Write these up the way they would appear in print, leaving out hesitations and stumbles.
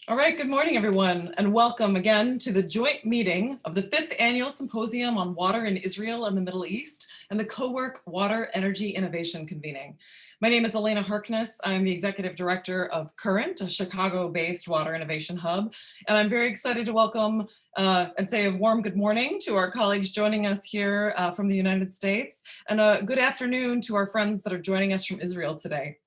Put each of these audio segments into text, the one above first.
All right, good morning, everyone, and welcome again to the joint meeting of the 5th Annual Symposium on Water in Israel and the Middle East and the CoWERC Water Energy Innovation Convening. My name is Elena Harkness. I'm the Executive Director of Current, a Chicago-based water innovation hub, and I'm very excited to welcome and say a warm good morning to our colleagues joining us here from the United States, and a good afternoon to our friends that are joining us from Israel today.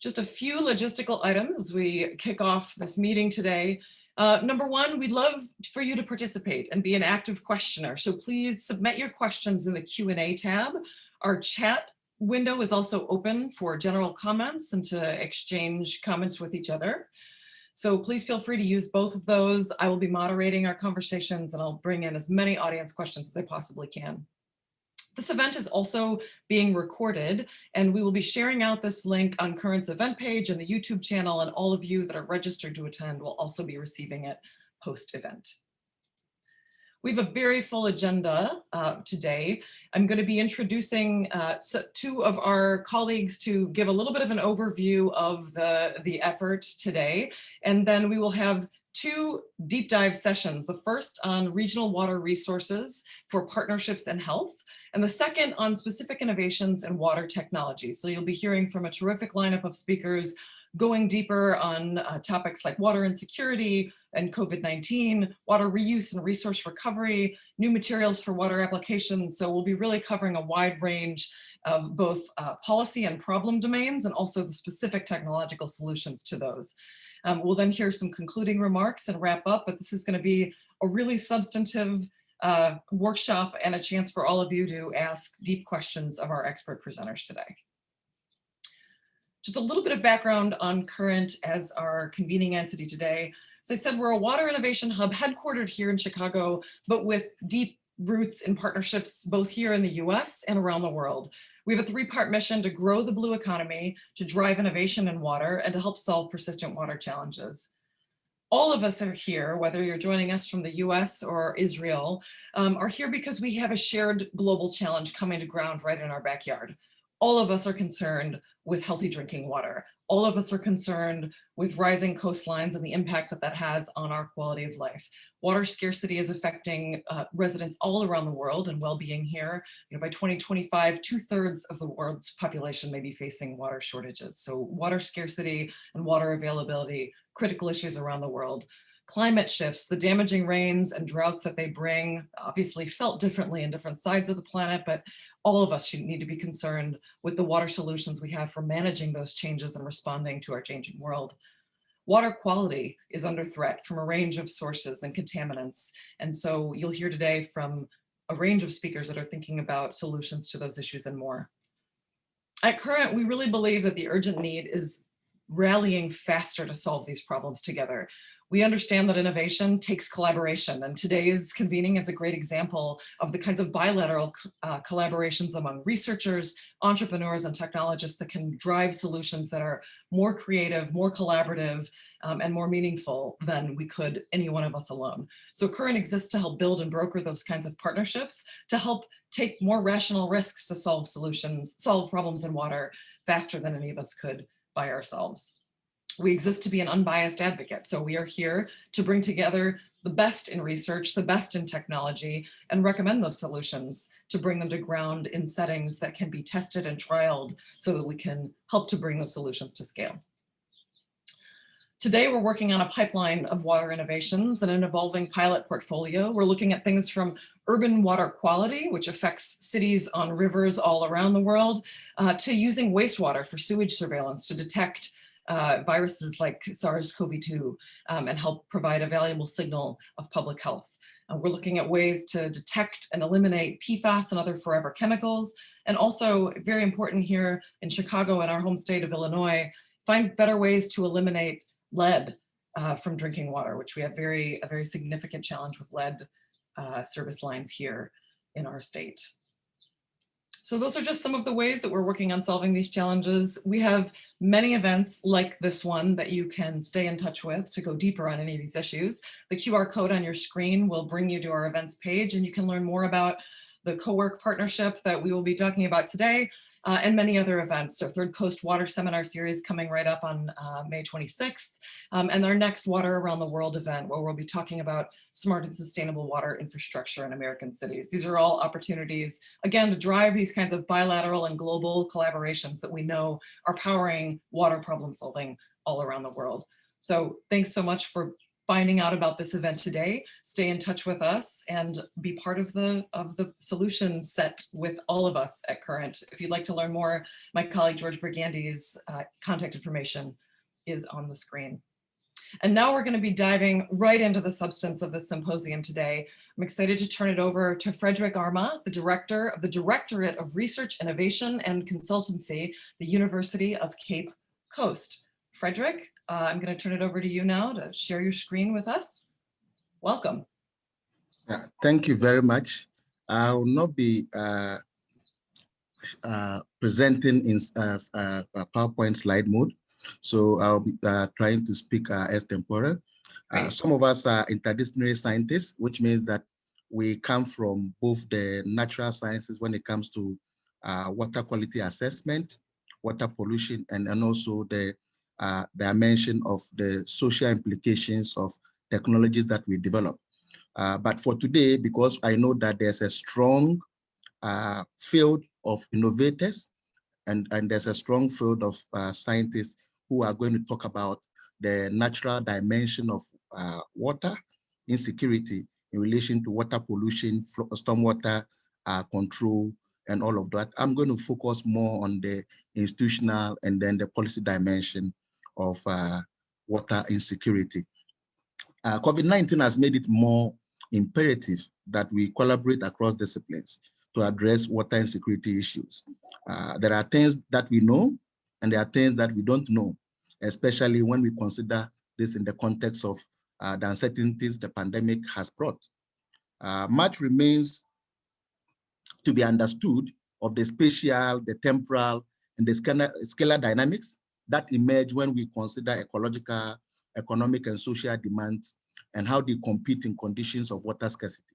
Just a few logistical items as we kick off this meeting today. Number one, we'd love for you to participate and be an active questioner. So please submit your questions in the Q&A tab. Our chat window is also open for general comments and to exchange comments with each other. So please feel free to use both of those. I will be moderating our conversations and I'll bring in as many audience questions as I possibly can. This event is also being recorded, and we will be sharing out this link on Current's event page and the YouTube channel, and all of you that are registered to attend will also be receiving it post-event. We have a very full agenda today. I'm going to be introducing two of our colleagues to give a little bit of an overview of the effort today, and then we will have two deep dive sessions, the first on regional water resources for partnerships and health, and the second on specific innovations in water technology. So you'll be hearing from a terrific lineup of speakers going deeper on topics like water insecurity and COVID-19, water reuse and resource recovery, new materials for water applications. So we'll be really covering a wide range of both policy and problem domains, and also the specific technological solutions to those. We'll then hear some concluding remarks and wrap up, but this is going to be a really substantive workshop and a chance for all of you to ask deep questions of our expert presenters today. Just a little bit of background on Current as our convening entity today. As I said, we're a water innovation hub headquartered here in Chicago, but with deep roots in partnerships both here in the US and around the world. We have a three-part mission to grow the blue economy, to drive innovation in water, and to help solve persistent water challenges. All of us are here, whether you're joining us from the US or Israel, are here because we have a shared global challenge coming to ground right in our backyard. All of us are concerned with healthy drinking water. All of us are concerned with rising coastlines and the impact that that has on our quality of life. Water scarcity is affecting residents all around the world and well-being here. By 2025, 2/3 of the world's population may be facing water shortages. So water scarcity and water availability, critical issues around the world. Climate shifts, the damaging rains and droughts that they bring, obviously felt differently in different sides of the planet, but all of us should need to be concerned with the water solutions we have for managing those changes and responding to our changing world. Water quality is under threat from a range of sources and contaminants. And so you'll hear today from a range of speakers that are thinking about solutions to those issues and more. At Current, we really believe that the urgent need is rallying faster to solve these problems together. We understand that innovation takes collaboration, and today's convening is a great example of the kinds of bilateral collaborations among researchers, entrepreneurs, and technologists that can drive solutions that are more creative, more collaborative, and more meaningful than we could any one of us alone. So Current exists to help build and broker those kinds of partnerships, to help take more rational risks to solve problems in water faster than any of us could by ourselves. We exist to be an unbiased advocate, so we are here to bring together the best in research, the best in technology, and recommend those solutions to bring them to ground in settings that can be tested and trialed so that we can help to bring those solutions to scale. Today, we're working on a pipeline of water innovations and an evolving pilot portfolio. We're looking at things from urban water quality, which affects cities on rivers all around the world, to using wastewater for sewage surveillance to detect viruses like SARS-CoV-2 and help provide a valuable signal of public health. We're looking at ways to detect and eliminate PFAS and other forever chemicals, and also very important here in Chicago and our home state of Illinois, find better ways to eliminate lead from drinking water, which we have a very significant challenge with lead service lines here in our state. So those are just some of the ways that we're working on solving these challenges. We have many events like this one that you can stay in touch with to go deeper on any of these issues. The QR code on your screen will bring you to our events page, and you can learn more about the CoWERC partnership that we will be talking about today, and many other events. Our Third Coast Water Seminar Series coming right up on May 26th, and our next Water Around the World event, where we'll be talking about smart and sustainable water infrastructure in American cities. These are all opportunities, again, to drive these kinds of bilateral and global collaborations that we know are powering water problem solving all around the world. So thanks so much for finding out about this event today. Stay in touch with us and be part of the solution set with all of us at Current. If you'd like to learn more, my colleague George Brigandy's contact information is on the screen. And now we're going to be diving right into the substance of the symposium today. I'm excited to turn it over to Frederick Arma, the director of the Directorate of Research, Innovation, and Consultancy, the University of Cape Coast. Frederick, I'm going to turn it over to you now to share your screen with us. Welcome. Thank you very much. I will not be presenting in PowerPoint slide mode, so I'll be trying to speak extempore. Some of us are interdisciplinary scientists, which means that we come from both the natural sciences when it comes to water quality assessment, water pollution, and also the dimension of the social implications of technologies that we develop. But for today, because I know that there's a strong field of innovators and there's a strong field of scientists who are going to talk about the natural dimension of water insecurity in relation to water pollution, stormwater control, and all of that. I'm going to focus more on the institutional and then the policy dimension of water insecurity. COVID-19 has made it more imperative that we collaborate across disciplines to address water insecurity issues. There are things that we know and there are things that we don't know, especially when we consider this in the context of the uncertainties the pandemic has brought. Much remains to be understood of the spatial, the temporal, and the scalar dynamics that emerge when we consider ecological, economic, and social demands and how they compete in conditions of water scarcity.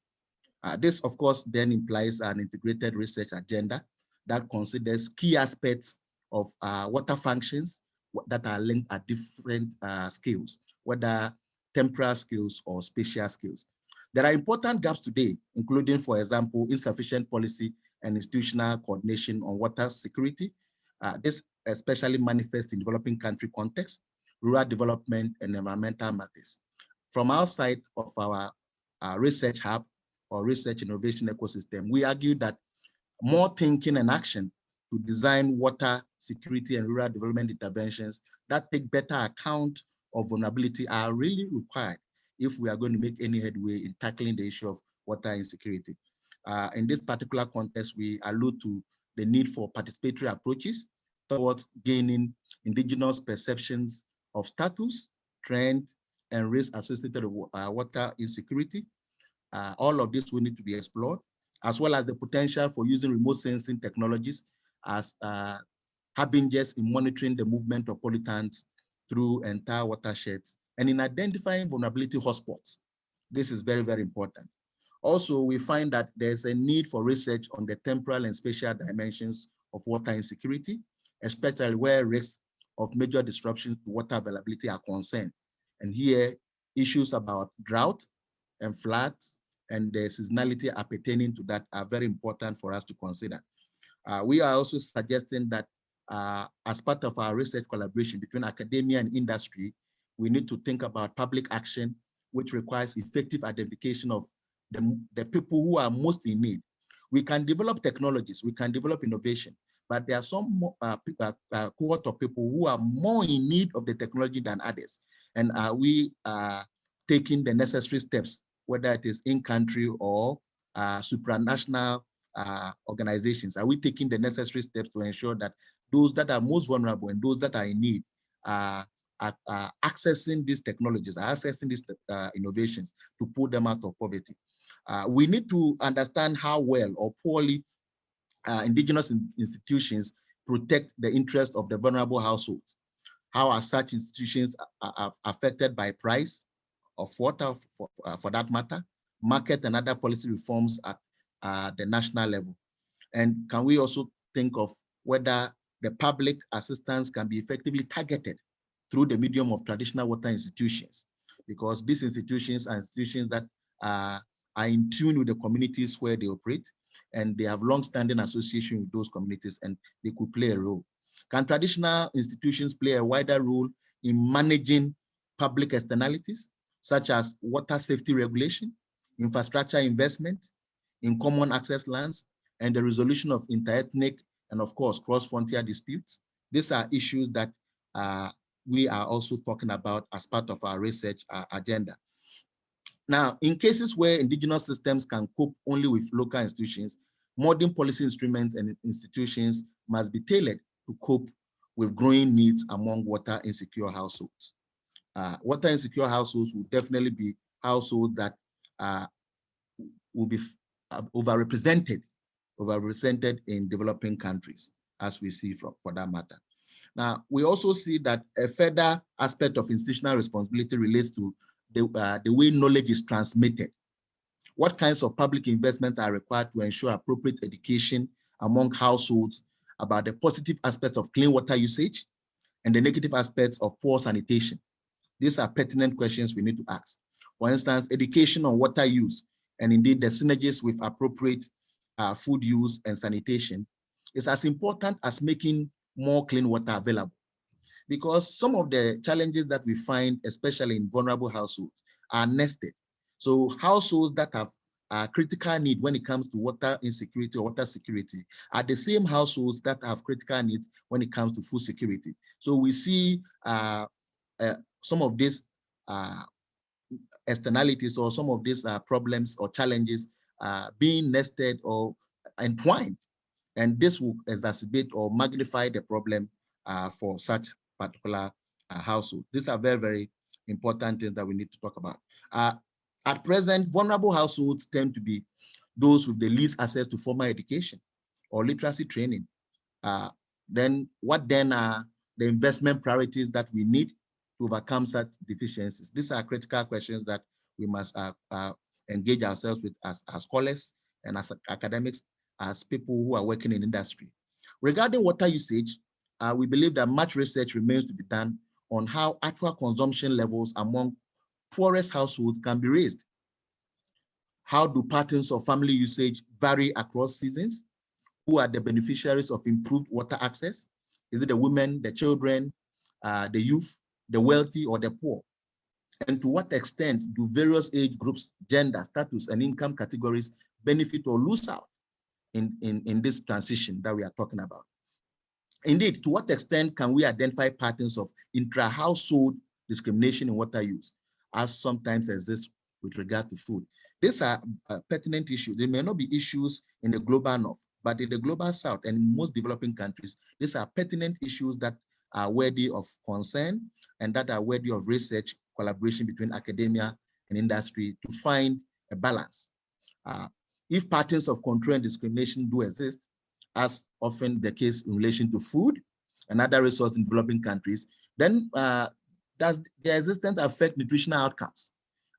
This, of course, then implies an integrated research agenda that considers key aspects of water functions that are linked at different scales, whether temporal scales or spatial scales. There are important gaps today, including, for example, insufficient policy and institutional coordination on water security. This especially manifests in developing country context, rural development, and environmental matters. From outside of our research hub or research innovation ecosystem, we argue that more thinking and action to design water security and rural development interventions that take better account of vulnerability are really required if we are going to make any headway in tackling the issue of water insecurity. In this particular context, we allude to the need for participatory approaches towards gaining indigenous perceptions of status, trend, and risk associated with water insecurity. All of this will need to be explored, as well as the potential for using remote sensing technologies as harbingers in monitoring the movement of pollutants through entire watersheds and in identifying vulnerability hotspots. This is very, very important. Also, we find that there's a need for research on the temporal and spatial dimensions of water insecurity, especially where risks of major disruptions to water availability are concerned. And here, issues about drought and floods and the seasonality pertaining to that are very important for us to consider. We are also suggesting that as part of our research collaboration between academia and industry, we need to think about public action, which requires effective identification of the people who are most in need. We can develop technologies, we can develop innovation, but there are some cohort of people who are more in need of the technology than others. And we are taking the necessary steps, whether it is in-country or supranational organizations? Are we taking the necessary steps to ensure that those that are most vulnerable and those that are in need are accessing these technologies, are accessing these innovations to pull them out of poverty? We need to understand how well or poorly indigenous institutions protect the interests of the vulnerable households. How are such institutions affected by price of water, for that matter, market and other policy reforms at the national level? And can we also think of whether the public assistance can be effectively targeted through the medium of traditional water institutions, because these institutions are institutions that are in tune with the communities where they operate, and they have long-standing association with those communities, and they could play a role. Can traditional institutions play a wider role in managing public externalities, such as water safety regulation, infrastructure investment in common access lands, and the resolution of interethnic and, of course, cross-frontier disputes? These are issues that we are also talking about as part of our research agenda. Now, in cases where indigenous systems can cope only with local institutions, modern policy instruments and institutions must be tailored to cope with growing needs among water insecure households. Water insecure households will definitely be households that will be overrepresented in developing countries, as we see for that matter. Now, we also see that a further aspect of institutional responsibility relates to the way knowledge is transmitted. What kinds of public investments are required to ensure appropriate education among households about the positive aspects of clean water usage and the negative aspects of poor sanitation? These are pertinent questions we need to ask. For instance, education on water use and indeed the synergies with appropriate food use and sanitation is as important as making more clean water available. Because some of the challenges that we find, especially in vulnerable households, are nested. So households that have a critical need when it comes to water insecurity or water security are the same households that have critical needs when it comes to food security. So we see some of these externalities or some of these problems or challenges being nested or entwined. And this will exacerbate or magnify the problem for such particular household. These are very, very important things that we need to talk about. At present, vulnerable households tend to be those with the least access to formal education or literacy training. Then what then are the investment priorities that we need to overcome such deficiencies? These are critical questions that we must engage ourselves with as scholars and as academics, as people who are working in industry. Regarding water usage, we believe that much research remains to be done on how actual consumption levels among poorest households can be raised. How do patterns of family usage vary across seasons? Who are the beneficiaries of improved water access? Is it the women, the children, the youth, the wealthy, or the poor? And to what extent do various age groups, gender, status, and income categories benefit or lose out in this transition that we are talking about? Indeed, to what extent can we identify patterns of intra-household discrimination in water use, as sometimes exists with regard to food? These are pertinent issues. They may not be issues in the global north, but in the global south and in most developing countries, these are pertinent issues that are worthy of concern and that are worthy of research collaboration between academia and industry to find a balance. If patterns of control and discrimination do exist, as often the case in relation to food and other resources in developing countries, then does their existence affect nutritional outcomes,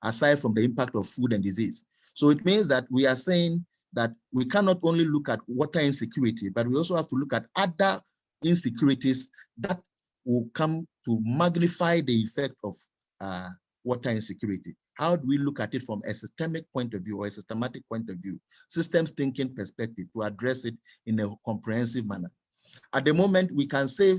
aside from the impact of food and disease? So it means that we are saying that we cannot only look at water insecurity, but we also have to look at other insecurities that will come to magnify the effect of water insecurity. How do we look at it from a systemic point of view or a systematic point of view, systems thinking perspective, to address it in a comprehensive manner? At the moment, we can say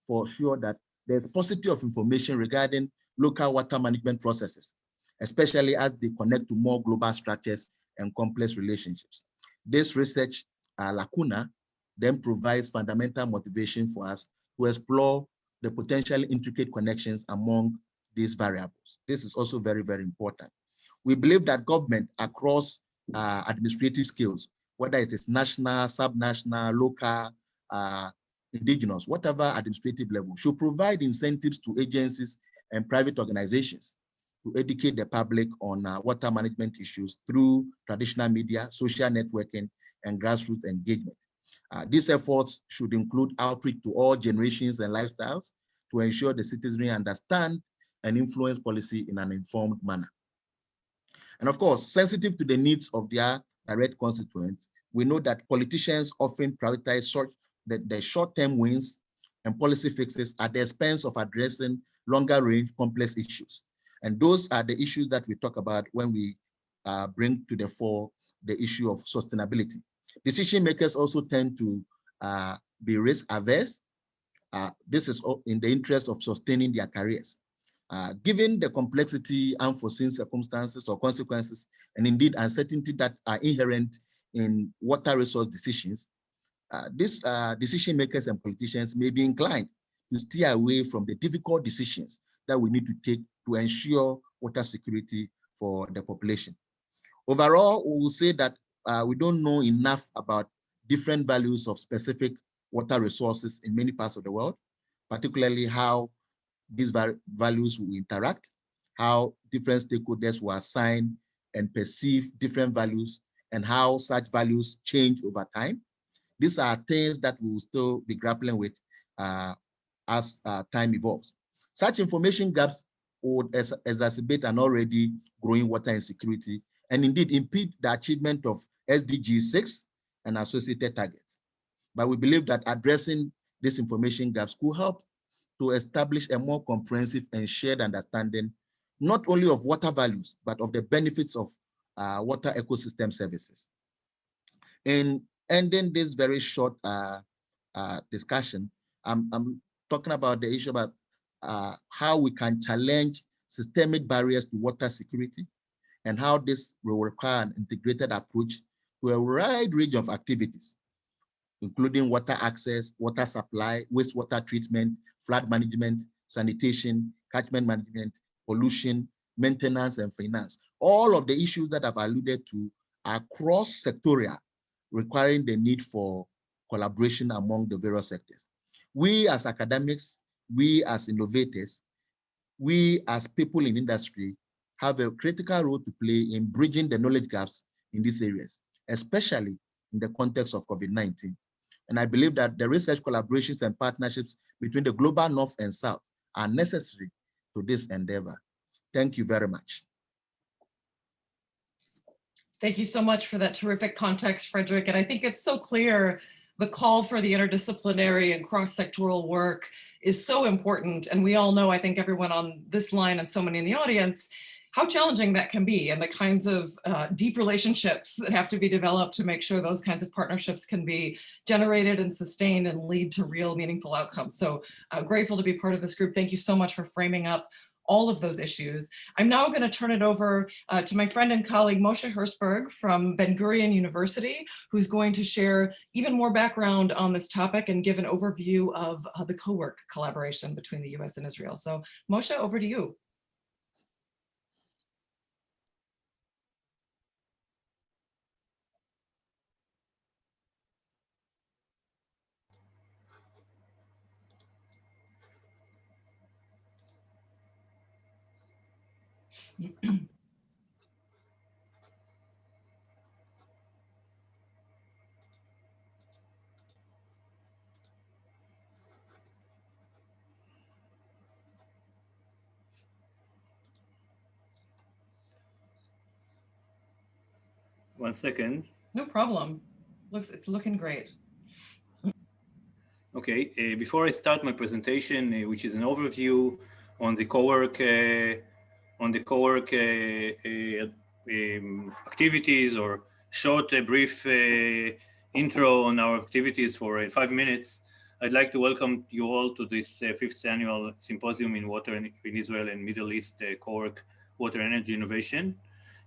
for sure that there's paucity of information regarding local water management processes, especially as they connect to more global structures and complex relationships. This research lacuna then provides fundamental motivation for us to explore the potentially intricate connections among these variables. This is also very, very important. We believe that government across administrative scales, whether it is national, subnational, local, indigenous, whatever administrative level, should provide incentives to agencies and private organizations to educate the public on water management issues through traditional media, social networking, and grassroots engagement. These efforts should include outreach to all generations and lifestyles to ensure the citizenry understand and influence policy in an informed manner. And of course, sensitive to the needs of their direct constituents, we know that politicians often prioritize the short-term wins and policy fixes at the expense of addressing longer-range complex issues. And those are the issues that we talk about when we bring to the fore the issue of sustainability. Decision makers also tend to be risk averse. This is in the interest of sustaining their careers. Given the complexity, unforeseen circumstances or consequences, and indeed uncertainty that are inherent in water resource decisions, these decision makers and politicians may be inclined to steer away from the difficult decisions that we need to take to ensure water security for the population. Overall, we will say that we don't know enough about different values of specific water resources in many parts of the world, particularly how these values will interact, how different stakeholders will assign and perceive different values, and how such values change over time. These are things that we will still be grappling with as time evolves. Such information gaps would exacerbate an already growing water insecurity and indeed impede the achievement of SDG 6 and associated targets. But we believe that addressing these information gaps could help to establish a more comprehensive and shared understanding, not only of water values, but of the benefits of water ecosystem services. In ending this very short discussion, I'm talking about the issue about how we can challenge systemic barriers to water security and how this will require an integrated approach to a wide range of activities, including water access, water supply, wastewater treatment, flood management, sanitation, catchment management, pollution, maintenance, and finance. All of the issues that I've alluded to are cross-sectorial, requiring the need for collaboration among the various sectors. We as academics, we as innovators, we as people in industry have a critical role to play in bridging the knowledge gaps in these areas, especially in the context of COVID-19. And I believe that the research collaborations and partnerships between the global North and South are necessary to this endeavor. Thank you very much. Thank you so much for that terrific context, Frederick. And I think it's so clear the call for the interdisciplinary and cross-sectoral work is so important. And we all know, I think everyone on this line and so many in the audience, how challenging that can be and the kinds of deep relationships that have to be developed to make sure those kinds of partnerships can be generated and sustained and lead to real meaningful outcomes. So grateful to be part of this group. Thank you so much for framing up all of those issues. I'm now going to turn it over to my friend and colleague Moshe Hershberg from Gurion University, who's going to share even more background on this topic and give an overview of the CoWERC collaboration between the US and Israel. So Moshe, over to you. One second. No problem. It's looking great. Okay, before I start my presentation, which is an overview on the CoWERC activities, or short, brief intro on our activities for 5 minutes, I'd like to welcome you all to this 5th annual Symposium in Water in Israel and Middle East, CoWERC Water Energy Innovation.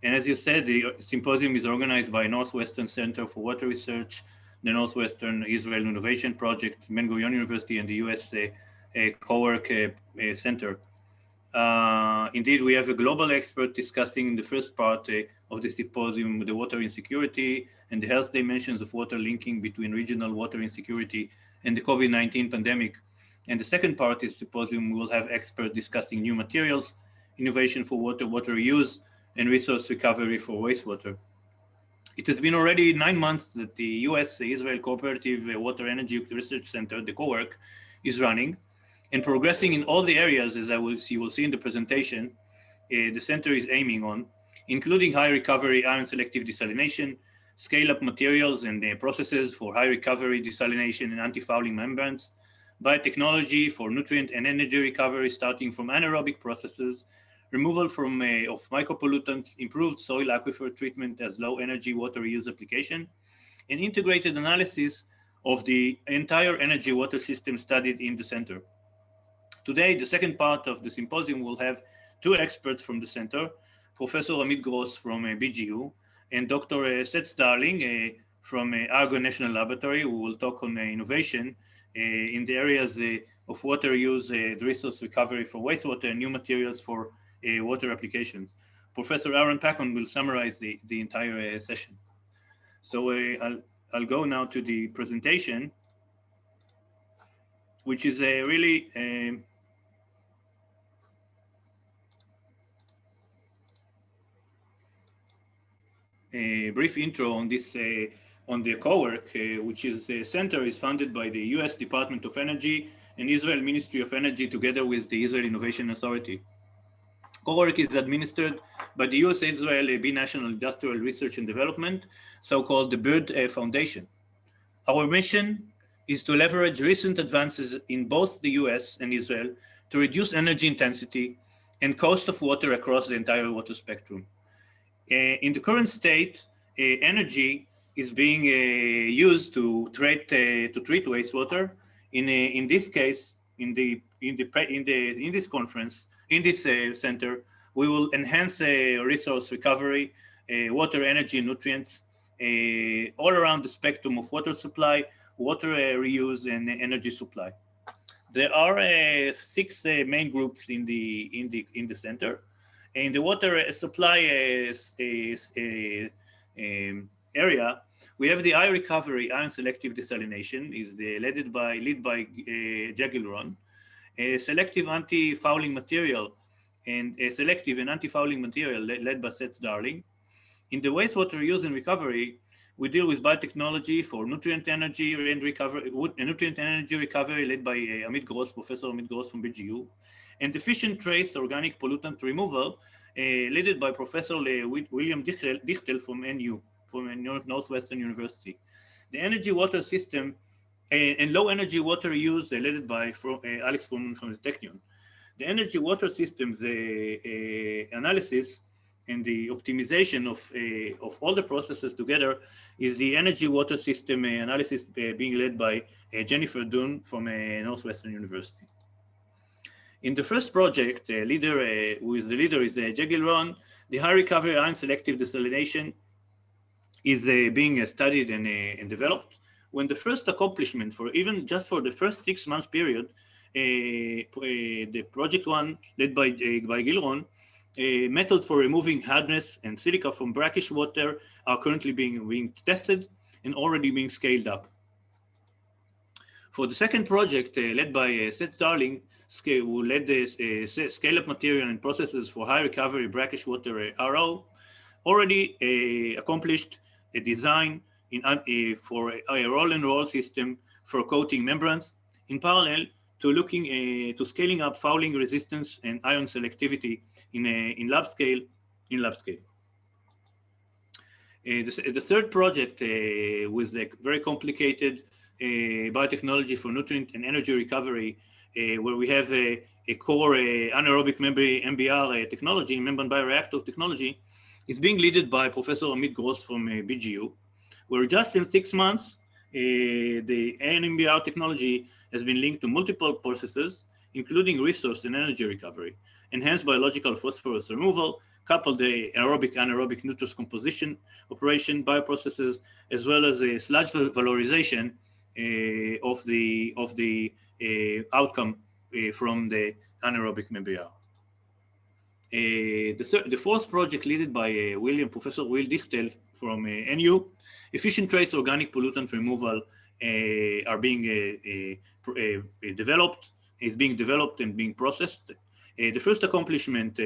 And as you said, the symposium is organized by Northwestern Center for Water Research, the Northwestern Israel Innovation Project, Gurion University, and the US CoWERC Center. Indeed, we have a global expert discussing in the first part of the symposium the water insecurity and the health dimensions of water linking between regional water insecurity and the COVID-19 pandemic. And the second part of the symposium will have experts discussing new materials, innovation for water, water reuse, and resource recovery for wastewater. It has been already 9 months that the US-Israel Cooperative Water Energy Research Center, the CoWERC, is running and progressing in all the areas, as you will see in the presentation, the center is aiming on, including high recovery ion selective desalination, scale-up materials and processes for high recovery, desalination, and anti-fouling membranes, biotechnology for nutrient and energy recovery starting from anaerobic processes, removal of micropollutants, improved soil aquifer treatment as low energy water reuse application, and integrated analysis of the entire energy water system studied in the center. Today, the second part of the symposium will have two experts from the center, Professor Amit Gross from BGU and Dr. Seth Darling from Argonne National Laboratory, who will talk on innovation in the areas of water use, the resource recovery for wastewater, and new materials for water applications. Professor Aaron Pacon will summarize the entire session. So I'll go now to the presentation, which is really a brief intro on this on the CoWERC, which is a center is funded by the US Department of Energy and Israel Ministry of Energy together with the Israel Innovation Authority. CoWERC is administered by the US-Israel Binational Industrial Research and Development, so-called the BIRD Foundation. Our mission is to leverage recent advances in both the US and Israel to reduce energy intensity and cost of water across the entire water spectrum. In the current state, energy is being used to treat wastewater. In this case, in this conference, in this center, we will enhance resource recovery, water, energy, and nutrients all around the spectrum of water supply, water reuse, and energy supply. There are 6 main groups in the center. In the water supply area, we have the ion recovery, ion selective desalination, is led by Gurion, selective anti-fouling material and selective and anti-fouling material led by Seth Darling. In the wastewater use and recovery, we deal with biotechnology for nutrient energy and recovery, nutrient energy recovery led by Professor Amit Gross from BGU, and efficient trace organic pollutant removal led by Professor William Dichtel from NU, from Northwestern University. The energy water system and low energy water use led by Alex from the Technion. The energy water systems analysis and the optimization of all the processes together is the energy water system analysis being led by Jennifer Dunn from Northwestern University. In the first project, who is the leader is Gurion. The high recovery ion selective desalination is being studied and developed. When the first accomplishment for even just for the first 6 months period, the project one led by Gurion, methods for removing hardness and silica from brackish water are currently being tested and already being scaled up. For the second project led by Seth Darling, who led the scale-up material and processes for high recovery brackish water RO, already accomplished a design for a roll-and-roll system for coating membranes in parallel to looking to scaling up fouling resistance and ion selectivity in lab scale. The third project with a very complicated biotechnology for nutrient and energy recovery, where we have a core anaerobic MBR technology, membrane bioreactor technology, is being led by Professor Amit Gross from BGU, where just in 6 months, the NMBR technology has been linked to multiple processes, including resource and energy recovery, enhanced biological phosphorus removal, coupled the aerobic anaerobic nutrient composition operation bioprocesses, as well as a sludge valorization of the outcome from the anaerobic MBR. The fourth project led by Professor Will Dichtel from NU, efficient trace organic pollutant removal are being is being developed and being processed. The first accomplishment,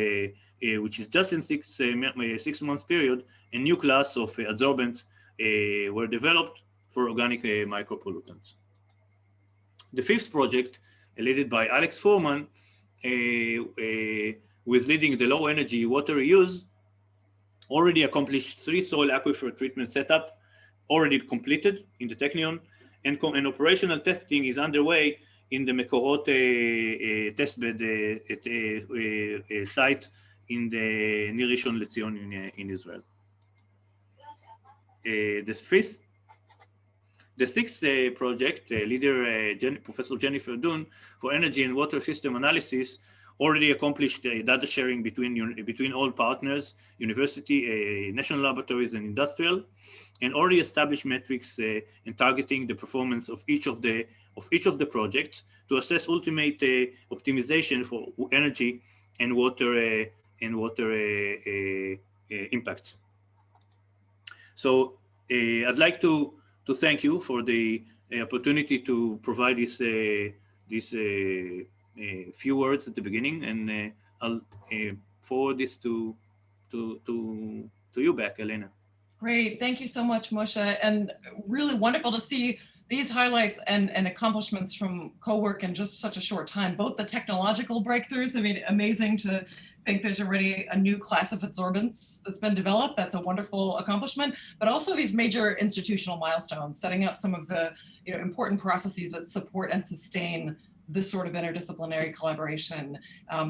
which is just in 6 months period, a new class of adsorbents were developed for organic micropollutants. The fifth project, led by Alex Foreman, with leading the low energy water reuse, already accomplished 3 soil aquifer treatment setup already completed in the Technion, and operational testing is underway in the Mekorot testbed site in the near Rishon LeZion in Israel. The sixth project, leader Professor Jennifer Dunn for energy and water system analysis, already accomplished data sharing between all partners, university, national laboratories, and industrial, and already established metrics in targeting the performance of each of the projects to assess ultimate optimization for energy and water impacts. So I'd like to thank you for the opportunity to provide this few words at the beginning, and I'll forward this to you back, Elena. Great, thank you so much, Moshe, and really wonderful to see these highlights and accomplishments from CoWERC in just such a short time. Both the technological breakthroughs, I mean, amazing to think there's already a new class of adsorbents that's been developed. That's a wonderful accomplishment, but also these major institutional milestones, setting up some of the important processes that support and sustain this sort of interdisciplinary collaboration.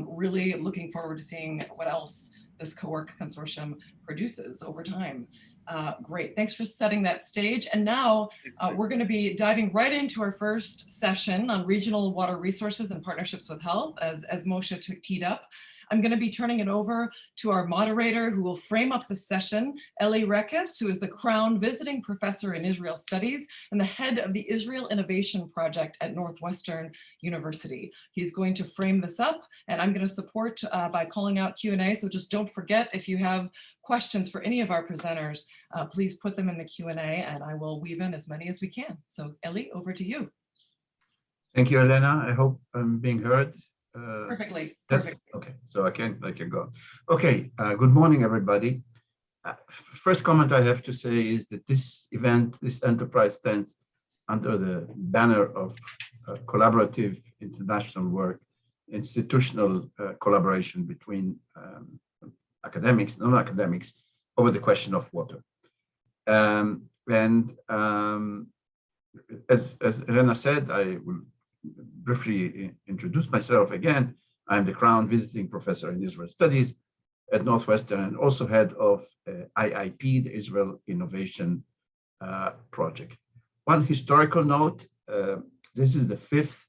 Really looking forward to seeing what else this CoWERC consortium produces over time. Great, thanks for setting that stage. And now we're going to be diving right into our first session on regional water resources and partnerships with health, as Moshe teed up. I'm going to be turning it over to our moderator who will frame up the session, Eli Rekes, who is the Crown Visiting Professor in Israel Studies and the head of the Israel Innovation Project at Northwestern University. He's going to frame this up, and I'm going to support by calling out Q&A, so just don't forget, if you have questions for any of our presenters, please put them in the Q&A, and I will weave in as many as we can. So Eli, over to you. Thank you, Elena. I hope I'm being heard. Perfectly. Yes? Perfect. Okay, so I can go. Okay, good morning, everybody. First comment I have to say is that this event, this enterprise stands under the banner of collaborative international work, institutional collaboration between academics, non-academics, over the question of water. As Elena said, I will briefly introduce myself again. I'm the Crown Visiting Professor in Israel Studies at Northwestern and also head of IIP, the Israel Innovation Project. One historical note, this is the 5th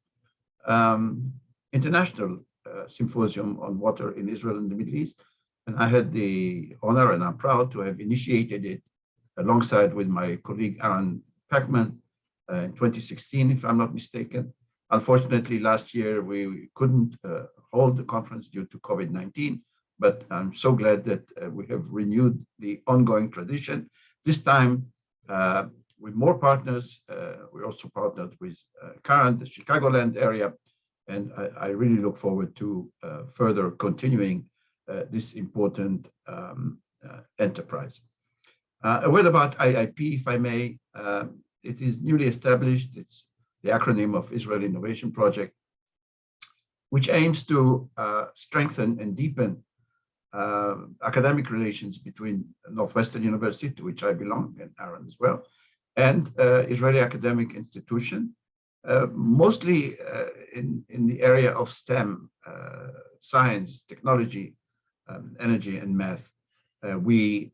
International Symposium on Water in Israel and the Middle East. And I had the honor, and I'm proud to have initiated it alongside with my colleague Aaron Packman in 2016, if I'm not mistaken. Unfortunately, last year we couldn't hold the conference due to COVID-19, but I'm so glad that we have renewed the ongoing tradition. This time with more partners. We also partnered with Current, the Chicagoland area, and I really look forward to further continuing this important enterprise. A word about IIP, if I may. It is newly established. It's the acronym of Israel Innovation Project, which aims to strengthen and deepen academic relations between Northwestern University, to which I belong, and Aaron as well, and Israeli academic institution, mostly in the area of STEM, science, technology, energy, and math. We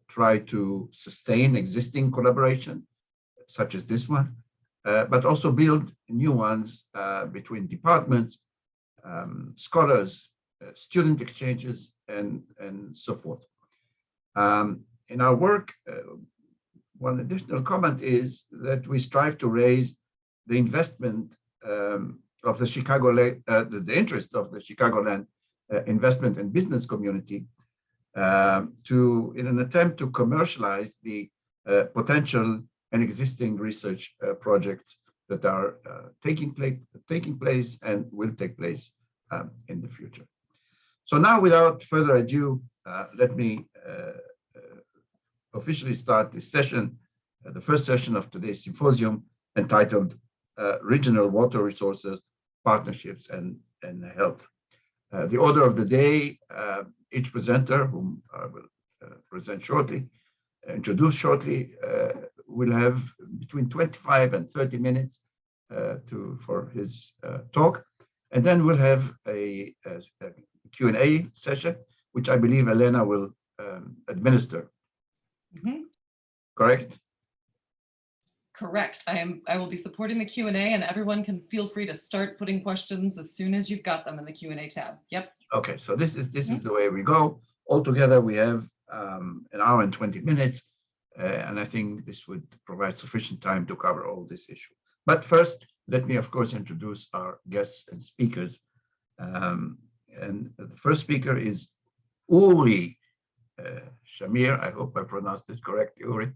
try to sustain existing collaboration, such as this one, but also build new ones between departments, scholars, student exchanges, and so forth. In our work, one additional comment is that we strive to raise the investment of the Chicagoland, the interest of the Chicagoland investment and business community in an attempt to commercialize the potential and existing research projects that are taking place and will take place in the future. So now, without further ado, let me officially start this session, the first session of today's symposium, entitled Regional Water Resources, Partnerships, and Health. The order of the day, each presenter, whom I will introduce shortly, will have between 25 and 30 minutes for his talk. And then we'll have a Q&A session, which I believe Elena will administer. Mm-hmm. Correct? Correct. I will be supporting the Q&A, and everyone can feel free to start putting questions as soon as you've got them in the Q&A tab. Yep. Okay, so this is the way we go. Altogether, we have an hour and 20 minutes, and I think this would provide sufficient time to cover all this issue. But first, let me, of course, introduce our guests and speakers. And the first speaker is Uri Shamir. I hope I pronounced it correctly, Uri.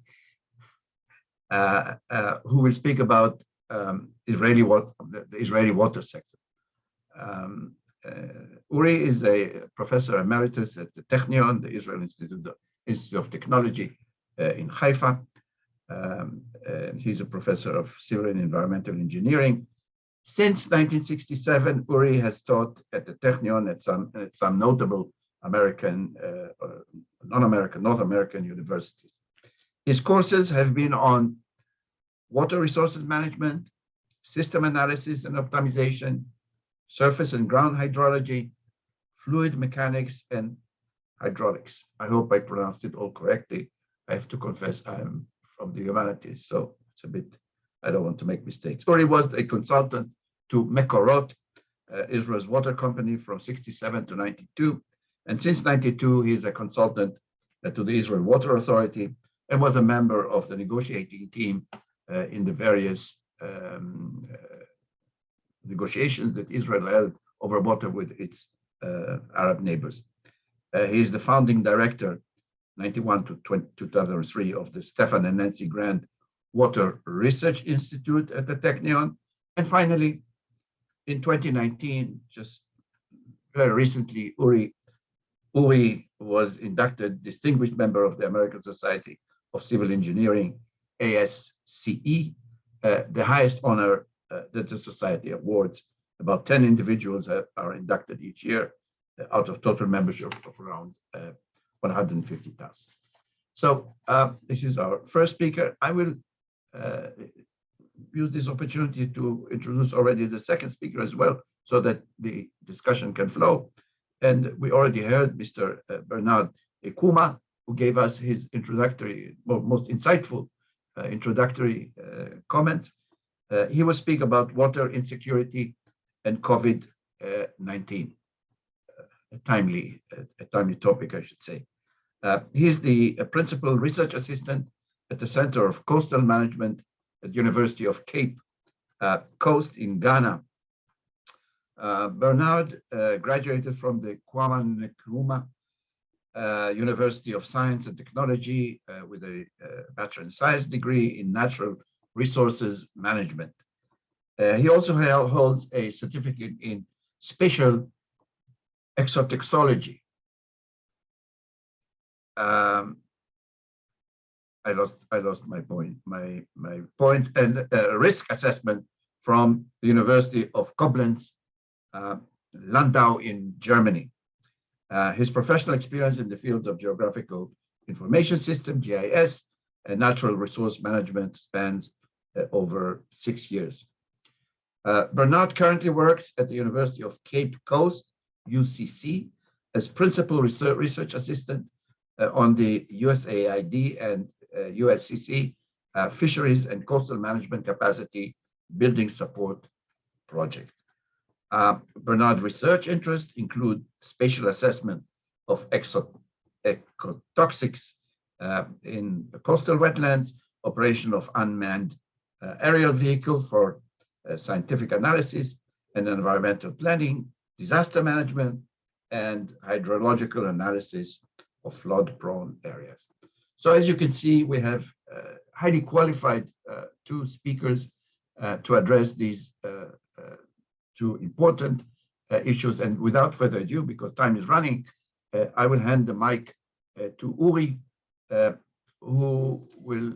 Who will speak about the Israeli water sector. Uri is a professor emeritus at the Technion, the Israel Institute of Technology in Haifa. He's a professor of civil and environmental engineering. Since 1967, Uri has taught at the Technion at some notable American, non-American, North American universities. His courses have been on water resources management, system analysis and optimization, surface and ground hydrology, fluid mechanics, and hydraulics. I hope I pronounced it all correctly. I have to confess I'm from the humanities, so it's a bit, I don't want to make mistakes. Uri was a consultant to Mekorot, Israel's water company, from 67 to 92. And since 92, he's a consultant to the Israel Water Authority and was a member of the negotiating team in the various negotiations that Israel held over water with its Arab neighbors. He is the founding director, 91 to 2003, of the Stefan and Nancy Grand Water Research Institute at the Technion. And finally, in 2019, just very recently, Uri was inducted Distinguished Member of the American Society of Civil Engineering, ASCE, the highest honor that the society awards. About 10 individuals are inducted each year out of total membership of around 150,000. So this is our first speaker. I will use this opportunity to introduce already the second speaker as well, so that the discussion can flow. And we already heard Mr. Bernard Ekuma, who gave us his introductory, most insightful introductory comments. He will speak about water insecurity and COVID-19, a timely topic, I should say. He's the principal research assistant at the Center of Coastal Management at the University of Cape Coast in Ghana. Bernard graduated from the Kwame Nkrumah University of Science and Technology with a Bachelor in Science degree in Natural Resources Management. He also holds a certificate in Spatial Exotoxicology. I lost my point. My point, and risk assessment from the University of Koblenz, Landau in Germany. His professional experience in the fields of geographical information system, GIS, and natural resource management spans over 6 years. Bernard currently works at the University of Cape Coast, UCC, as principal research assistant on the USAID and USCC Fisheries and Coastal Management Capacity Building Support Project. Bernard's research interests include spatial assessment of ecotoxics in the coastal wetlands, operation of unmanned aerial vehicle for scientific analysis and environmental planning, disaster management, and hydrological analysis of flood-prone areas. So as you can see, we have highly qualified two speakers to address these two important issues. And without further ado, because time is running, I will hand the mic to Uri, who will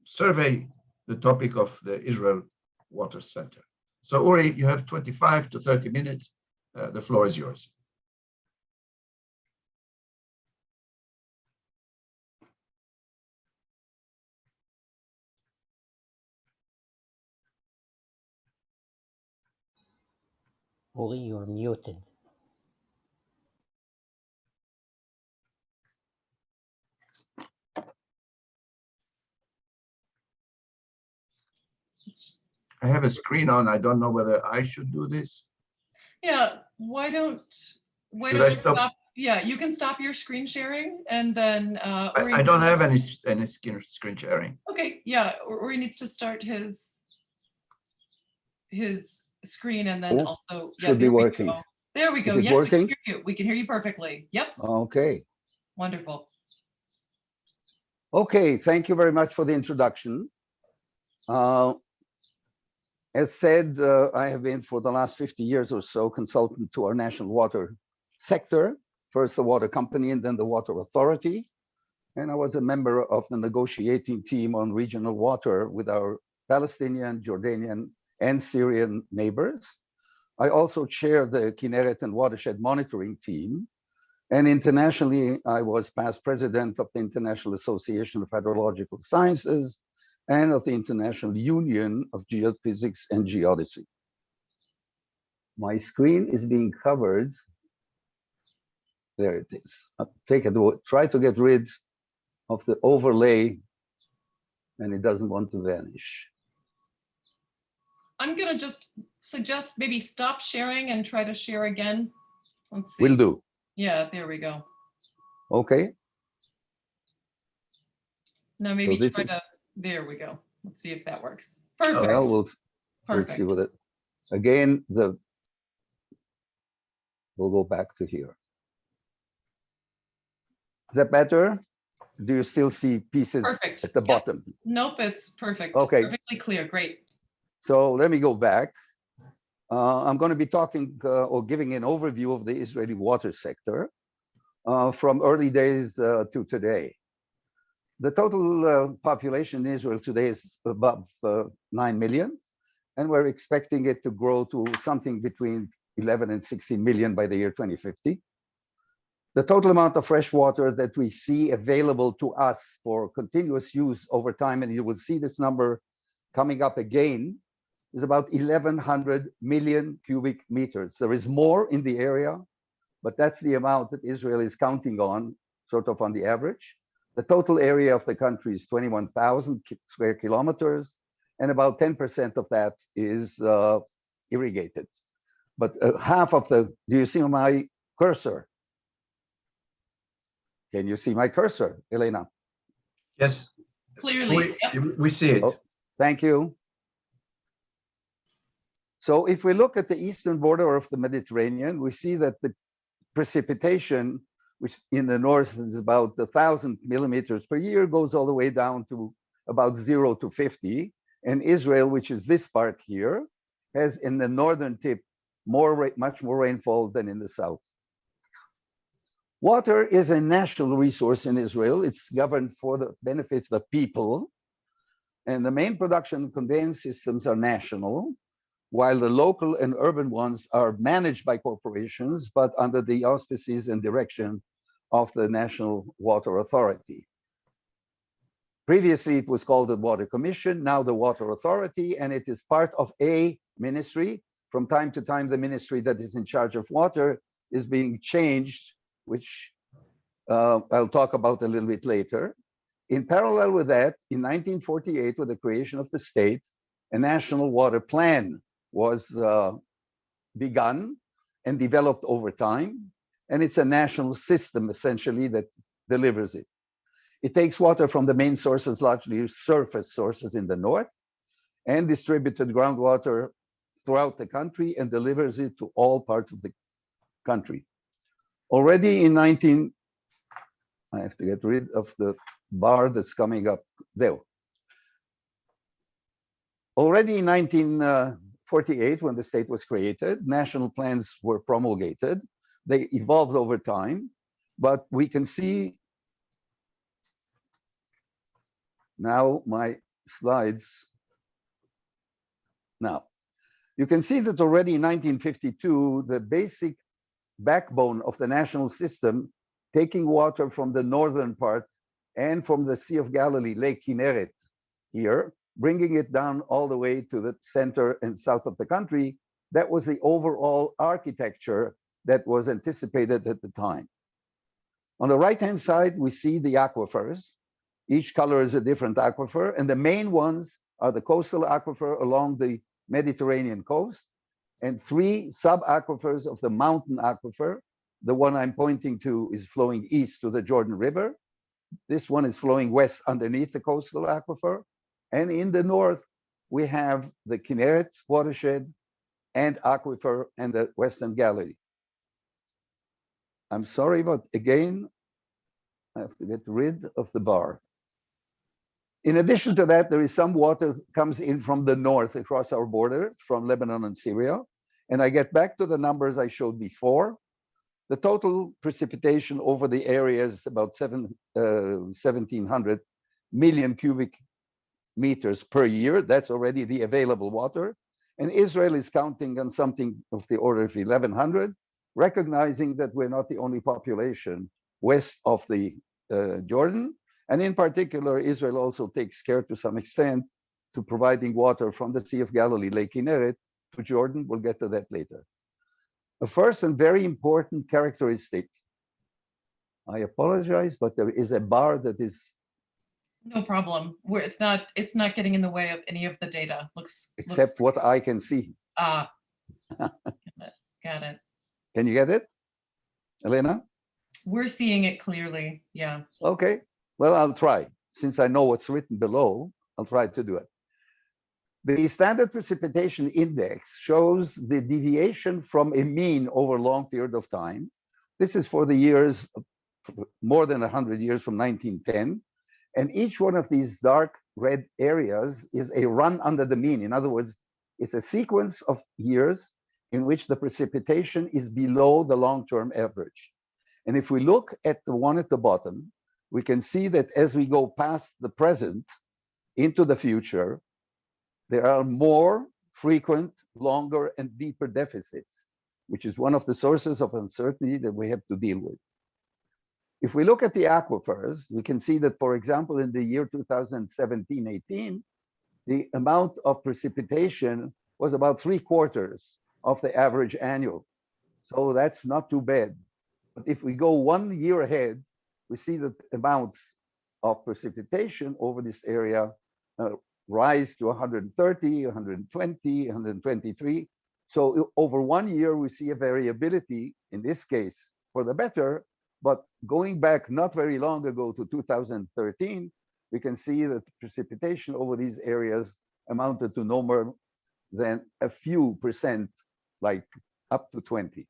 survey the topic of the Israel Water Center. So Uri, you have 25 to 30 minutes. The floor is yours. Ori, you're muted. I have a screen on. I don't know whether I should do this. Yeah, why don't Should you I stop? Yeah, you can stop your screen sharing and then I don't have any screen sharing. Okay, yeah, Uri needs to start his screen and then also should be working. There we go. Is it Yes, working? we can hear you. We can hear you perfectly. Yep. Okay. Wonderful. Okay, thank you very much for the introduction. As said, I have been for the last 50 years or so consultant to our national water sector, first the water company and then the water authority. And I was a member of the negotiating team on regional water with our Palestinian, Jordanian, and Syrian neighbors. I also chair the Kinneret and watershed monitoring team. And internationally, I was past president of the International Association of Hydrological Sciences and of the International Union of Geophysics and Geodesy. My screen is being covered. There it is. I'll try to get rid of the overlay, and it doesn't want to vanish. I'm gonna just suggest maybe stop sharing and try to share again. Let's see. Will do. Yeah, there we go. Okay. Now maybe So try to, there we go. Let's see if that works. Well, Perfect. we'll Perfect. see with it. Again, we'll go back to here. Is that better? Do you still see pieces Perfect. at the Yep. bottom? Nope, it's perfect. Okay. Perfectly clear. Great. So let me go back. I'm going to be talking or giving an overview of the Israeli water sector from early days to today. The total population in Israel today is above 9 million, and we're expecting it to grow to something between 11 and 16 million by the year 2050. The total amount of fresh water that we see available to us for continuous use over time, and you will see this number coming up again, is about 1,100 million cubic meters. There is more in the area, but that's the amount that Israel is counting on, sort of on the average. The total area of the country is 21,000 square kilometers, and about 10% of that is irrigated. But half of do you see my cursor? Can you see my cursor, Elena? Yes. Clearly. We see it. Oh, thank you. So if we look at the eastern border of the Mediterranean, we see that the precipitation, which in the north is about 1,000 millimeters per year, goes all the way down to about 0 to 50. And Israel, which is this part here, has in the northern tip much more rainfall than in the south. Water is a national resource in Israel. It's governed for the benefit of the people. And the main production and conveyance systems are national, while the local and urban ones are managed by corporations, but under the auspices and direction of the National Water Authority. Previously, it was called the Water Commission, now the Water Authority, and it is part of a ministry. From time to time, the ministry that is in charge of water is being changed, which I'll talk about a little bit later. In parallel with that, in 1948, with the creation of the state, a national water plan was begun and developed over time. And it's a national system, essentially, that delivers it. It takes water from the main sources, largely surface sources in the north, and distributed groundwater throughout the country and delivers it to all parts of the country. Already in I have to get rid of the bar that's coming up there. Already in 1948, when the state was created, national plans were promulgated. They evolved over time, but we can see now my slides. Now, you can see that already in 1952, the basic backbone of the national system, taking water from the northern part and from the Sea of Galilee, Lake Kinneret here, bringing it down all the way to the center and south of the country, That was the overall architecture that was anticipated at the time. On the right-hand side, we see the aquifers. Each color is a different aquifer, and the main ones are the coastal aquifer along the Mediterranean coast, and 3 sub-aquifers of the mountain aquifer. The one I'm pointing to is flowing east to the Jordan River. This one is flowing west underneath the coastal aquifer. And in the north, we have the Kinneret watershed and aquifer and the Western Galilee. I'm sorry, but again, I have to get rid of the bar. In addition to that, there is some water comes in from the north across our border from Lebanon and Syria. And I get back to the numbers I showed before. The total precipitation over the area is about 1,700 million cubic meters per year. That's already the available water. And Israel is counting on something of the order of 1,100, recognizing that we're not the only population west of the Jordan. And in particular, Israel also takes care to some extent to providing water from the Sea of Galilee, Lake Kinneret, to Jordan. We'll get to that later. A first and very important characteristic, I apologize, but there is a bar that is... No problem. It's not getting in the way of any of the data. Except what I can see. Ah, got it. Can you get it, Elena? We're seeing it clearly, yeah. Okay, well, I'll try. Since I know what's written below, I'll try to do it. The standard precipitation index shows the deviation from a mean over a long period of time. This is for the years, more than 100 years from 1910. And each one of these dark red areas is a run under the mean. In other words, it's a sequence of years in which the precipitation is below the long-term average. And if we look at the one at the bottom, we can see that as we go past the present into the future, there are more frequent, longer, and deeper deficits, which is one of the sources of uncertainty that we have to deal with. If we look at the aquifers, we can see that, for example, in the year 2017-18, the amount of precipitation was about 3/4 of the average annual. So that's not too bad. But if we go 1 year ahead, we see that amounts of precipitation over this area rise to 130, 120, 123. So over 1 year, we see a variability, in this case, for the better. But going back not very long ago to 2013, we can see that precipitation over these areas amounted to no more than a few percent, like up to 20.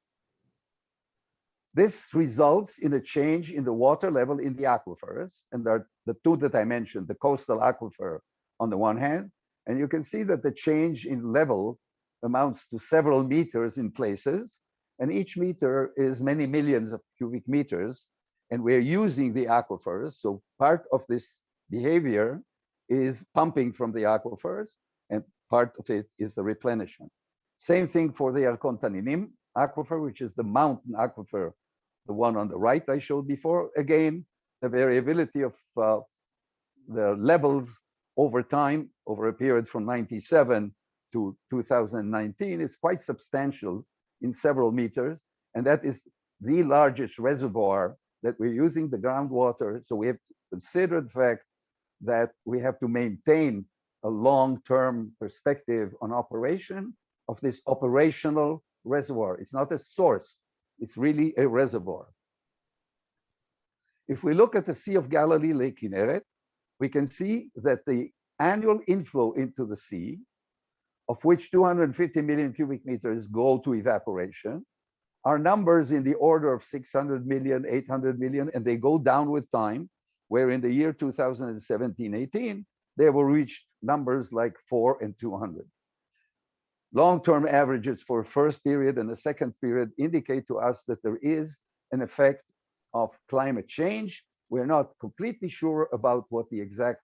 This results in a change in the water level in the aquifers. And there are the 2 that I mentioned, the coastal aquifer on the one hand, and you can see that the change in level amounts to several meters in places, and each meter is many millions of cubic meters, and we're using the aquifers. So part of this behavior is pumping from the aquifers, and part of it is the replenishment. Same thing for the Al-Kontaninim aquifer, which is the mountain aquifer, the one on the right I showed before. Again, the variability of the levels over time, over a period from 97 to 2019 is quite substantial in several meters. And that is the largest reservoir that we're using, the groundwater. So we have to consider the fact that we have to maintain a long-term perspective on operation of this operational reservoir. It's not a source, it's really a reservoir. If we look at the Sea of Galilee, Lake Kinneret, we can see that the annual inflow into the sea, of which 250 million cubic meters go to evaporation, are numbers in the order of 600 million, 800 million, and they go down with time, where in the year 2017-18, they will reach numbers like 4 and 200. Long-term averages for first period and the second period indicate to us that there is an effect of climate change. We're not completely sure about what the exact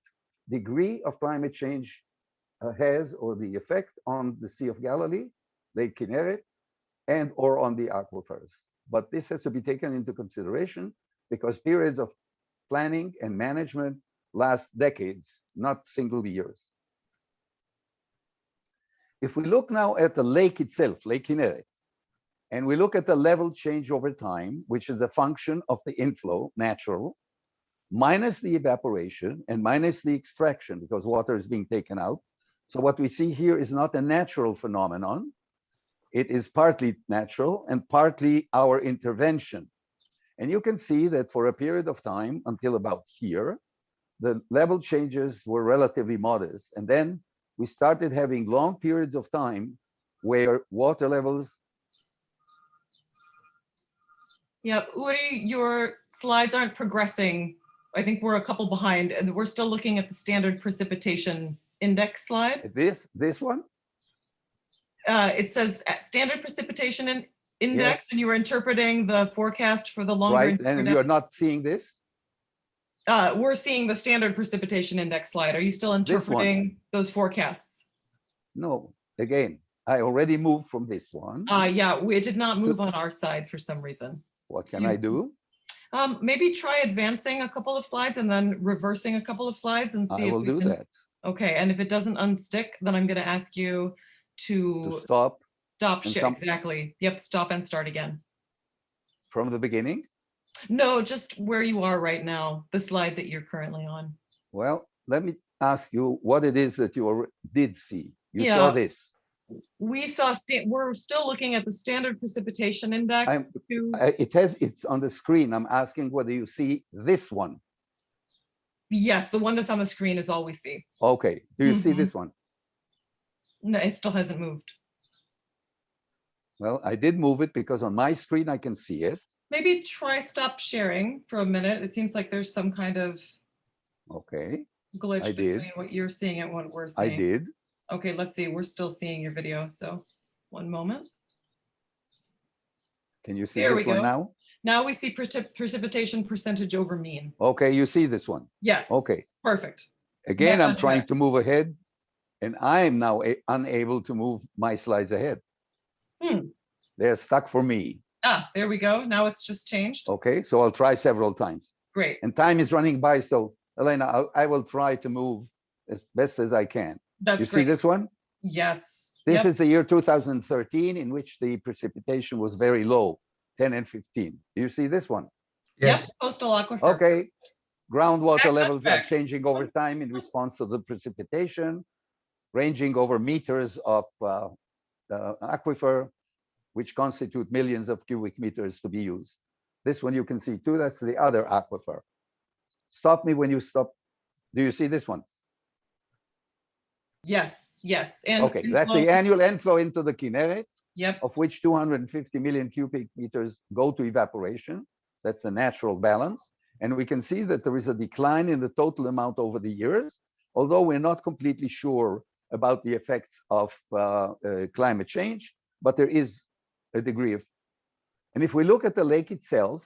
degree of climate change has, or the effect on the Sea of Galilee, Lake Kinneret, and or on the aquifers. But this has to be taken into consideration because periods of planning and management last decades, not single years. if we look now at the lake itself, Lake Kinneret, and we look at the level change over time, which is a function of the inflow, natural, minus the evaporation and minus the extraction, because water is being taken out. So what we see here is not a natural phenomenon. It is partly natural and partly our intervention. And you can see that for a period of time until about here, the level changes were relatively modest. And then we started having long periods of time where water levels. Yeah, Uri, your slides aren't progressing. I think we're a couple behind, and we're still looking at the standard precipitation index slide. This one? It says standard precipitation index, Yes. and you were interpreting the forecast for the longer. Right, and you are not seeing this? We're seeing the standard precipitation index slide. Are you still interpreting those forecasts? No, again, I already moved from this one. Yeah, it did not move on our side for some reason. What can I do? Maybe try advancing a couple of slides and then reversing a couple of slides and see I if will we do can. that. Okay, and if it doesn't unstick, then I'm going to ask you to Stop share. Exactly. Yep, stop and start again. from the beginning. No, just where you are right now, the slide that you're currently on. Well, let me ask you what it is that you did see. You Yeah. saw this. We saw, we're still looking at the standard precipitation index. It's on the screen. I'm asking whether you see this one. Yes, the one that's on the screen is all we see. Okay, do you see this one? No, it still hasn't moved. Well, I did move it because on my screen I can see it. Maybe try stop sharing for a minute. It seems like there's some kind of glitch between what you're seeing and what we're seeing. I did. Okay, let's see. We're still seeing your video. So one moment. Can you see this one now? Now we see precipitation percentage over mean. Okay, you see this one. Yes. Okay. Perfect. Again, I'm trying to move ahead and I'm now unable to move my slides ahead. They're stuck for me. Ah, there we go. Now it's just changed. Okay, so I'll try several times. Great. And time is running by, so Elena, I will try to move as best as I can. That's great. You see this one? Yes. This is the year 2013 in which the precipitation was very low, 10 and 15. Do you see this one? Yes. Yep, coastal aquifer. Okay, groundwater levels are changing over time in response to the precipitation, ranging over meters of aquifer, which constitute millions of cubic meters to be used. This one you can see too, that's the other aquifer. Stop me when you stop. Do you see this one? Yes, yes. And okay, that's the annual inflow into the Kinneret, of which 250 million cubic meters go to evaporation. That's the natural balance. And we can see that there is a decline in the total amount over the years, although we're not completely sure about the effects of climate change, but there is a degree of. And if we look at the lake itself,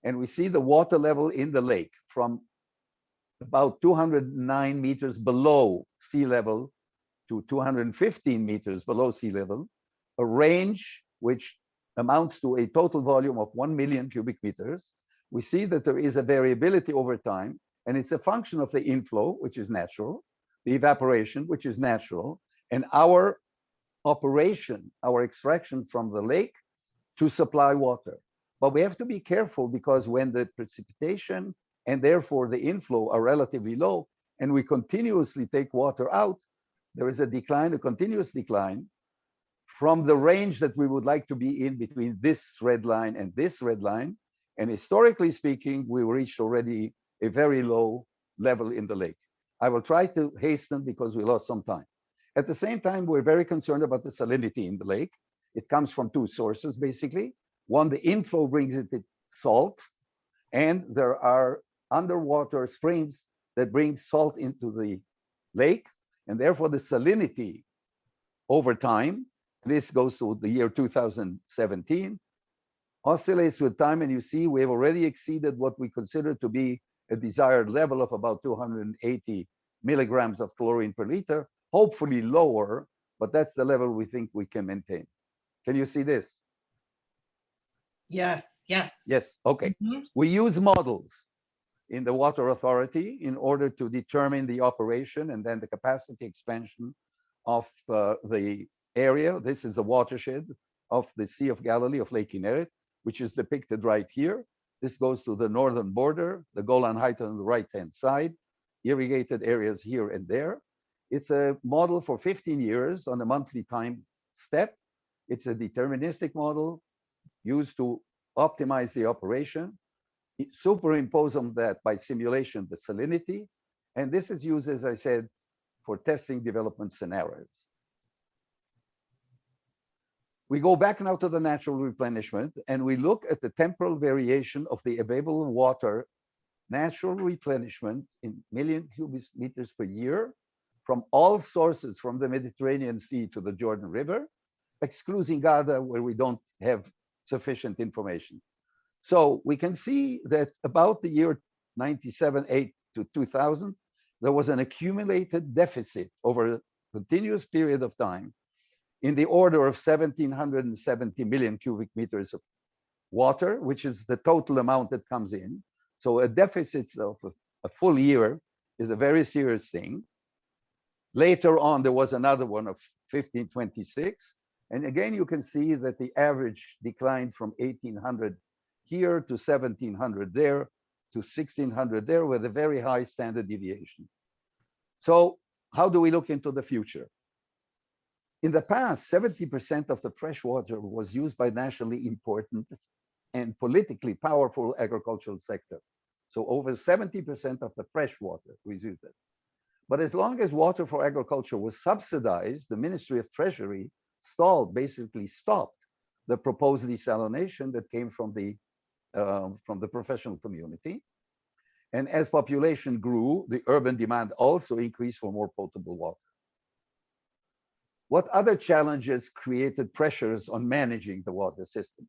and we see the water level in the lake from about 209 meters below sea level to 215 meters below sea level, a range which amounts to a total volume of 1 million cubic meters, we see that there is a variability over time, and it's a function of the inflow, which is natural, the evaporation, which is natural, and our operation, our extraction from the lake to supply water. But we have to be careful because when the precipitation and therefore the inflow are relatively low, and we continuously take water out, there is a decline, a continuous decline from the range that we would like to be in between this red line and this red line. And historically speaking, we reached already a very low level in the lake. I will try to hasten because we lost some time. At the same time, we're very concerned about the salinity in the lake. It comes from two sources, basically. One, the inflow brings it salt, and there are underwater springs that bring salt into the lake, and therefore the salinity over time, this goes to the year 2017, oscillates with time, and you see we have already exceeded what we consider to be a desired level of about 280 milligrams of chlorine per liter, hopefully lower, but that's the level we think we can maintain. Can you see this? Yes, yes. Yes, okay. We use models in the Water Authority in order to determine the operation and then the capacity expansion of the area. This is the watershed of the Sea of Galilee, of Lake Kinneret, which is depicted right here. This goes to the northern border, the Golan Heights on the right-hand side, irrigated areas here and there. It's a model for 15 years on a monthly time step. It's a deterministic model used to optimize the operation. Superimpose on that by simulation the salinity. And this is used, as I said, for testing development scenarios. We go back now to the natural replenishment and we look at the temporal variation of the available water natural replenishment in million cubic meters per year from all sources from the Mediterranean Sea to the Jordan River, excluding Gaza where we don't have sufficient information. So we can see that about the year 97-8 to 2000, there was an accumulated deficit over a continuous period of time in the order of 1,770 million cubic meters of water, which is the total amount that comes in. So a deficit of a full year is a very serious thing. Later on, there was another one of 1526. And again, you can see that the average declined from 1800 here to 1700 there to 1600 there with a very high standard deviation. So how do we look into the future? In the past, 70% of the fresh water was used by nationally important and politically powerful agricultural sector. So over 70% of the fresh water was used. But as long as water for agriculture was subsidized, the Ministry of Treasury basically stopped the proposed desalination that came from the professional community. And as population grew, the urban demand also increased for more potable water. What other challenges created pressures on managing the water system?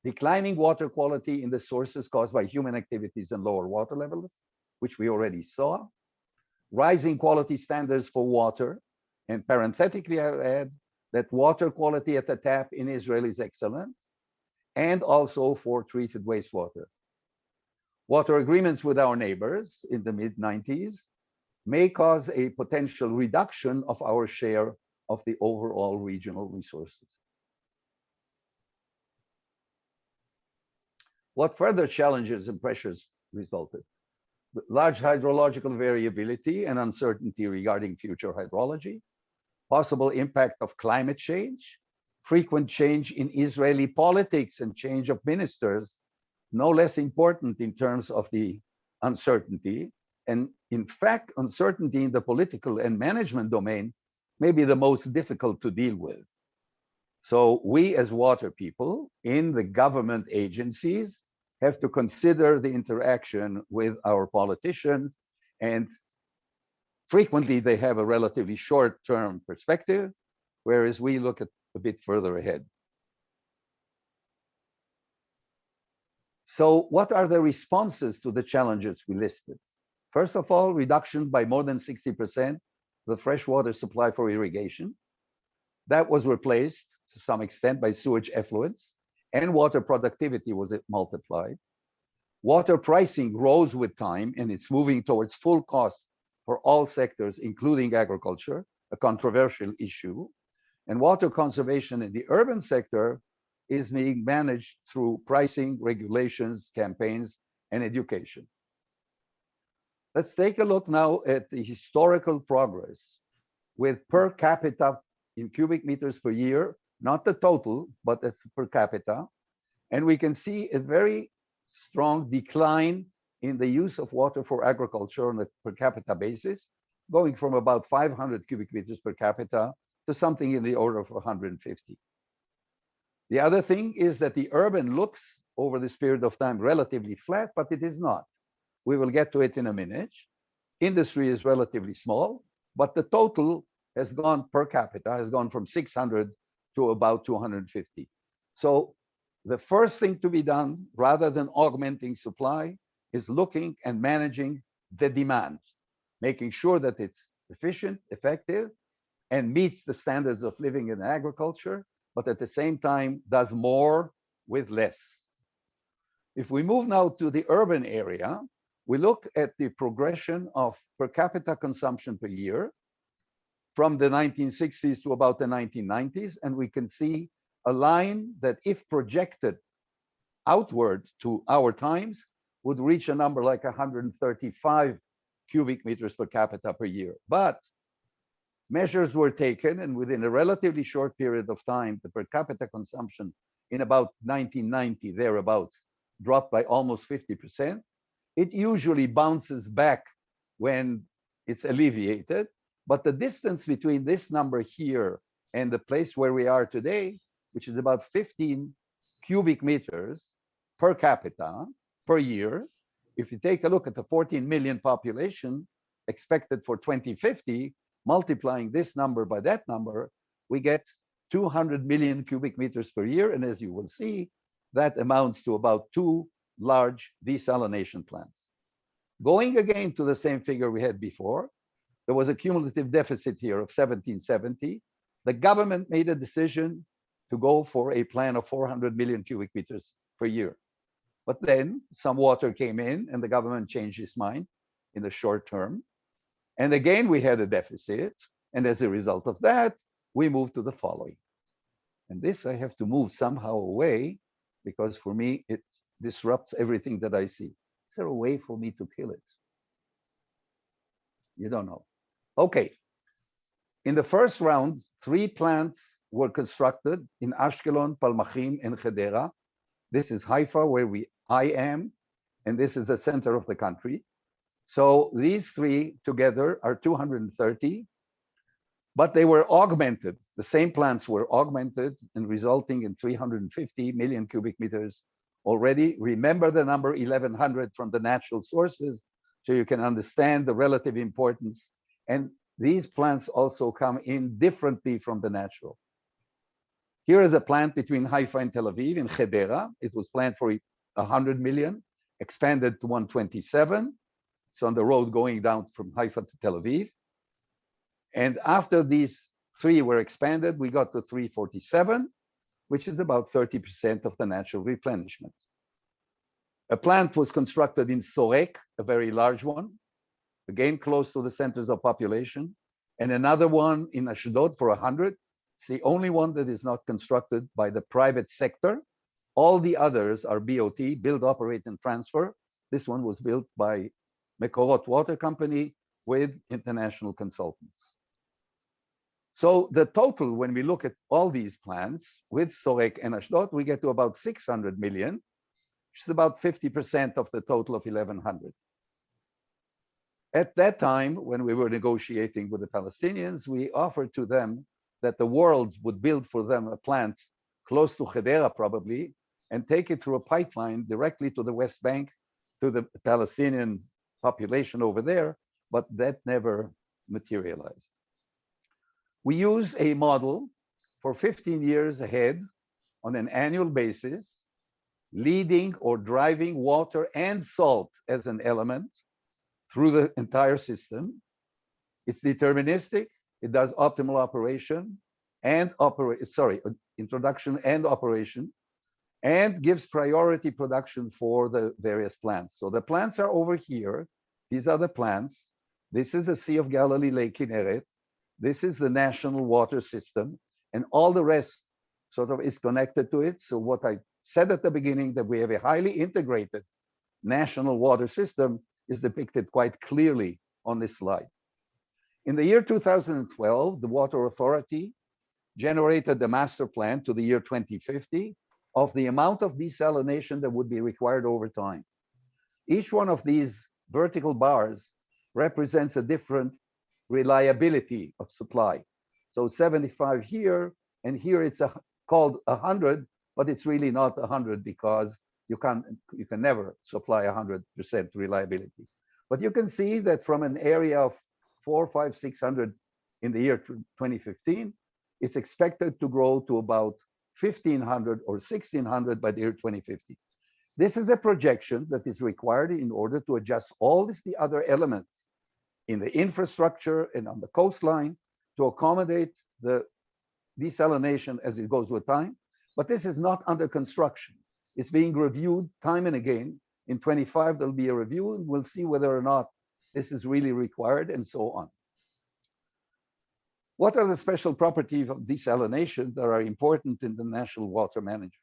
Declining water quality in the sources caused by human activities and lower water levels, which we already saw. Rising quality standards for water. And parenthetically, I add that water quality at the tap in Israel is excellent, and also for treated wastewater. Water agreements with our neighbors in the mid-90s may cause a potential reduction of our share of the overall regional resources. What further challenges and pressures resulted? Large hydrological variability and uncertainty regarding future hydrology, possible impact of climate change, frequent change in Israeli politics and change of ministers, no less important in terms of the uncertainty. And in fact, uncertainty in the political and management domain may be the most difficult to deal with. So we as water people in the government agencies have to consider the interaction with our politicians, and frequently they have a relatively short-term perspective, whereas we look at a bit further ahead. So what are the responses to the challenges we listed? First of all, reduction by more than 60% the freshwater supply for irrigation. That was replaced to some extent by sewage effluents, and water productivity was multiplied. Water pricing rose with time, and it's moving towards full cost for all sectors, including agriculture, a controversial issue. And water conservation in the urban sector is being managed through pricing, regulations, campaigns, and education. Let's take a look now at the historical progress with per capita in cubic meters per year, not the total, but that's per capita. And we can see a very strong decline in the use of water for agriculture on a per capita basis, going from about 500 cubic meters per capita to something in the order of 150. The other thing is that the urban looks over this period of time relatively flat, but it is not. We will get to it in a minute. Industry is relatively small, but the total has gone per capita, has gone from 600 to about 250. So the first thing to be done, rather than augmenting supply, is looking and managing the demand, making sure that it's efficient, effective, and meets the standards of living in agriculture, but at the same time does more with less. If we move now to the urban area, we look at the progression of per capita consumption per year. from the 1960s to about the 1990s. And we can see a line that, if projected outward to our times, would reach a number like 135 cubic meters per capita per year. But measures were taken, and within a relatively short period of time, the per capita consumption in about 1990, thereabouts, dropped by almost 50%. It usually bounces back when it's alleviated, but the distance between this number here and the place where we are today, which is about 15 cubic meters per capita per year, if you take a look at the 14 million population expected for 2050, multiplying this number by that number, we get 200 million cubic meters per year. And as you will see, that amounts to about 2 large desalination plants. Going again to the same figure we had before, there was a cumulative deficit here of 1770. The government made a decision to go for a plan of 400 million cubic meters per year. But then some water came in and the government changed its mind in the short term. And again, we had a deficit. And as a result of that, we moved to the following. And this I have to move somehow away, because for me, it disrupts everything that I see. Is there a way for me to kill it? You don't know. Okay. In the first round, 3 plants were constructed in Ashkelon, Palmachim, and Hedera. This is Haifa, where I am, and this is the center of the country. So these 3 together are 230, but they were augmented. The same plants were augmented and resulting in 350 million cubic meters already. Remember the number 1100 from the natural sources, so you can understand the relative importance. And these plants also come in differently from the natural. Here is a plant between Haifa and Tel Aviv in Hedera. It was planned for 100 million, expanded to 127. It's on the road going down from Haifa to Tel Aviv. And after these 3 were expanded, we got to 347, which is about 30% of the natural replenishment. A plant was constructed in Sorek, a very large one, again close to the centers of population, and another one in Ashdod for 100. It's the only one that is not constructed by the private sector. All the others are BOT, build, operate, and transfer. This one was built by Mekorot Water Company with international consultants. So the total, when we look at all these plants with Sorek and Ashdod, we get to about 600 million, which is about 50% of the total of 1100. At that time, when we were negotiating with the Palestinians, we offered to them that the world would build for them a plant close to Hedera probably, and take it through a pipeline directly to the West Bank, to the Palestinian population over there, but that never materialized. We use a model for 15 years ahead on an annual basis, leading or driving water and salt as an element through the entire system. It's deterministic. It does optimal operation and introduction and operation, and gives priority production for the various plants. So the plants are over here. These are the plants. This is the Sea of Galilee, Lake Kinneret. This is the national water system, and all the rest sort of is connected to it. So what I said at the beginning, that we have a highly integrated national water system, is depicted quite clearly on this slide. In the year 2012, the Water Authority generated the master plan to the year 2050 of the amount of desalination that would be required over time. Each one of these vertical bars represents a different reliability of supply. So 75 here, and here it's called 100, but it's really not 100 because you can never supply 100% reliability. But you can see that from an area of 400, 500, 600 in the year 2015, it's expected to grow to about 1,500 or 1,600 by the year 2050. This is a projection that is required in order to adjust all of the other elements in the infrastructure and on the coastline to accommodate the desalination as it goes with time. But this is not under construction. It's being reviewed time and again. In 25, there'll be a review, and we'll see whether or not this is really required, and so on. What are the special properties of desalination that are important in the national water management?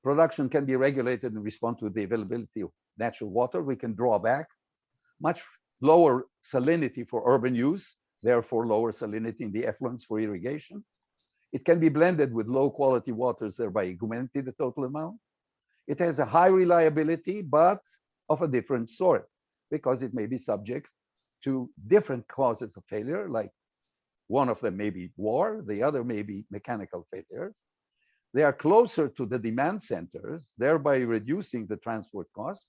Production can be regulated in response to the availability of natural water. We can draw back much lower salinity for urban use, therefore lower salinity in the effluents for irrigation. It can be blended with low quality waters, thereby augmenting the total amount. It has a high reliability, but of a different sort, because it may be subject to different causes of failure, like one of them may be war, the other may be mechanical failures. They are closer to the demand centers, thereby reducing the transport costs.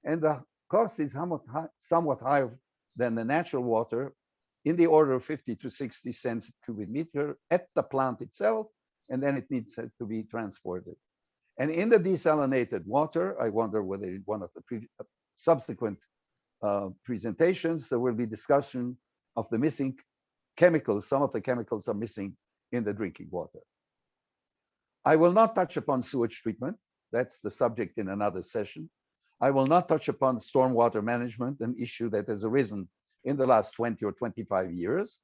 And the cost is somewhat higher than the natural water, in the order of 50 to 60 cents per cubic meter at the plant itself, and then it needs to be transported. And in the desalinated water, I wonder whether in one of the subsequent presentations, there will be discussion of the missing chemicals. Some of the chemicals are missing in the drinking water. I will not touch upon sewage treatment. That's the subject in another session. I will not touch upon stormwater management, an issue that has arisen in the last 20 or 25 years.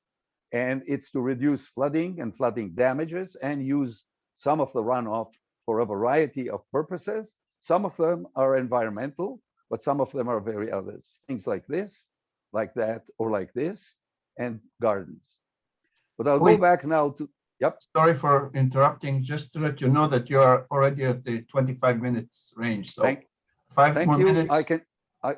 And it's to reduce flooding and flooding damages and use some of the runoff for a variety of purposes. Some of them are environmental, but some of them are very others. Things like this, like that, or like this, and gardens. But I'll go back now to, yep. Sorry for interrupting, just to let you know that you are already at the 25 minutes range. So five more minutes. I can,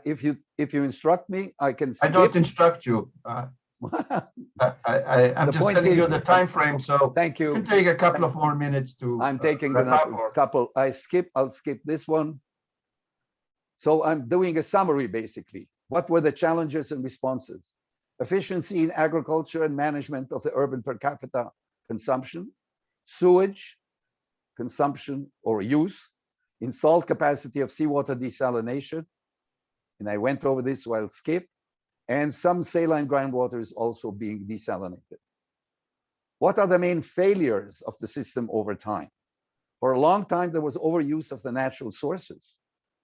if you instruct me, I can skip. I don't instruct you. I'm just telling you the time frame, so thank you. You can take a couple of more minutes to. I'm taking a couple. I'll skip this one. So I'm doing a summary, basically. What were the challenges and responses? Efficiency in agriculture and management of the urban per capita consumption, sewage consumption or use, installed capacity of seawater desalination, and I went over this, so I'll skip, and some saline groundwater is also being desalinated. What are the main failures of the system over time? For a long time, there was overuse of the natural sources,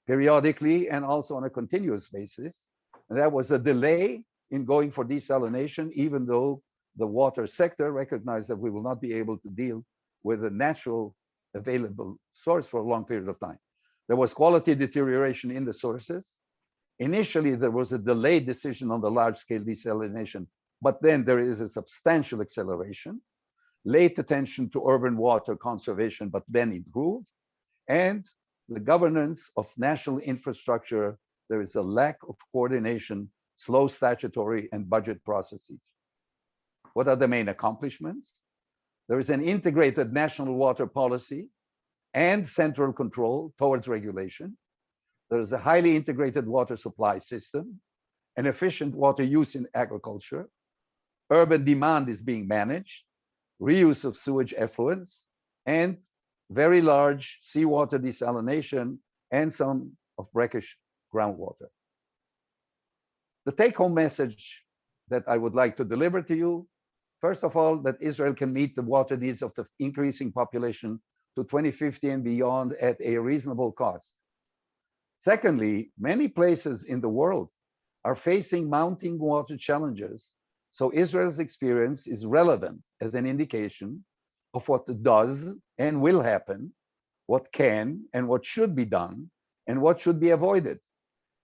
periodically and also on a continuous basis. And that was a delay in going for desalination, even though the water sector recognized that we will not be able to deal with a natural available source for a long period of time. There was quality deterioration in the sources. Initially, there was a delayed decision on the large-scale desalination, but then there is a substantial acceleration. Late attention to urban water conservation, but then improved. And the governance of national infrastructure, there is a lack of coordination, slow statutory and budget processes. What are the main accomplishments? There is an integrated national water policy and central control towards regulation. There is a highly integrated water supply system, an efficient water use in agriculture. Urban demand is being managed, reuse of sewage effluents, and very large seawater desalination and some of brackish groundwater. The take-home message that I would like to deliver to you, first of all, that Israel can meet the water needs of the increasing population to 2050 and beyond at a reasonable cost. Secondly, many places in the world are facing mounting water challenges, so Israel's experience is relevant as an indication of what does and will happen, what can and what should be done, and what should be avoided,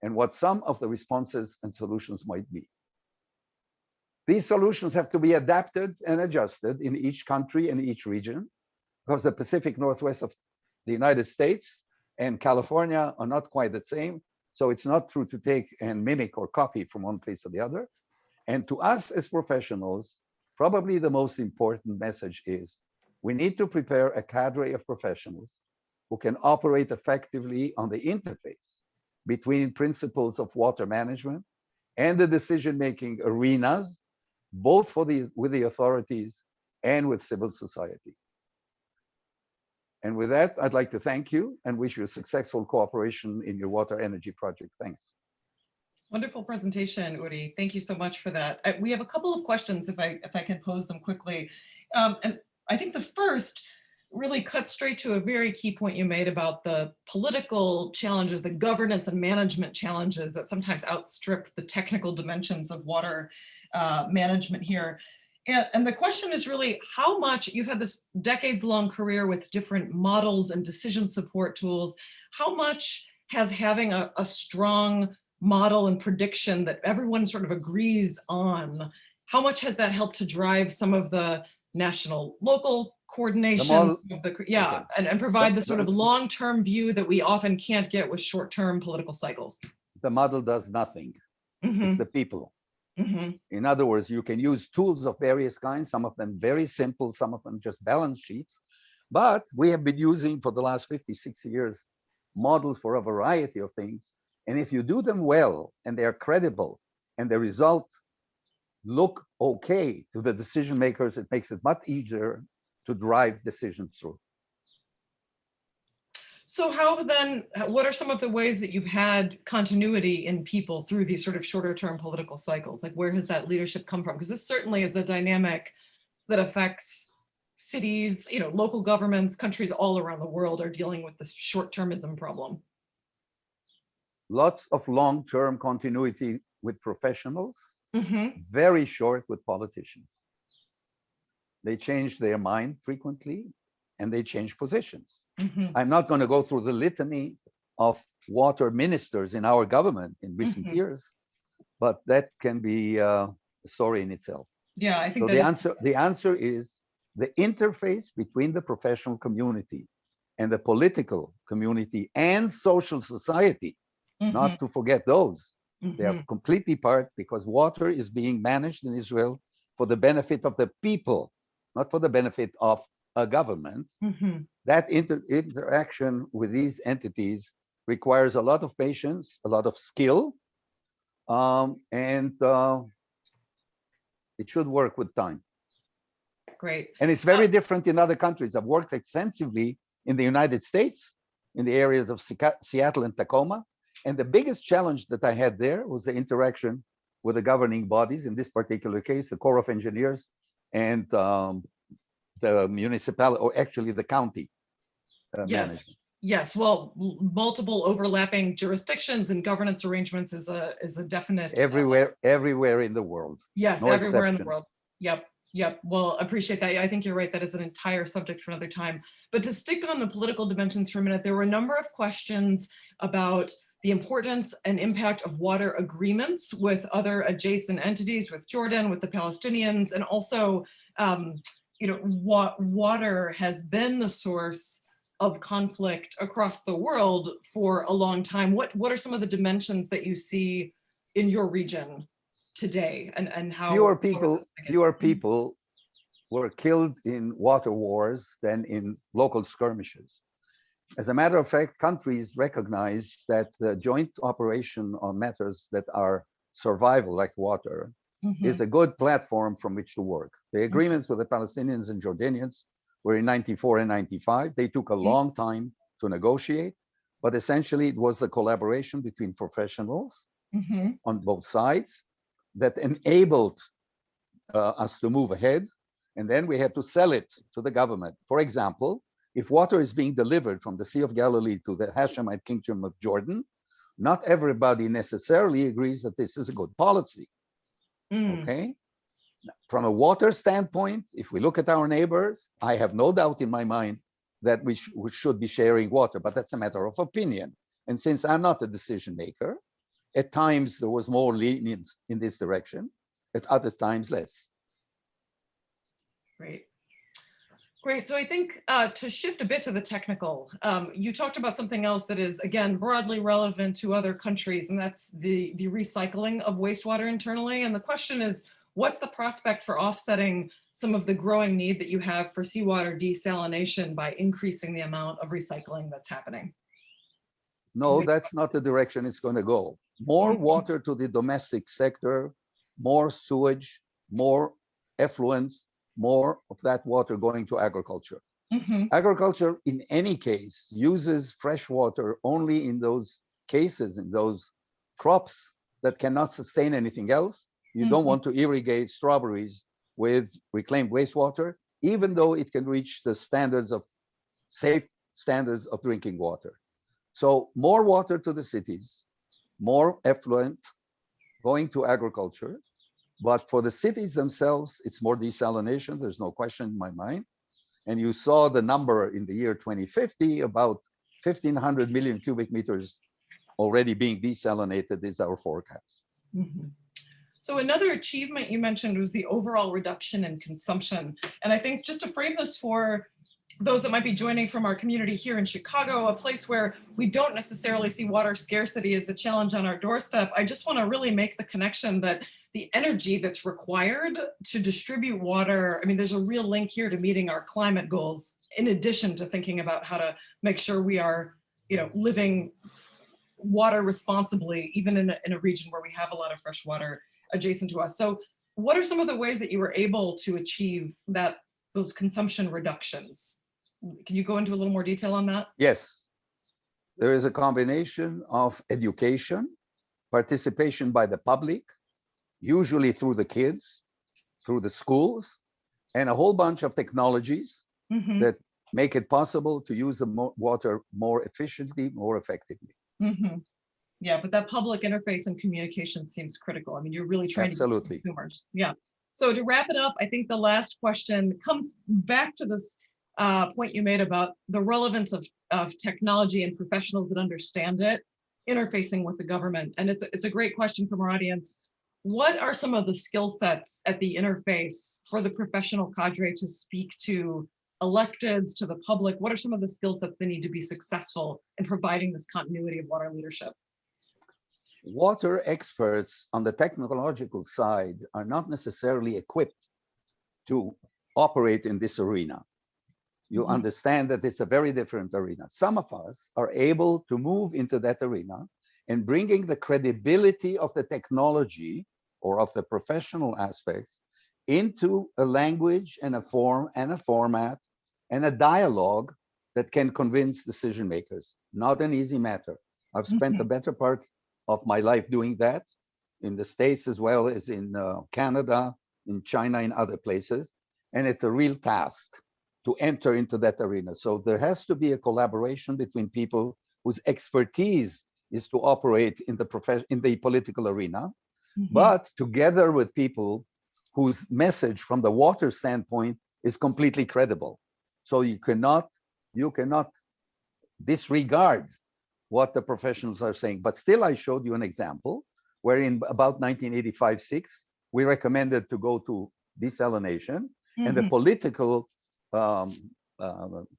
and what some of the responses and solutions might be. These solutions have to be adapted and adjusted in each country and each region, because the Pacific Northwest of the United States and California are not quite the same. So it's not true to take and mimic or copy from one place to the other. And to us as professionals, probably the most important message is we need to prepare a cadre of professionals who can operate effectively on the interface between principles of water management and the decision-making arenas, both with the authorities and with civil society. And with that, I'd like to thank you and wish you a successful cooperation in your water energy project. Thanks. Wonderful presentation, Uri. Thank you so much for that. We have a couple of questions, if I can pose them quickly. And I think the first really cuts straight to a very key point you made about the political challenges, the governance and management challenges that sometimes outstrip the technical dimensions of water management here. And the question is really how much, you've had this decades-long career with different models and decision support tools, how much has having a strong model and prediction that everyone sort of agrees on, how much has that helped to drive some of the national, local coordination, and provide the sort of long-term view that we often can't get with short-term political cycles? The model does nothing. It's the people. In other words, you can use tools of various kinds, some of them very simple, some of them just balance sheets. But we have been using for the last 50, 60 years models for a variety of things. And if you do them well and they are credible and the results look okay to the decision makers, it makes it much easier to drive decisions through. So how then, what are some of the ways that you've had continuity in people through these sort of shorter term political cycles? Like where has that leadership come from? Because this certainly is a dynamic that affects cities, you know, local governments, countries all around the world are dealing with this short-termism problem. Lots of long-term continuity with professionals, very short with politicians. They change their mind frequently and they change positions. I'm not going to go through the litany of water ministers in our government in recent years, but that can be a story in itself. Yeah, I think so the answer is the interface between the professional community and the political community and social society, not to forget those. They are completely part, because water is being managed in Israel for the benefit of the people, not for the benefit of a government. That interaction with these entities requires a lot of patience, a lot of skill, and it should work with time. Great. And it's very different in other countries. I've worked extensively in the United States, in the areas of Seattle and Tacoma. And the biggest challenge that I had there was the interaction with the governing bodies, in this particular case, the Corps of Engineers and the municipality, or actually the county management. Yes, well, multiple overlapping jurisdictions and governance arrangements is a definite. Everywhere in the world. Yes, no everywhere exception. in the world. Yep. Well, appreciate that. I think you're right. That is an entire subject for another time. But to stick on the political dimensions for a minute, there were a number of questions about the importance and impact of water agreements with other adjacent entities, with Jordan, with the Palestinians, and also, you know, water has been the source of conflict across the world for a long time. What are some of the dimensions that you see in your region today, and how fewer people were killed in water wars than in local skirmishes? As a matter of fact, countries recognize that the joint operation on matters that are survival, like water, is a good platform from which to work. The agreements with the Palestinians and Jordanians were in 94 and 95. They took a long time to negotiate, but essentially it was a collaboration between professionals on both sides that enabled us to move ahead. And then we had to sell it to the government. For example, if water is being delivered from the Sea of Galilee to the Hashemite Kingdom of Jordan, not everybody necessarily agrees that this is a good policy. Okay? From a water standpoint, if we look at our neighbors, I have no doubt in my mind that we should be sharing water, but that's a matter of opinion. And since I'm not a decision maker, at times there was more lenience in this direction, at other times less. Great. So I think to shift a bit to the technical, you talked about something else that is, again, broadly relevant to other countries, and that's the recycling of wastewater internally. And the question is, what's the prospect for offsetting some of the growing need that you have for seawater desalination by increasing the amount of recycling that's happening? No, that's not the direction it's going to go. More water to the domestic sector, more sewage, more effluents, more of that water going to agriculture. Agriculture, in any case, uses fresh water only in those cases, in those crops that cannot sustain anything else. You don't want to irrigate strawberries with reclaimed wastewater, even though it can reach the standards of safe standards of drinking water. So more water to the cities, more effluent going to agriculture, But for the cities themselves, it's more desalination. There's no question in my mind. And you saw the number in the year 2050, about 1,500 million cubic meters already being desalinated is our forecast. Mm-hmm. So another achievement you mentioned was the overall reduction in consumption. And I think just to frame this for those that might be joining from our community here in Chicago, a place where we don't necessarily see water scarcity as the challenge on our doorstep, I just want to really make the connection that the energy that's required to distribute water, I mean, there's a real link here to meeting our climate goals, in addition to thinking about how to make sure we are, living water responsibly, even in a region where we have a lot of fresh water adjacent to us. So what are some of the ways that you were able to achieve those consumption reductions? Can you go into a little more detail on that? Yes, there is a combination of education, participation by the public, usually through the kids, through the schools, and a whole bunch of technologies that make it possible to use the water more efficiently, more effectively. Yeah, but that public interface and communication seems critical. I mean, you're really trying to reach consumers. Yeah. So to wrap it up, I think the last question comes back to this point you made about the relevance of technology and professionals that understand it, interfacing with the government. And it's a great question from our audience. What are some of the skill sets at the interface for the professional cadre to speak to electeds, to the public? What are some of the skill sets they need to be successful in providing this continuity of water leadership? Water experts on the technological side are not necessarily equipped to operate in this arena. You understand that it's a very different arena. Some of us are able to move into that arena and bringing the credibility of the technology or of the professional aspects into a language and a form and a format and a dialogue that can convince decision makers. Not an easy matter. I've spent the better part of my life doing that in the States as well as in Canada, in China, in other places. And it's a real task to enter into that arena. So there has to be a collaboration between people whose expertise is to operate in the political arena, but together with people whose message from the water standpoint is completely credible. So you cannot disregard what the professionals are saying. But still, I showed you an example where in about 1985-6, we recommended to go to desalination, and the political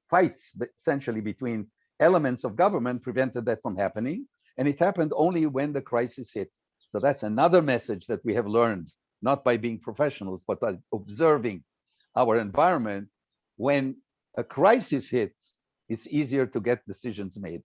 fights essentially between elements of government prevented that from happening. And it happened only when the crisis hit. So that's another message that we have learned, not by being professionals, but by observing our environment. When a crisis hits, it's easier to get decisions made.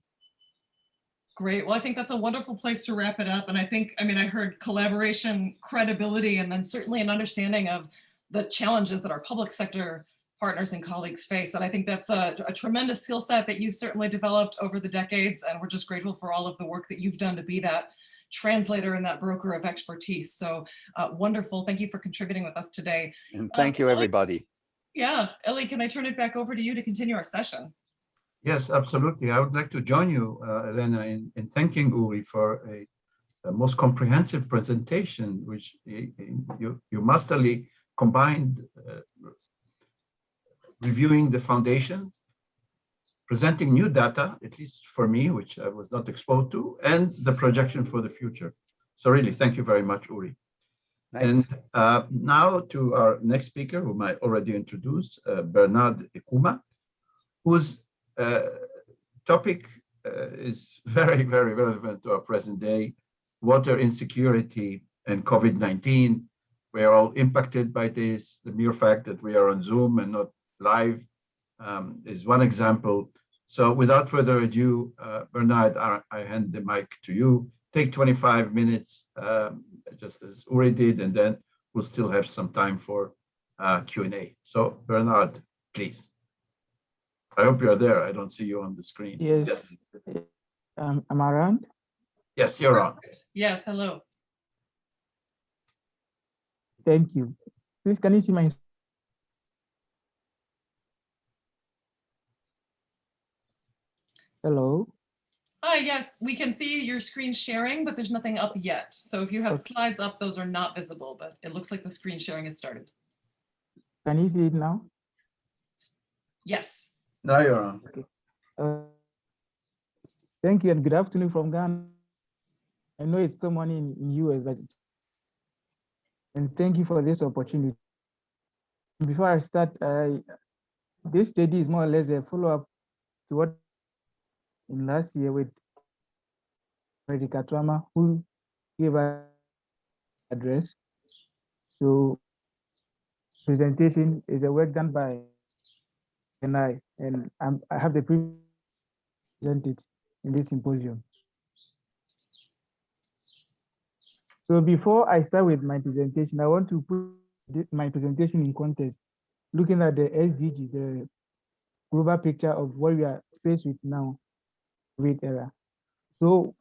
Great. Well, I think that's a wonderful place to wrap it up. And I heard collaboration, credibility, and then certainly an understanding of the challenges that our public sector partners and colleagues face. And I think that's a tremendous skill set that you've certainly developed over the decades. And we're just grateful for all of the work that you've done to be that translator and that broker of expertise. So wonderful. Thank you for contributing with us today. And thank you, everybody. Yeah. Ellie, can I turn it back over to you to continue our session? Yes, absolutely. I would like to join you, Elena, in thanking Uri for a most comprehensive presentation, which you masterly combined reviewing the foundations, presenting new data, at least for me, which I was not exposed to, and the projection for the future. So really, thank you very much, Uri. Nice. And now to our next speaker, whom I already introduced, Bernard Ekuma, whose topic is very, very relevant to our present day, water insecurity and COVID-19. We are all impacted by this. The mere fact that we are on Zoom and not live is one example. So without further ado, Bernard, I hand the mic to you. Take 25 minutes, just as Uri did, and then we'll still have some time for Q&A. So Bernard, please. I hope you're there. I don't see you on the screen. Yes. Am I around? Yes, you're on. Yes, hello. Thank you. Please, can you see my... Hello? Yes, we can see your screen sharing, but there's nothing up yet. So if you have Okay. slides up, those are not visible, but it looks like the screen sharing has started. Can you see it now? Yes. Now you're on. Okay. Thank you and good afternoon from Ghana. I know it's still morning in US, but and thank you for this opportunity. Before I start, this study is more or less a follow-up to what in last year with Medica Trauma, who gave us address. So presentation is a work done by I have the privilege to present it in this symposium. So before I start with my presentation, I want to put my presentation in context, looking at the SDG, the global picture of what we are faced with now, COVID era. So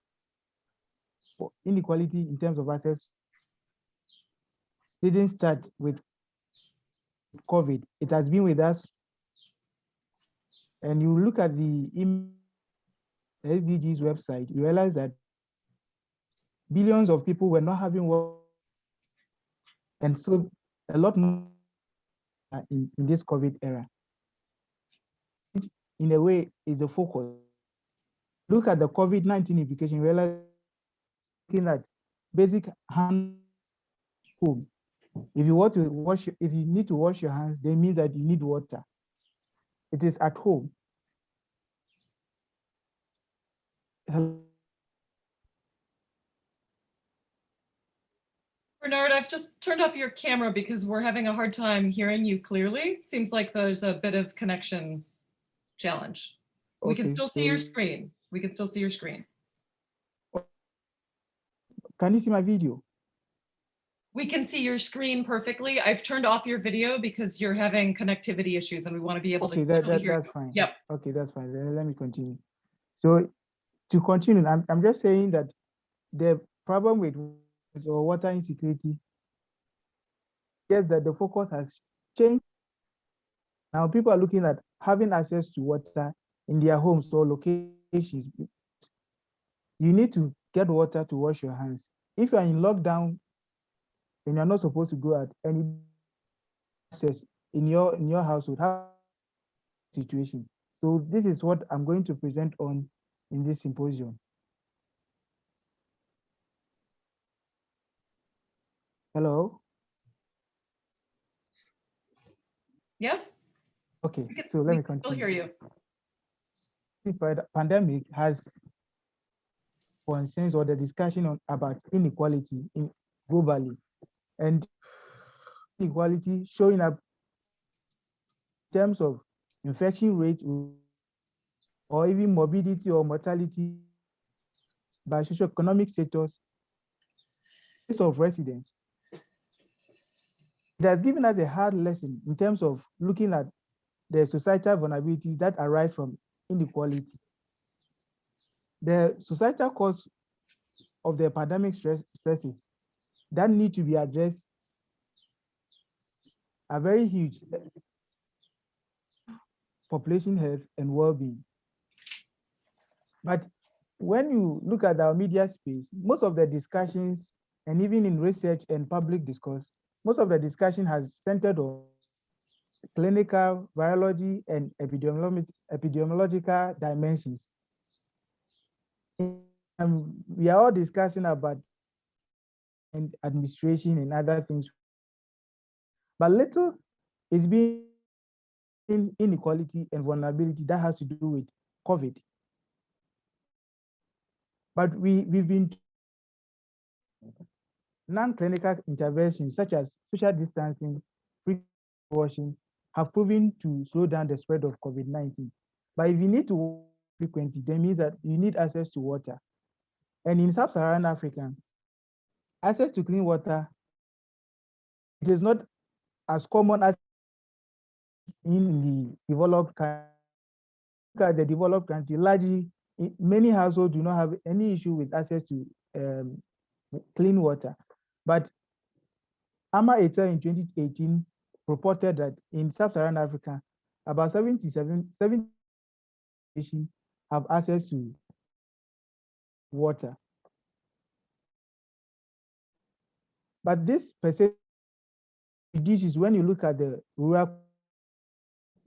inequality in terms of access didn't start with COVID. It has been with us. And you look at the SDG's website, you realize that billions of people were not having work, and so a lot more in this COVID era. Which in a way is the focus. Look at the COVID-19 implication, you realize looking at basic hand home. If you want to wash, if you need to wash your hands, then means that you need water. It is at home. Bernard, I've just turned off your camera because we're having a hard time hearing you clearly. Seems like there's a bit of connection challenge. We can Okay, still see your screen. We can still see your screen. Can you see my video? We can see your screen perfectly. I've turned off your video because you're having connectivity issues and we want to be able to clearly hear That's you. fine. Yep. Okay, that's fine. Then let me continue. So to continue, I'm just saying that the problem with water insecurity, yes, that the focus has changed. Now people are looking at having access to water in their homes or locations. You need to get water to wash your hands. If you're in lockdown and you're not supposed to go out, any access in your household, how situation. So this is what I'm going to present on in this symposium. Hello. Yes. Okay, so let me continue. Still hear you. The pandemic has concerns or the discussion about inequality globally, and inequality showing up in terms of infection rate or even morbidity or mortality by socioeconomic status of residents. It has given us a hard lesson in terms of looking at the societal vulnerabilities that arise from inequality. The societal cause of the pandemic stresses that need to be addressed are very huge: population health and well-being. But when you look at our media space, most of the discussions, and even in research and public discourse, most of the discussion has centered on clinical, biology, and epidemiological dimensions. We are all discussing about administration and other things, but little is being inequality and vulnerability that has to do with COVID. But we've been non-clinical interventions such as social distancing, washing have proven to slow down the spread of COVID-19. But if you need to frequently, that means that you need access to water. And in Sub-Saharan Africa, access to clean water, it is not as common as in the developed country. Look at the developed country, largely, many households do not have any issue with access to clean water. But AMA in 2018 reported that in Sub-Saharan Africa, about 77 have access to water. But this percentage reduces when you look at the rural.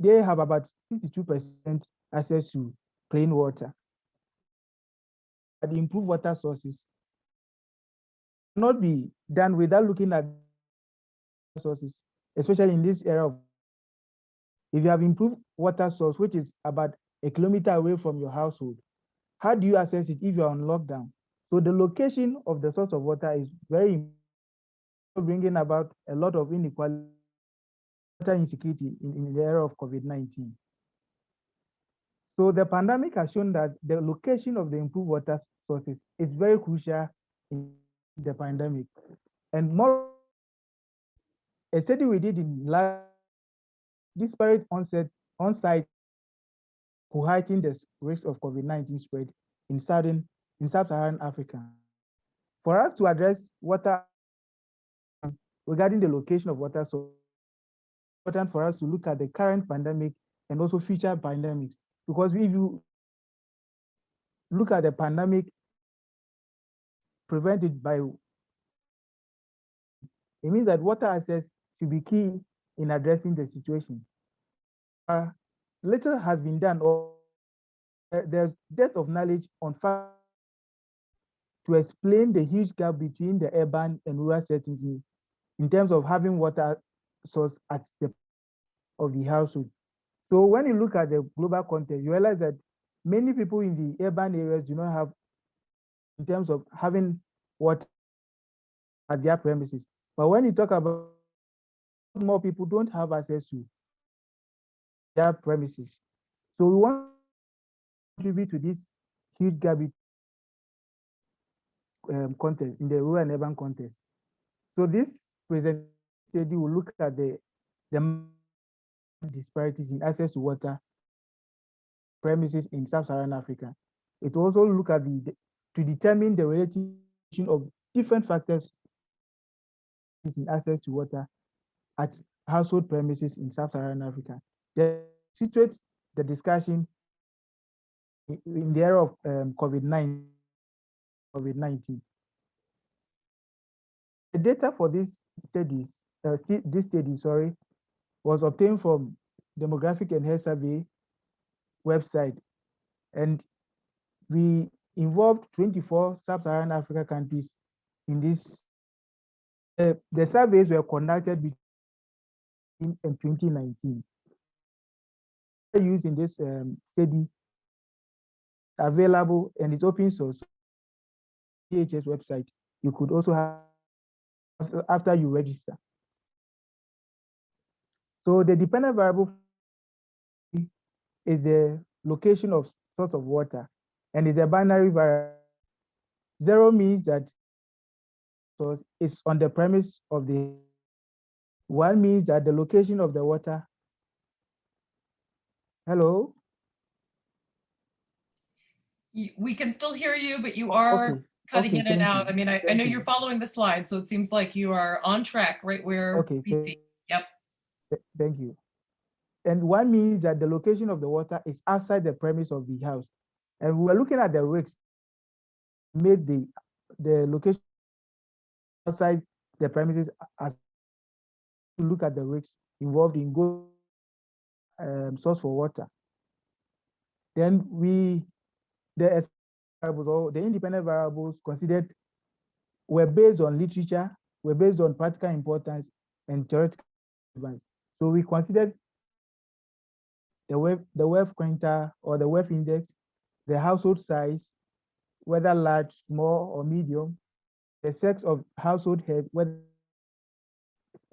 They have about 62% access to clean water. The improved water sources cannot be done without looking at sources, especially in this era of, if you have improved water source, which is about a kilometer away from your household, how do you access it if you're on lockdown? So the location of the source of water is very important, bringing about a lot of inequality, water insecurity in the era of COVID-19. So the pandemic has shown that the location of the improved water sources is very crucial in the pandemic. And more, a study we did in last, disparate on-site who heighten the risk of COVID-19 spread in Sub-Saharan Africa. For us to address water regarding the location of water source, it's important for us to look at the current pandemic and also future pandemics. Because if you look at the pandemic prevented by, it means that water access should be key in addressing the situation. Little has been done, or there's depth of knowledge on fact to explain the huge gap between the urban and rural settings in terms of having water source at the of the household. So when you look at the global context, you realize that many people in the urban areas do not have, in terms of having water at their premises. But when you talk about more people don't have access to their premises. So we want to contribute to this huge gap context in the rural and urban context. So this presentation will look at the disparities in access to water premises in Sub-Saharan Africa. It also look at to determine the relation of different factors in access to water at household premises in Sub-Saharan Africa. They situate the discussion in the era of COVID-19. The data for this study, was obtained from Demographic and Health Survey website, and we involved 24 Sub-Saharan Africa countries in this. The surveys were conducted in 2019. Used in this study available, and it's open source. DHS website. You could also have after you register. So the dependent variable is the location of source of water, and it's a binary variable. 0 means that source is on the premise of the. 1 means that the location of the water. Hello? We can still hear you, but you are cutting in and out. I mean, I know you're following the slide, so it seems like you are on track right where we see. Yep. Thank you. And 1 means that the location of the water is outside the premise of the house. And we were looking at the risks, made the location outside the premises as to look at the risks involved in source for water. Then the independent variables considered were based on literature, were based on practical importance and theoretical relevance. So we considered the wealth quintile or the wealth index, the household size, whether large, small, or medium, the sex of household head, whether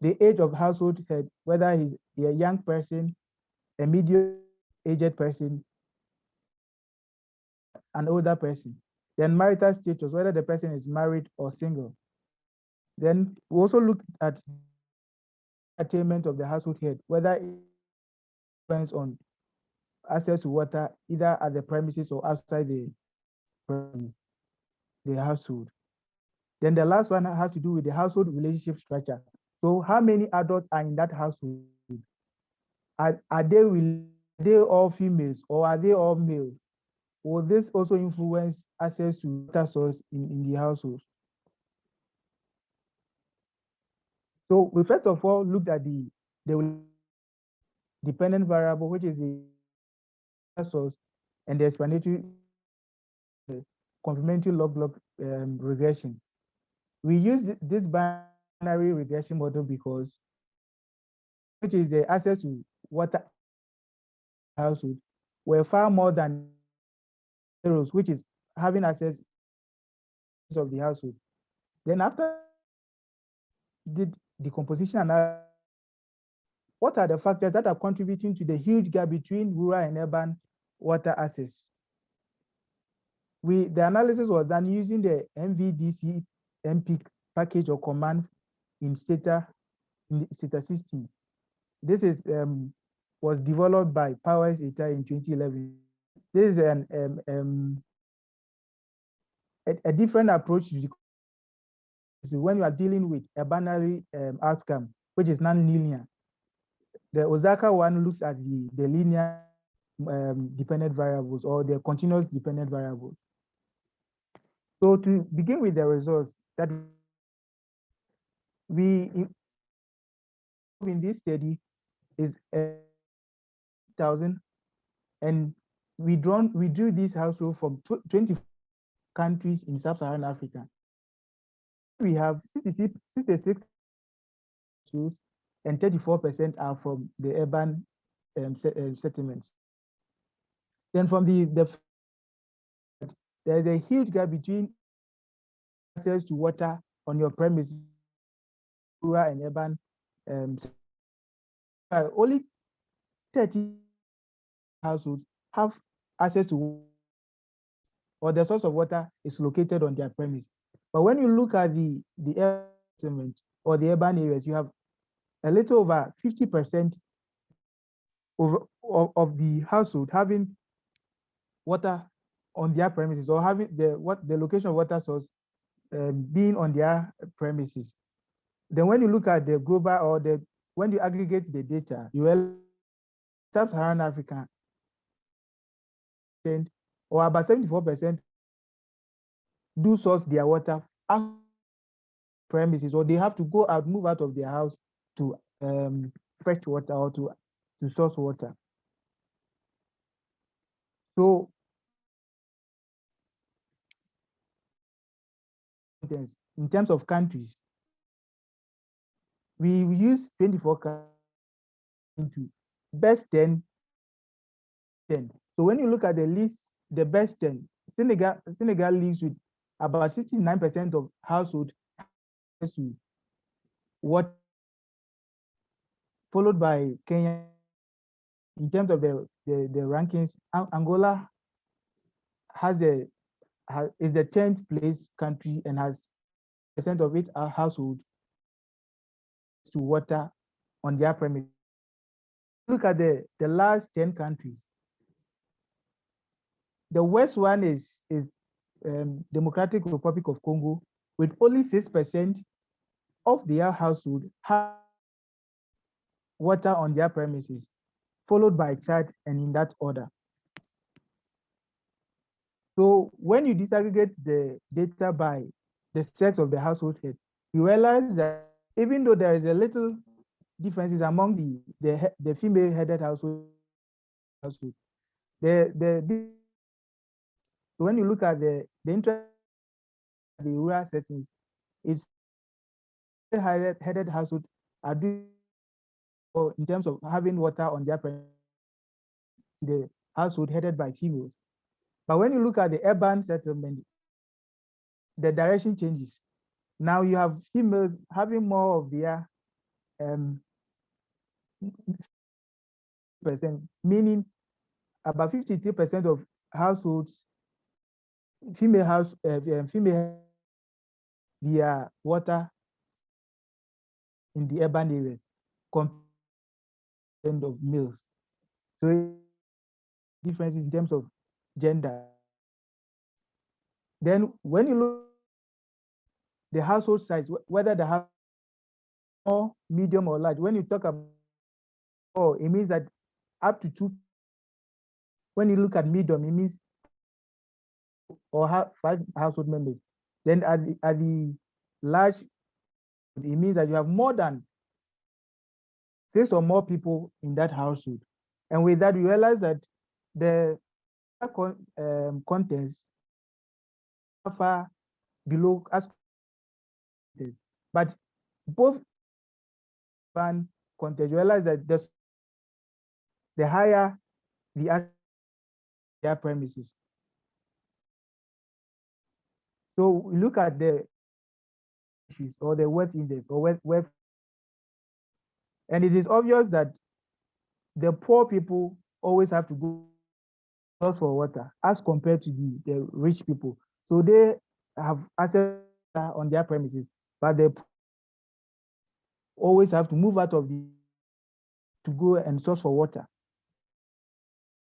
the age of household head, whether he's a young person, a medium-aged person, an older person. Then marital status, whether the person is married or single. Then we also look at attainment of the household head, whether it depends on access to water either at the premises or outside the household. Then the last one has to do with the household relationship structure. So how many adults are in that household? Are they all females or are they all males? will this also influence access to water source in the household? So we first of all looked at the dependent variable, which is the source, and the explanatory complementary log-log regression. We use this binary regression model because, which is the access to water household, were far more than zeros, which is having access of the household. Then after did the composition analysis, what are the factors that are contributing to the huge gap between rural and urban water access? The analysis was done using the MVDC MPIC package or command in Stata system. This is was developed by Powers et al. In 2011. This is a different approach to when you are dealing with a binary outcome, which is non-linear. The Osaka one looks at the linear dependent variables or the continuous dependent variables. So to begin with the results that we in this study is 1,000, and we drew this household from 20 countries in Sub-Saharan Africa. We have 66 and 34% are from the urban settlements. Then from there's a huge gap between access to water on your premises, rural and urban. Only 30 households have access to, or the source of water is located on their premise. But when you look at the urban settlement or the urban areas, you have a little over 50% of the household having water on their premises, or having the location of water source being on their premises. Then when you look at the global, or when you aggregate the data, you will Sub-Saharan Africa, or about 74% do source their water at premises, or they have to go out, move out of their house to fetch water or to source water. So in terms of countries, we use 24 countries into best 10. So when you look at the list, the best 10, Senegal leads with about 69% of households to water, followed by Kenya. In terms of the rankings, Angola is the 10th place country and has percent of its household to water on their premise. Look at the last 10 countries. The worst one is Democratic Republic of Congo, with only 6% of their household have water on their premises, followed by Chad, and in that order. So when you disaggregate the data by the sex of the household head, you realize that even though there is a little differences among the female-headed household, when you look at the Intra, the rural settings, it's headed household are doing in terms of having water on their premises, the household headed by females. But when you look at the urban settlement, the direction changes. Now you have females having more of their percent, meaning about 53% of households, female their water in the urban areas compared of males. So differences in terms of gender. Then when you look at the household size, whether the house small, medium, or large, when you talk about it means that up to 2. When you look at medium, it means or 5 household members. Then at the large, it means that you have more than 6 or more people in that household. And with that, you realize that the contents are far below as, but both content, you realize that the higher their premises. So we look at the issues or the wealth index or wealth, and it is obvious that the poor people always have to go for water as compared to the rich people. So they have access on their premises, but they always have to move out of to go and source for water.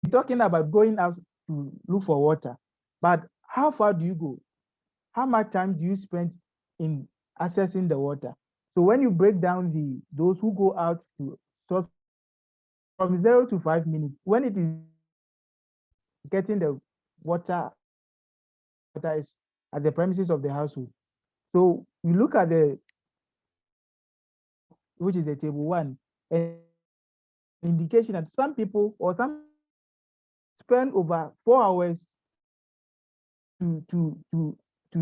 We're talking about going out to look for water, but how far do you go? How much time do you spend in accessing the water? So when you break down those who go out to source from 0 to 5 minutes, when it is getting the water is at the premises of the household. So you look at which is a table 1, an indication that some people or some spend over 4 hours to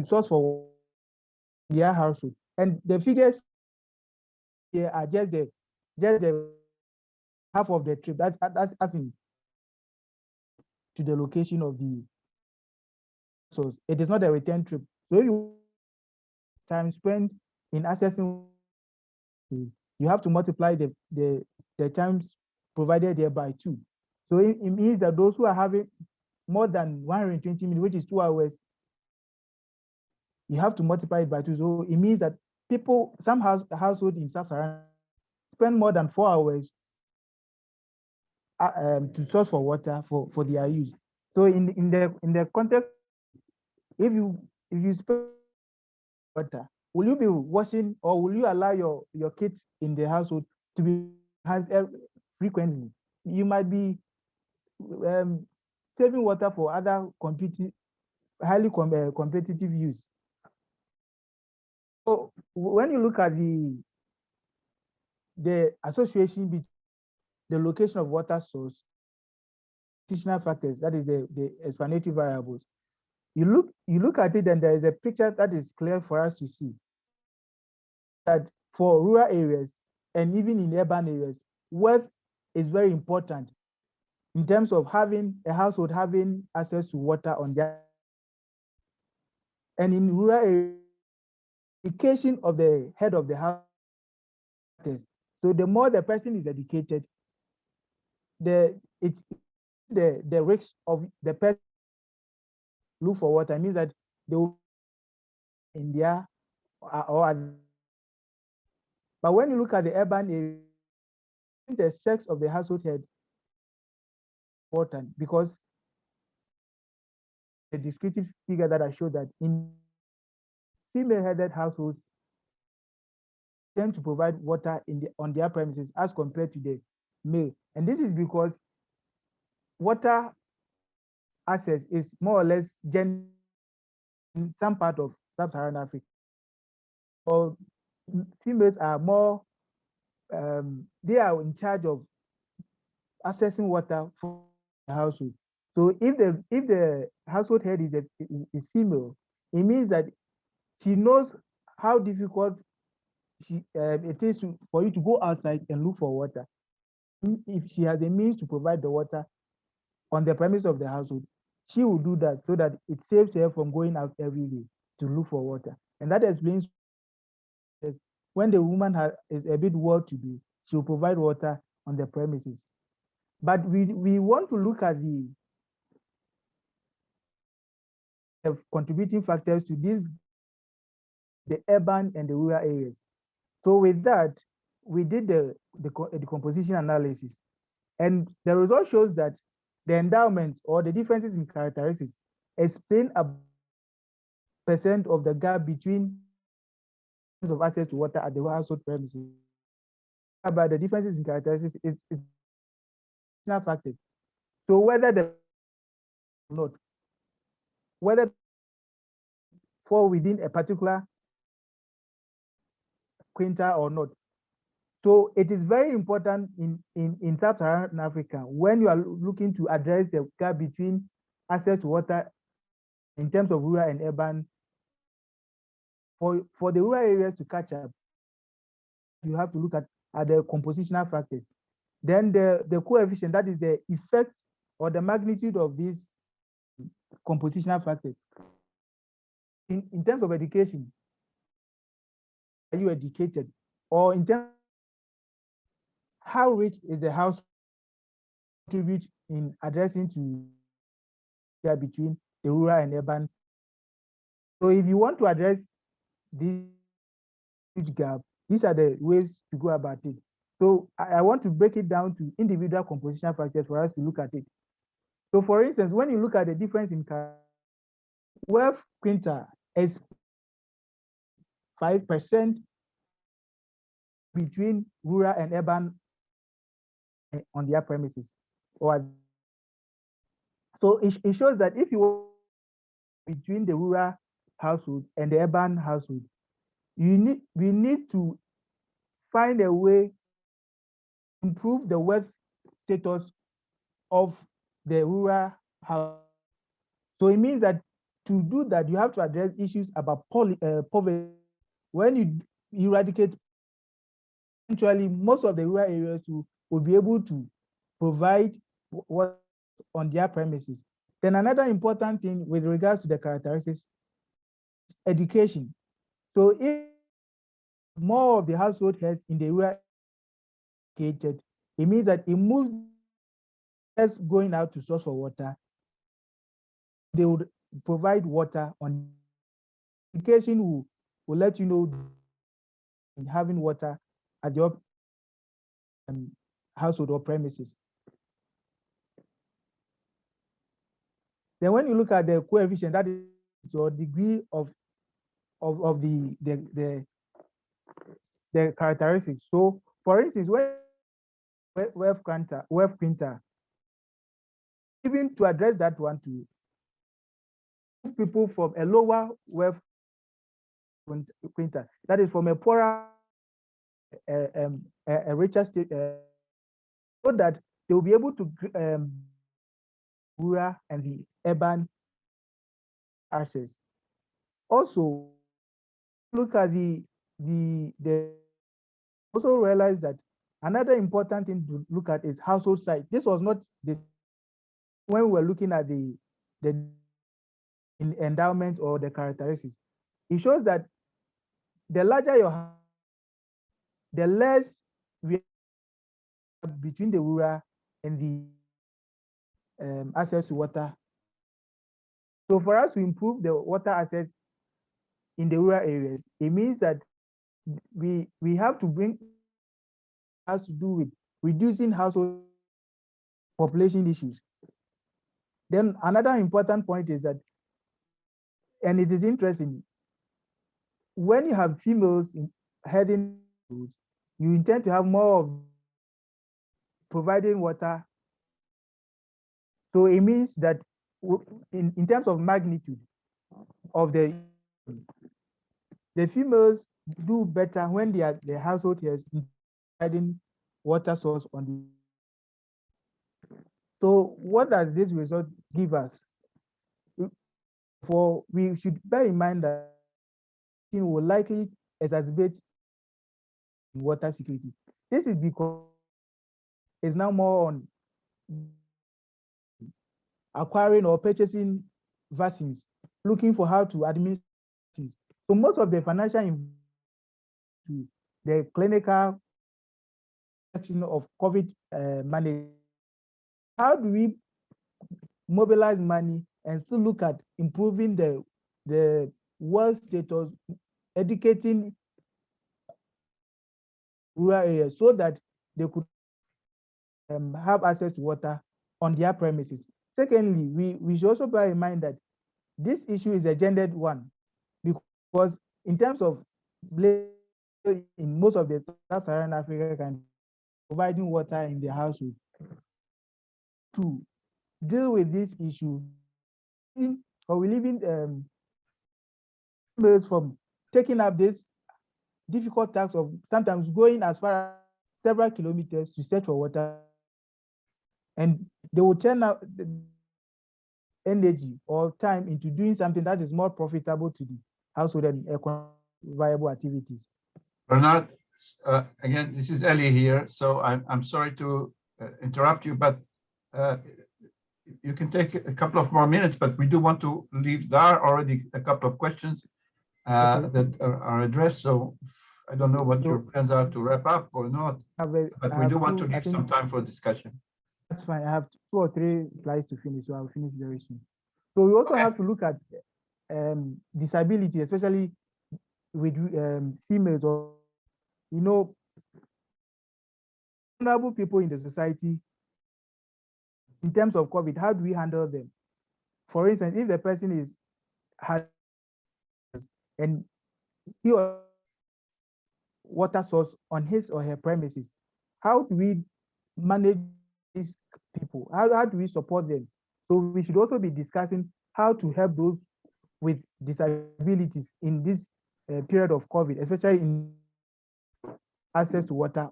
source for their household, and the figures here are just the half of the trip. That's asking to the location of the source. It is not a return trip. So you time spent in accessing, you have to multiply the times provided there by 2. So it means that those who are having more than 120 minutes, which is 2 hours, you have to multiply it by 2. So it means that people, some household in Sub-Saharan spend more than 4 hours to source for water for their use. So in the context, if you spend water, will you be washing or will you allow your kids in the household to be frequently? You might be saving water for other highly competitive use. So when you look at the association between the location of water source, additional factors, that is the explanatory variables, you look at it and there is a picture that is clear for us to see that for rural areas and even in urban areas, wealth is very important in terms of having a household having access to water on their, and in rural areas, education of the head of the house. So the more the person is educated, the risks of the person look for water means that they will in there but when you look at the urban area, the sex of the household head important because the descriptive figure that I showed that in female-headed households tend to provide water on their premises as compared to the male, and this is because water access is more or less in some part of Sub-Saharan Africa. Or females are more, they are in charge of accessing water for the household. So if the household head is female, it means that she knows how difficult it is for you to go outside and look for water. If she has a means to provide the water on the premise of the household, she will do that so that it saves her from going out every day to look for water. And that explains when the woman is a bit well-to-do, she will provide water on the premises. But we want to look at the contributing factors to the urban and the rural areas. So with that, we did the composition analysis, and the result shows that the endowment or the differences in characteristics explain a % of the gap between of access to water at the household premises. About the differences in characteristics is factors. So whether the not, whether fall within a particular quinta or not. So it is very important in Sub-Saharan Africa when you are looking to address the gap between access to water in terms of rural and urban. For the rural areas to catch up, you have to look at the compositional factors. Then the coefficient, that is the effect or the magnitude of these compositional factors. In terms of education, are you educated? Or in terms of how rich is the house contribute in addressing to gap between the rural and urban? So if you want to address this huge gap, these are the ways to go about it. So I want to break it down to individual compositional factors for us to look at it. So for instance, when you look at the difference in wealth quinta is 5% between rural and urban on their premises. So it shows that if you between the rural household and the urban household, we need to find a way to improve the wealth status of the rural house. So it means that to do that, you have to address issues about poverty. When you eradicate, eventually most of the rural areas will be able to provide what on their premises. Then another important thing with regards to the characteristics, education. So if more of the household heads in the rural educated, it means that it moves less going out to source for water. They would provide water on education will let you know having water at your household or premises. Then when you look at the coefficient, that is your degree of the characteristics. So for instance, when wealth quinta, even to address that one to move people from a lower wealth quinta, that is from a poorer, a richer state, so that they will be able to rural and the urban access. Also, look at the also realize that another important thing to look at is household size. This was not this when we were looking at the endowment or the characteristics. It shows that the larger your house, the less we have between the rural and the access to water. So for us to improve the water access in the rural areas, it means that we have to bring has to do with reducing household population issues. Then another important point is that, and it is interesting, when you have females heading, you intend to have more of providing water. So it means that in terms of magnitude of the females do better when the household is providing water source on the. So what does this result give us? We should bear in mind that it will likely exacerbate water security. This is because it's now more on acquiring or purchasing vaccines, looking for how to administer. So most of the financial to the clinical action of COVID management. How do we mobilize money and still look at improving the wealth status, educating rural areas so that they could have access to water on their premises? Secondly, we should also bear in mind that this issue is a gendered one, because in terms of in most of the Sub-Saharan Africa countries, providing water in the household. To deal with this issue, or we leaving females from taking up this difficult task of sometimes going as far as several kilometers to search for water, and they will turn out the energy or time into doing something that is more profitable to the household and viable activities. Bernard, again, this is Eli here. So I'm sorry to interrupt you, but you can take a couple of more minutes, but we do want to leave there already a couple of questions that are addressed. So I don't know what your plans are to wrap up or not, but we do want to leave some time for discussion. That's fine. I have 2 or 3 slides to finish, so I'll finish very soon. So we also have to look at disability, especially with females, or vulnerable people in the society. In terms of COVID, how do we handle them? For instance, if the person has and he or water source on his or her premises, how do we manage these people? How do we support them? So we should also be discussing how to help those with disabilities in this period of COVID, especially in access to water.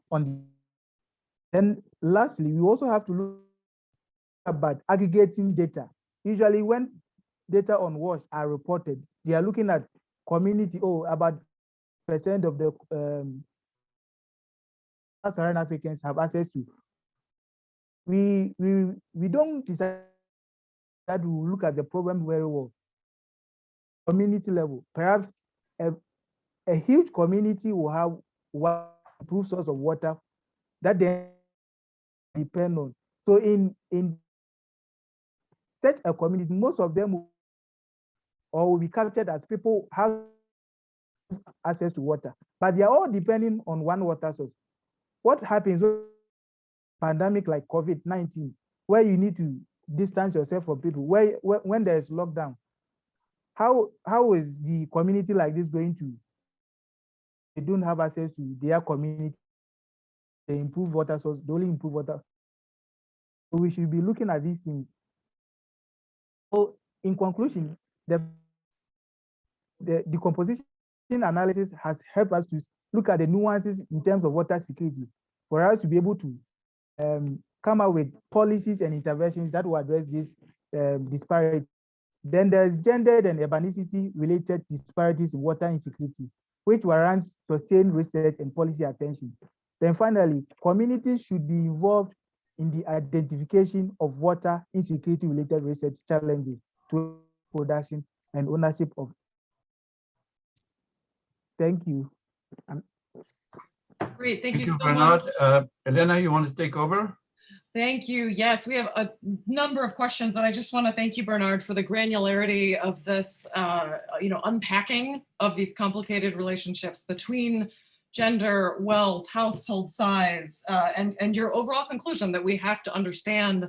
Then lastly, we also have to look about aggregating data. Usually when data on wash are reported, they are looking at community, about % of the Sub-Saharan Africans have access to. We don't decide that we will look at the problem very well. Community level, perhaps a huge community will have one improved source of water that they depend on. So in such a community, most of them will be captured as people have access to water, but they are all depending on one water source. What happens when pandemic like COVID-19, where you need to distance yourself from people, when there is lockdown? How is the community like this going to? They don't have access to their community. They improve water source, they only improve water. So we should be looking at these things. So in conclusion, the decomposition analysis has helped us to look at the nuances in terms of water security for us to be able to come up with policies and interventions that will address this disparity. Then there's gendered and urbanicity related disparities in water insecurity, which warrants sustained research and policy attention. Then finally, communities should be involved in the identification of water insecurity related research challenges to production and ownership of. Thank you. Great, thank you so Bernard. much. Elena, you want to take over? Thank you. Yes, we have a number of questions, and I just want to thank you, Bernard, for the granularity of this, unpacking of these complicated relationships between gender, wealth, household size, and your overall conclusion that we have to understand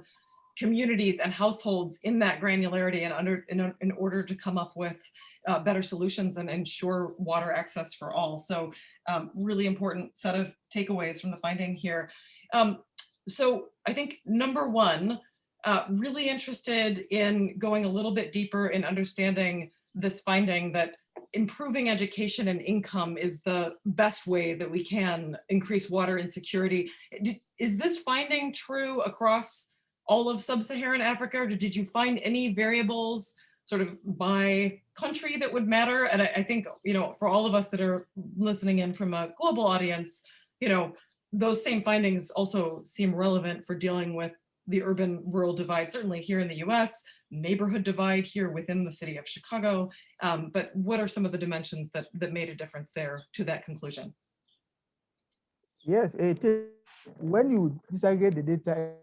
communities and households in that granularity and in order to come up with better solutions and ensure water access for all. So really important set of takeaways from the finding here. So I think number one, really interested in going a little bit deeper in understanding this finding that improving education and income is the best way that we can increase water insecurity. Is this finding true across all of Sub-Saharan Africa, or did you find any variables sort of by country that would matter? And I think, for all of us that are listening in from a global audience, those same findings also seem relevant for dealing with the urban-rural divide, certainly here in the US, neighborhood divide here within the city of Chicago. But what are some of the dimensions that made a difference there to that conclusion? Yes, when you disaggregate the data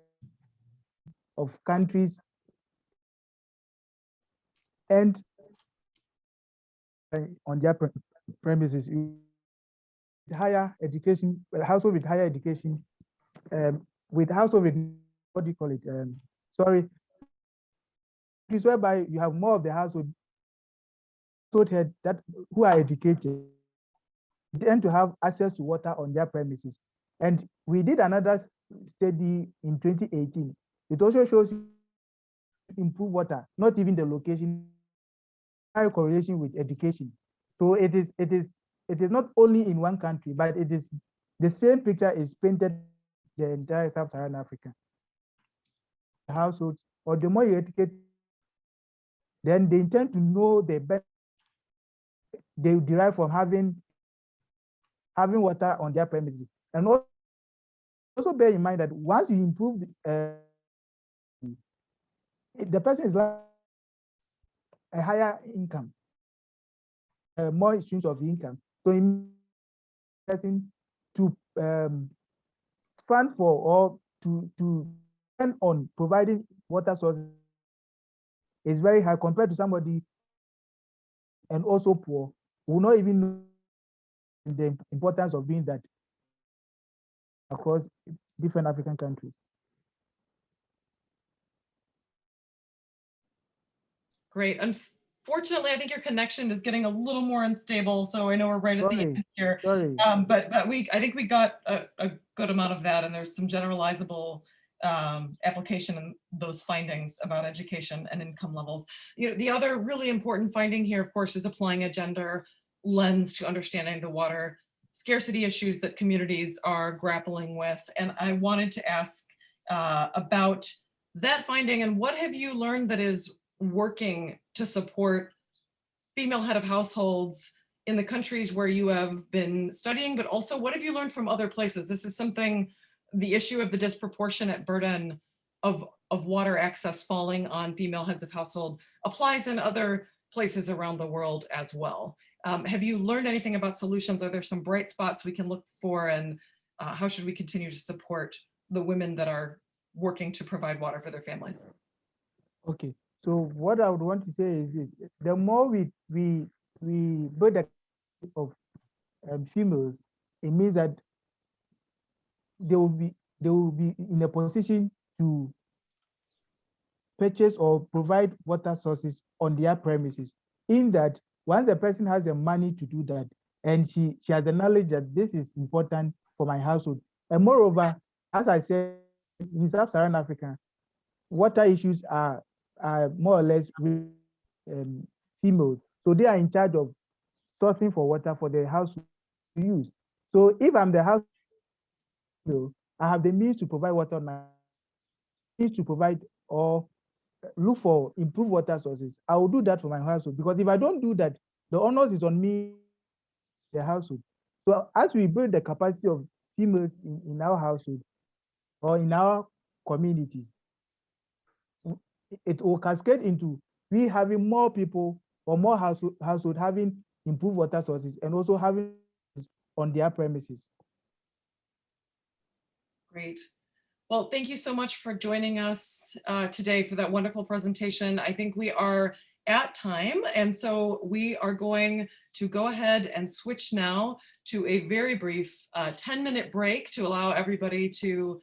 of countries and on their premises, higher education, household with higher education, with household with, what do you call it? It's whereby you have more of the household head that who are educated, tend to have access to water on their premises. And we did another study in 2018. It also shows you improve water, not even the location high correlation with education. So it is not only in one country, but it is the same picture is painted the entire Sub-Saharan Africa. Households, or the more you educate, then they intend to know the benefit they derive from having water on their premises. And also bear in mind that once you improve the person is like a higher income, more streams of income. So in person to fund for or to depend on providing water sources is very high compared to somebody and also poor who not even know the importance of doing that across different African countries. Great. Unfortunately, I think your connection is getting a little more unstable, so I know we're right at the end here. Sorry. But I think we got a good amount of that, and there's some generalizable application in those findings about education and income levels. You know, the other really important finding here, of course, is applying a gender lens to understanding the water scarcity issues that communities are grappling with. And I wanted to ask about that finding, and what have you learned that is working to support female head of households in the countries where you have been studying, but also what have you learned from other places? This is something, the issue of the disproportionate burden of water access falling on female heads of household applies in other places around the world as well. Have you learned anything about solutions? Are there some bright spots we can look for, and how should we continue to support the women that are working to provide water for their families? Okay, so what I would want to say is this: the more we build a of females, it means that they will be in a position to purchase or provide water sources on their premises. In that, once a person has the money to do that, and she has the knowledge that this is important for my household, and moreover, as I said, in Sub-Saharan Africa, water issues are more or less females, so they are in charge of sourcing for water for the house to use. So if I'm the house, I have the means to provide water, means to provide or look for improved water sources. I will do that for my household, because if I don't do that, the onus is on me, the household. So as we build the capacity of females in our household or in our communities, it will cascade into we having more people or more household having improved water sources and also having on their premises. Great. Well, thank you so much for joining us today for that wonderful presentation. I think we are at time, and so we are going to go ahead and switch now to a very brief 10-minute break to allow everybody to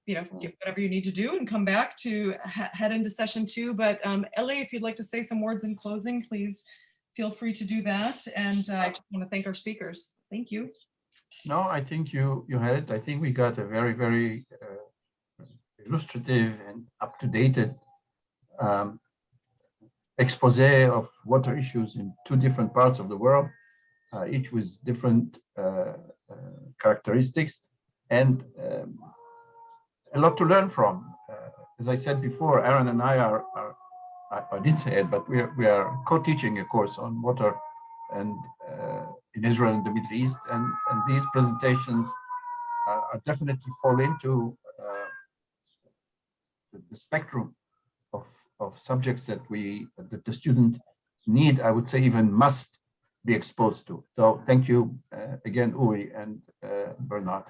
get whatever you need to do and come back to head into session 2. But Ellie, if you'd like to say some words in closing, please feel free to do that. And I just want to thank our speakers. Thank you. No, I think you had it. I think we got a very, very illustrative and up-to-date expose of water issues in 2 different parts of the world, each with different characteristics, and a lot to learn from. As I said before, Aaron and I I did say it, but we are co-teaching a course on water and in Israel and the Middle East, and these presentations are definitely fall into the spectrum of subjects that the students need, I would say even must be exposed to. So thank you again, Uri and Bernard,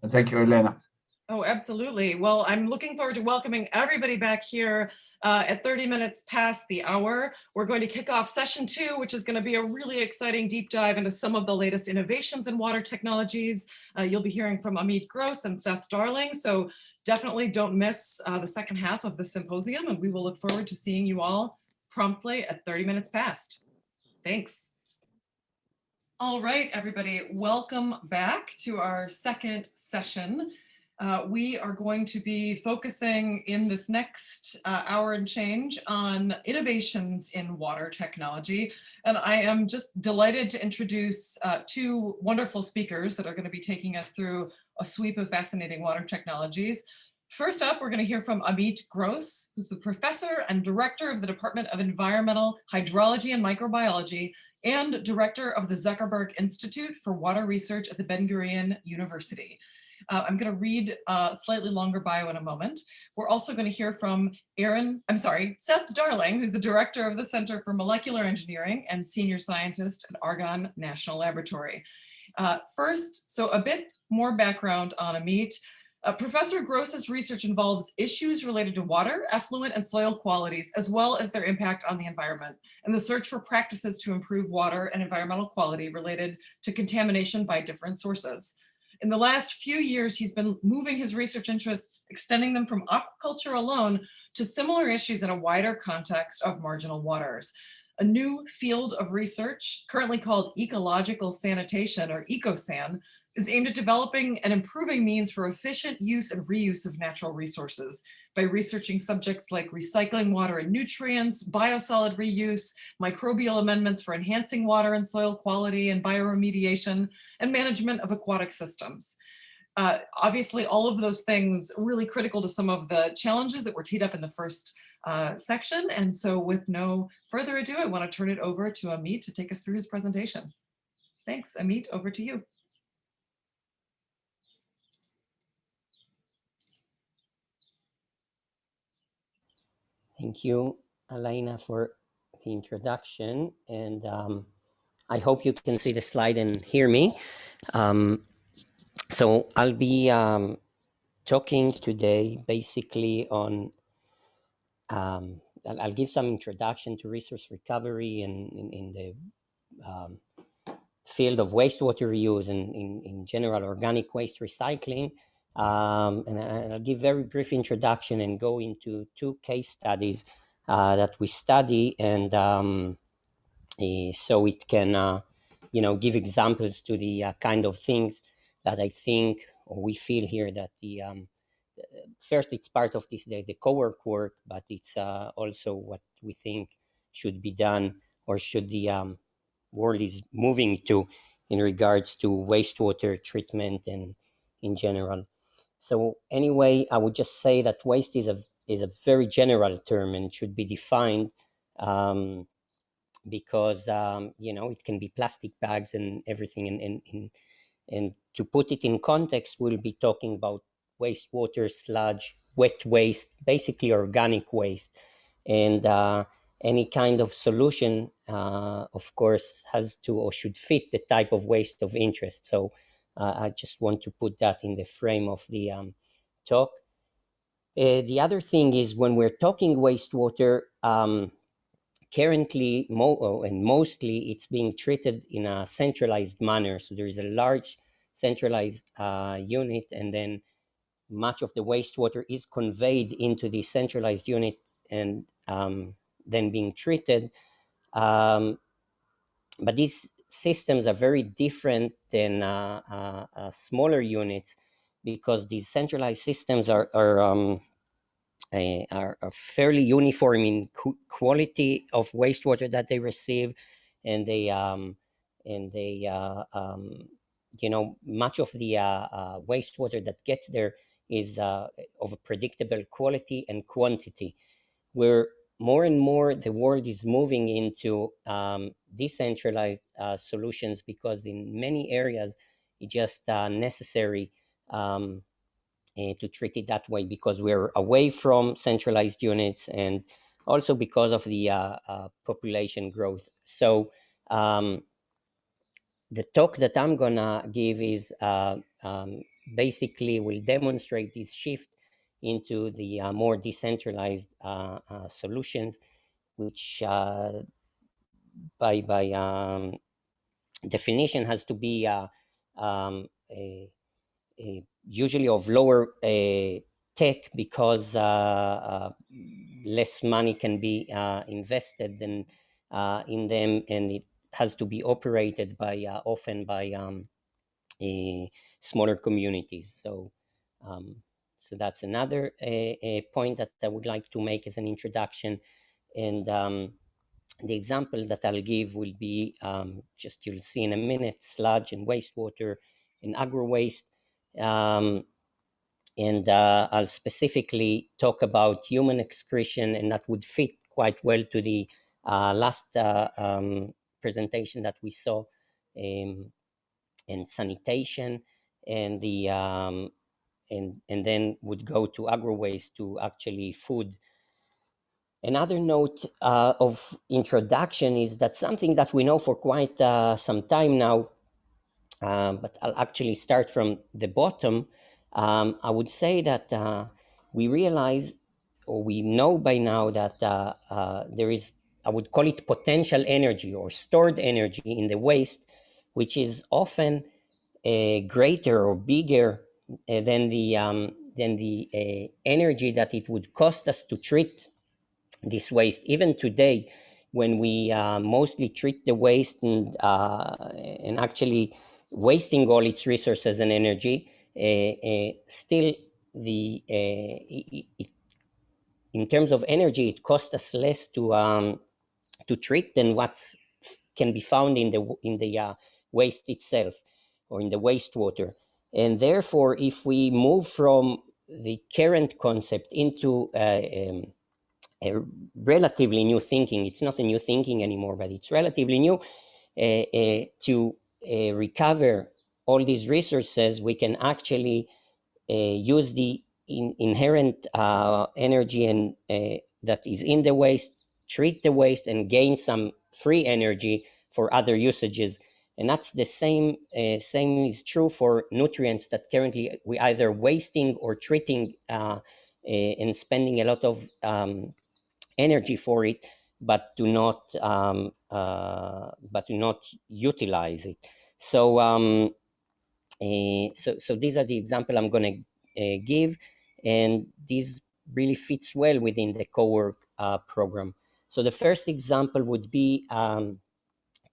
and thank you, Elena. Oh, absolutely. Well, I'm looking forward to welcoming everybody back here at 30 minutes past the hour. We're going to kick off session 2, which is going to be a really exciting deep dive into some of the latest innovations in water technologies. You'll be hearing from Amit Gross and Seth Darling. So definitely don't miss the second half of the symposium, and we will look forward to seeing you all promptly at 30 minutes past. Thanks. All right, everybody, welcome back to our second session. We are going to be focusing in this next hour and change on innovations in water technology. And I am just delighted to introduce two wonderful speakers that are going to be taking us through a sweep of fascinating water technologies. First up, we're going to hear from Amit Gross, who's the professor and director of the Department of Environmental Hydrology and Microbiology and director of the Zuckerberg Institute for Water Research at the Gurion University. I'm going to read a slightly longer bio in a moment. We're also going to hear from Seth Darling, who's the director of the Center for Molecular Engineering and senior scientist at Argonne National Laboratory. First, so a bit more background on Amit. Professor Gross's research involves issues related to water, effluent, and soil qualities, as well as their impact on the environment, and the search for practices to improve water and environmental quality related to contamination by different sources. In the last few years, he's been moving his research interests, extending them from aquaculture alone to similar issues in a wider context of marginal waters. A new field of research, currently called ecological sanitation, or EcoSan, is aimed at developing and improving means for efficient use and reuse of natural resources by researching subjects like recycling water and nutrients, biosolid reuse, microbial amendments for enhancing water and soil quality and bioremediation, and management of aquatic systems. Obviously, all of those things are really critical to some of the challenges that were teed up in the first section. And so with no further ado, I want to turn it over to Amit to take us through his presentation. Thanks, Amit, over to you. Thank you, Elena, for the introduction. And I hope you can see the slide and hear me. So I'll be talking today basically on, I'll give some introduction to resource recovery and in the field of wastewater reuse and in general organic waste recycling. And I'll give very brief introduction and go into two case studies that we study, and so it can, give examples to the kind of things that I think or we feel here that the first it's part of this the CoWERC work, but it's also what we think should be done or should the world is moving to in regards to wastewater treatment and in general. So anyway, I would just say that waste is a very general term and should be defined because it can be plastic bags and everything. And to put it in context, we'll be talking about wastewater, sludge, wet waste, basically organic waste, and any kind of solution, of course, has to or should fit the type of waste of interest. So I just want to put that in the frame of the talk. The other thing is when we're talking wastewater, currently and mostly it's being treated in a centralized manner. So there is a large centralized unit, and then much of the wastewater is conveyed into the centralized unit and then being treated. But these systems are very different than smaller units because these centralized systems are fairly uniform in quality of wastewater that they receive, and they much of the wastewater that gets there is of a predictable quality and quantity, where more and more the world is moving into decentralized solutions, because in many areas it's just necessary to treat it that way because we're away from centralized units and also because of the population growth. So the talk that I'm gonna give is basically will demonstrate this shift into the more decentralized solutions, which by definition has to be usually of lower tech, because less money can be invested in them, and it has to be operated by often by smaller communities. So So that's another a point that I would like to make as an introduction. And the example that I'll give will be just you'll see in a minute, sludge and wastewater and agro waste. And I'll specifically talk about human excretion, and that would fit quite well to the last presentation that we saw, and sanitation, and the and then would go to agro waste, to actually food. Another note of introduction is that something that we know for quite some time now, but I'll actually start from the bottom. I would say that we realize, or we know by now, that there is, I would call it potential energy or stored energy in the waste, which is often greater or bigger than the energy that it would cost us to treat this waste. Even today, when we mostly treat the waste and actually wasting all its resources and energy, still the in terms of energy, it costs us less to treat than what can be found in the waste itself, or in the wastewater. And therefore, if we move from the current concept into a relatively new thinking, it's not a new thinking anymore, but it's relatively new, to recover all these resources, we can actually use the inherent energy and that is in the waste, treat the waste, and gain some free energy for other usages. And that's the same is true for nutrients that currently we either wasting or treating and spending a lot of energy for it, but do not utilize it. So so these are the example I'm going to give, and this really fits well within the CoWERC program. So the first example would be to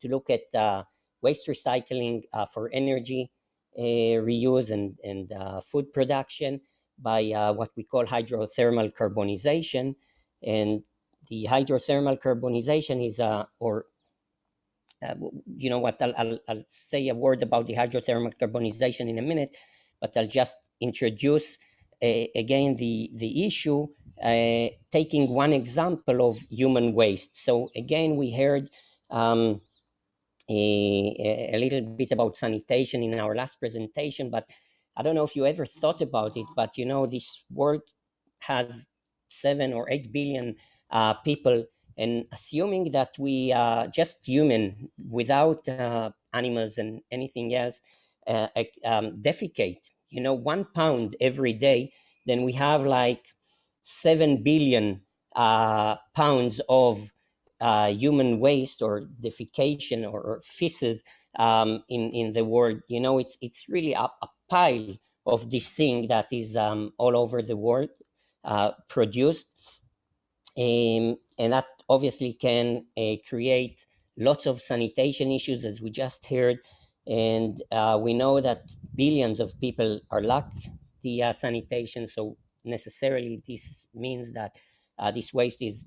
look at waste recycling for energy reuse and food production by what we call hydrothermal carbonization. And the hydrothermal carbonization is you know what, I'll say a word about the hydrothermal carbonization in a minute, but I'll just introduce again the issue, taking one example of human waste. So again, we heard a little bit about sanitation in our last presentation, but I don't know if you ever thought about it, but you know, this world has 7 or 8 billion people, and assuming that we just human without animals and anything else defecate, you know, 1 pound every day, then we have like 7 billion pounds of human waste or defecation or feces in the world. You know, it's really a pile of this thing that is all over the world produced, and that obviously can create lots of sanitation issues, as we just heard. And we know that billions of people are lack the sanitation, so necessarily this means that this waste is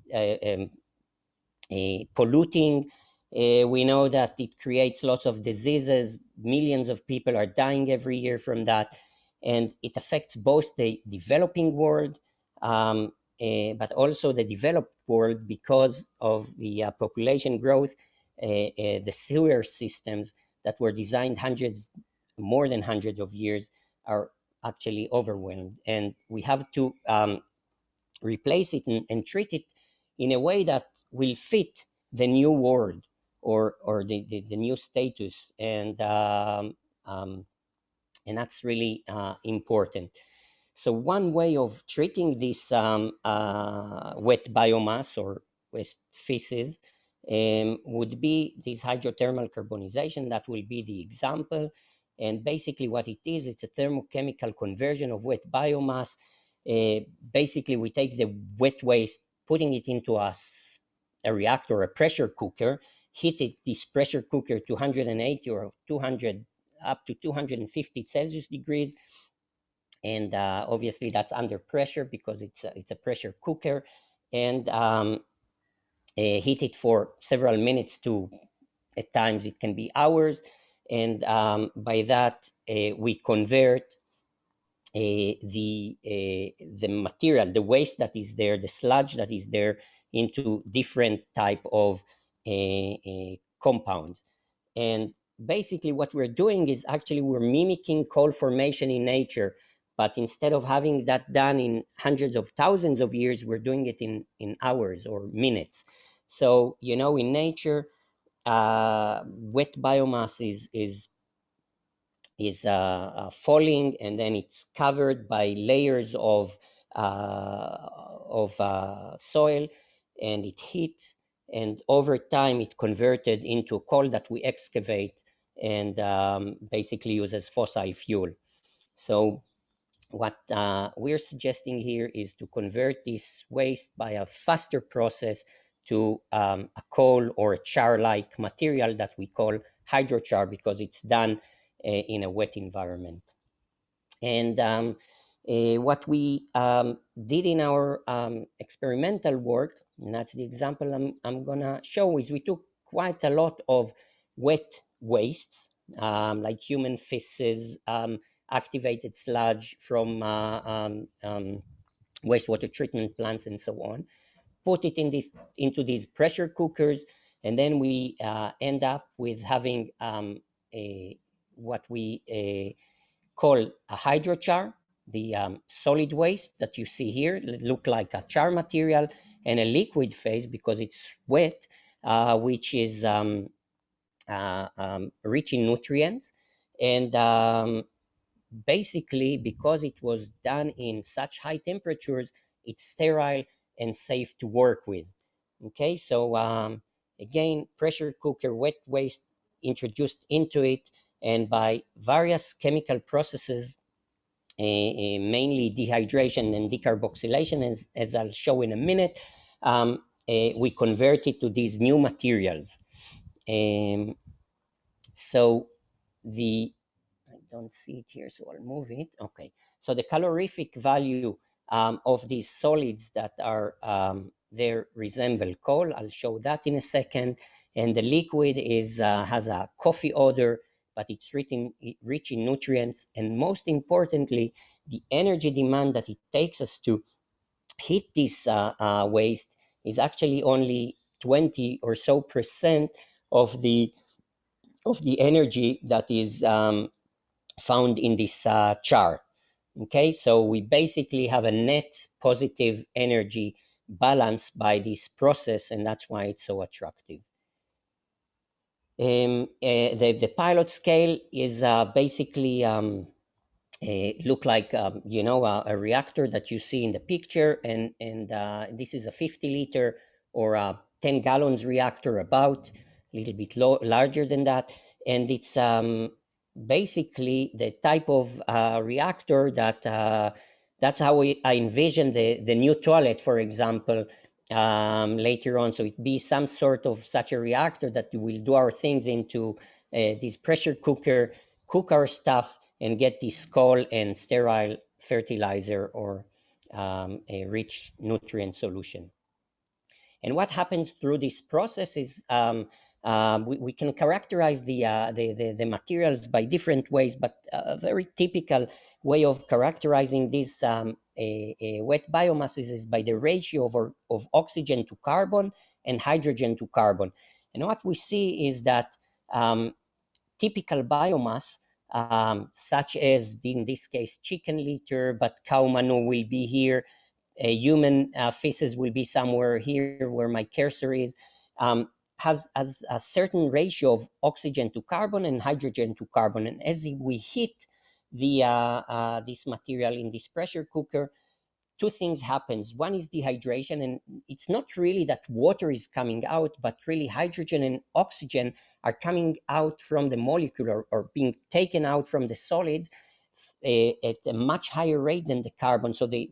polluting. We know that it creates lots of diseases. Millions of people are dying every year from that. And it affects both the developing world, but also the developed world, because of the population growth. The sewer systems that were designed more than hundreds of years are actually overwhelmed. And we have to replace it and treat it in a way that will fit the new world, or the new status, and that's really important. So one way of treating this wet biomass or waste feces would be this hydrothermal carbonization. That will be the example. And basically what it is, it's a thermochemical conversion of wet biomass. Basically, we take the wet waste, putting it into a reactor, a pressure cooker, heat it, this pressure cooker, to 180 or 200, up to 250 Celsius degrees, and obviously that's under pressure because it's a pressure cooker, and heat it for several minutes to, at times it can be hours, and by that we convert the material, the waste that is there, the sludge that is there, into different type of compounds. And basically what we're doing is actually we're mimicking coal formation in nature, but instead of having that done in hundreds of thousands of years, we're doing it in hours or minutes. So, you know, in nature, wet biomass is falling, and then it's covered by layers of soil, and it heats, and over time it converted into coal that we excavate and basically use as fossil fuel. So what we're suggesting here is to convert this waste by a faster process to a coal or a char-like material that we call hydrochar, because it's done in a wet environment. And what we did in our experimental work, and that's the example I'm gonna show, is we took quite a lot of wet wastes, like human feces, activated sludge from wastewater treatment plants and so on, put it into these pressure cookers, and then we end up with having what we call a hydrochar, the solid waste that you see here look like a char material, and a liquid phase because it's wet, which is rich in nutrients, and basically because it was done in such high temperatures, it's sterile and safe to work with. Okay, so again, pressure cooker wet waste introduced into it, and by various chemical processes, mainly dehydration and decarboxylation, as I'll show in a minute, we convert it to these new materials. So I don't see it here, so I'll move it. Okay, so the calorific value of these solids that are there resemble coal. I'll show that in a second. And the liquid has a coffee odor, but it's rich in nutrients. And most importantly, the energy demand that it takes us to heat this waste is actually only 20 or so percent of the energy that is found in this chart. Okay, so we basically have a net positive energy balance by this process, and that's why it's so attractive. The pilot scale is basically look like you know, a reactor that you see in the picture, and this is a 50-liter or a 10 gallons reactor, about a little bit larger than that, and it's basically the type of reactor that that's how I envision the new toilet, for example, later on. So it be some sort of such a reactor that will do our things into this pressure cooker, cook our stuff, and get this coal and sterile fertilizer or a rich nutrient solution. And what happens through this process is we can characterize the materials by different ways, but a very typical way of characterizing these wet biomasses is by the ratio of oxygen to carbon and hydrogen to carbon. And what we see is that typical biomass, such as in this case chicken litter, but cow manure will be here, human feces will be somewhere here where my cursor is, has a certain ratio of oxygen to carbon and hydrogen to carbon. And as we heat this material in this pressure cooker, two things happens. One is dehydration, and it's not really that water is coming out, but really hydrogen and oxygen are coming out from the molecule, or being taken out from the solids at a much higher rate than the carbon. So the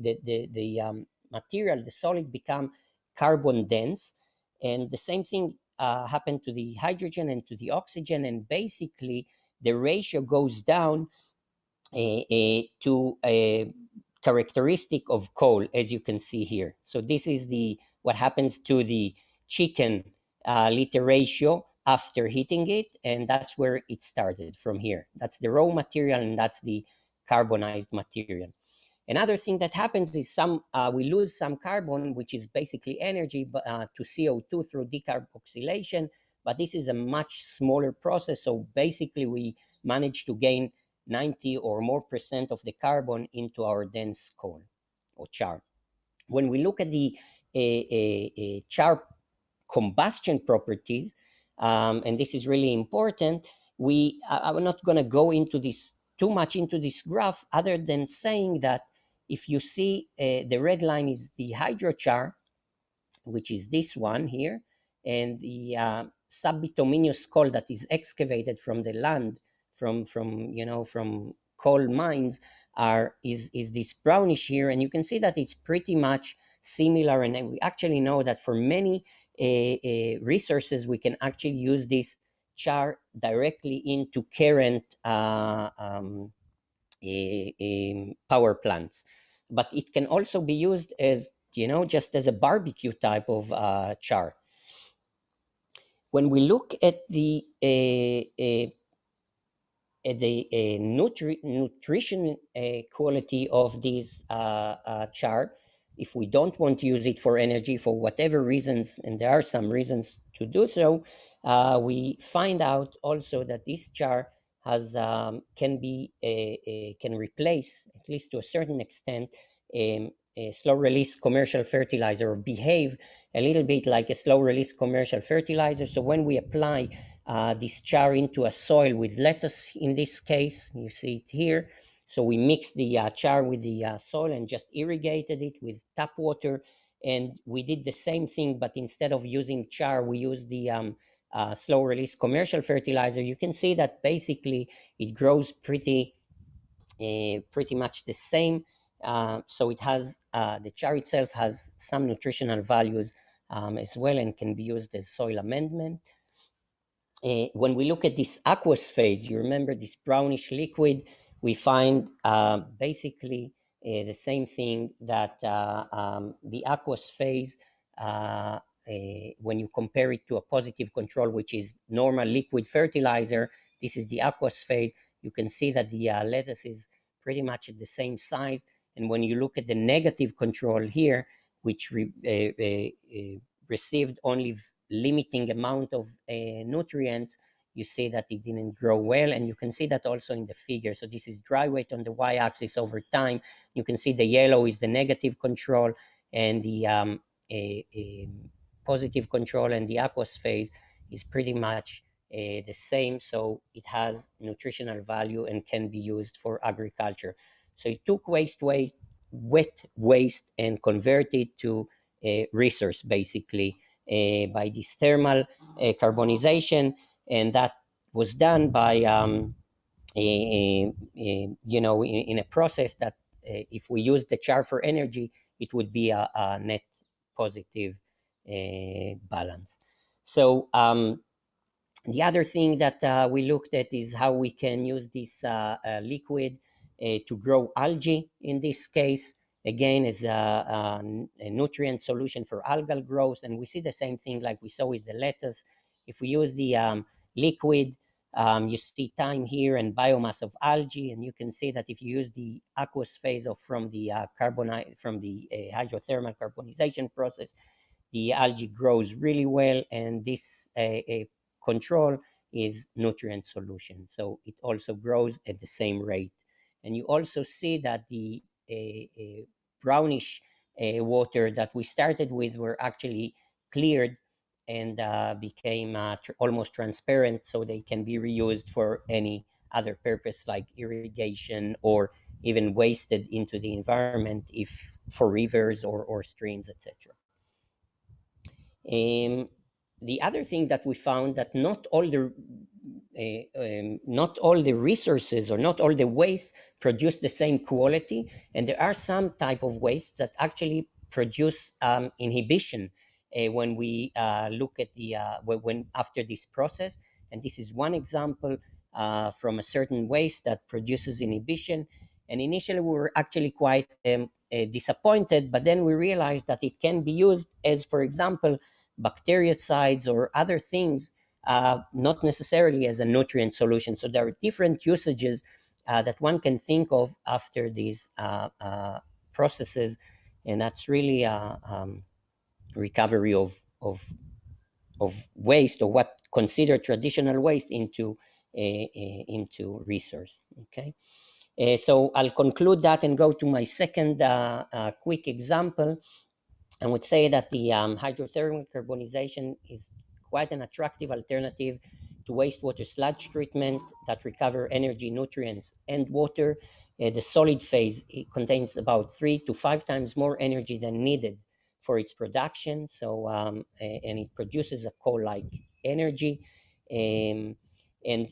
material, the solid, become carbon dense, and the same thing happened to the hydrogen and to the oxygen, and basically the ratio goes down to a characteristic of coal, as you can see here. So this is what happens to the chicken liter ratio after heating it, and that's where it started from here. That's the raw material, and that's the carbonized material. Another thing that happens is we lose some carbon, which is basically energy, to CO2 through decarboxylation, but this is a much smaller process. So basically we manage to gain 90 or more % of the carbon into our dense coal or char. When we look at the char combustion properties, and this is really important, I'm not going to go into this too much into this graph, other than saying that if you see the red line is the hydrochar, which is this one here, and the subbituminous coal that is excavated from the land, from coal mines, is this brownish here, and you can see that it's pretty much similar. And we actually know that for many resources, we can actually use this char directly into current power plants, but it can also be used as just as a barbecue type of char. When we look at the nutrition quality of this char, if we don't want to use it for energy for whatever reasons, and there are some reasons to do so, we find out also that this char can replace, at least to a certain extent, a slow release commercial fertilizer, or behave a little bit like a slow release commercial fertilizer. So when we apply this char into a soil with lettuce, in this case, you see it here. So we mixed the char with the soil and just irrigated it with tap water. And we did the same thing, but instead of using char, we used the slow release commercial fertilizer. You can see that basically it grows pretty much the same. So it has, the char itself has some nutritional values as well, and can be used as soil amendment. When we look at this aqueous phase, you remember this brownish liquid, we find basically the same thing, that the aqueous phase, when you compare it to a positive control, which is normal liquid fertilizer, this is the aqueous phase. You can see that the lettuce is pretty much at the same size. And when you look at the negative control here, which received only limiting amount of nutrients, you see that it didn't grow well. And you can see that also in the figure. So this is dry weight on the y-axis over time. You can see the yellow is the negative control, and the positive control, and the aqueous phase is pretty much the same. So it has nutritional value and can be used for agriculture. So it took wet waste and converted to a resource, basically, by this thermal carbonization, and that was done by in a process that if we use the char for energy, it would be a net positive balance. So the other thing that we looked at is how we can use this liquid to grow algae, in this case, again, as a nutrient solution for algal growth. And we see the same thing like we saw with the lettuce. If we use the liquid, you see time here and biomass of algae, and you can see that if you use the aqueous phase from the hydrothermal carbonization process, the algae grows really well, and this control is nutrient solution. So it also grows at the same rate. And you also see that the brownish water that we started with were actually cleared and became almost transparent, so they can be reused for any other purpose like irrigation, or even wasted into the environment if for rivers or streams, etc. The other thing that we found, that not all the resources or not all the waste produce the same quality, and there are some type of waste that actually produce inhibition when we look at the when after this process. And this is one example from a certain waste that produces inhibition. And initially we were actually quite disappointed, but then we realized that it can be used as, for example, bactericides or other things, not necessarily as a nutrient solution. So there are different usages that one can think of after these processes, and that's really recovery of waste, or what considered traditional waste, into resource. Okay, so I'll conclude that and go to my second quick example. I would say that the hydrothermal carbonization is quite an attractive alternative to wastewater sludge treatment that recover energy, nutrients, and water. The solid phase, it contains about 3 to 5 times more energy than needed for its production. So, and it produces a coal-like energy. And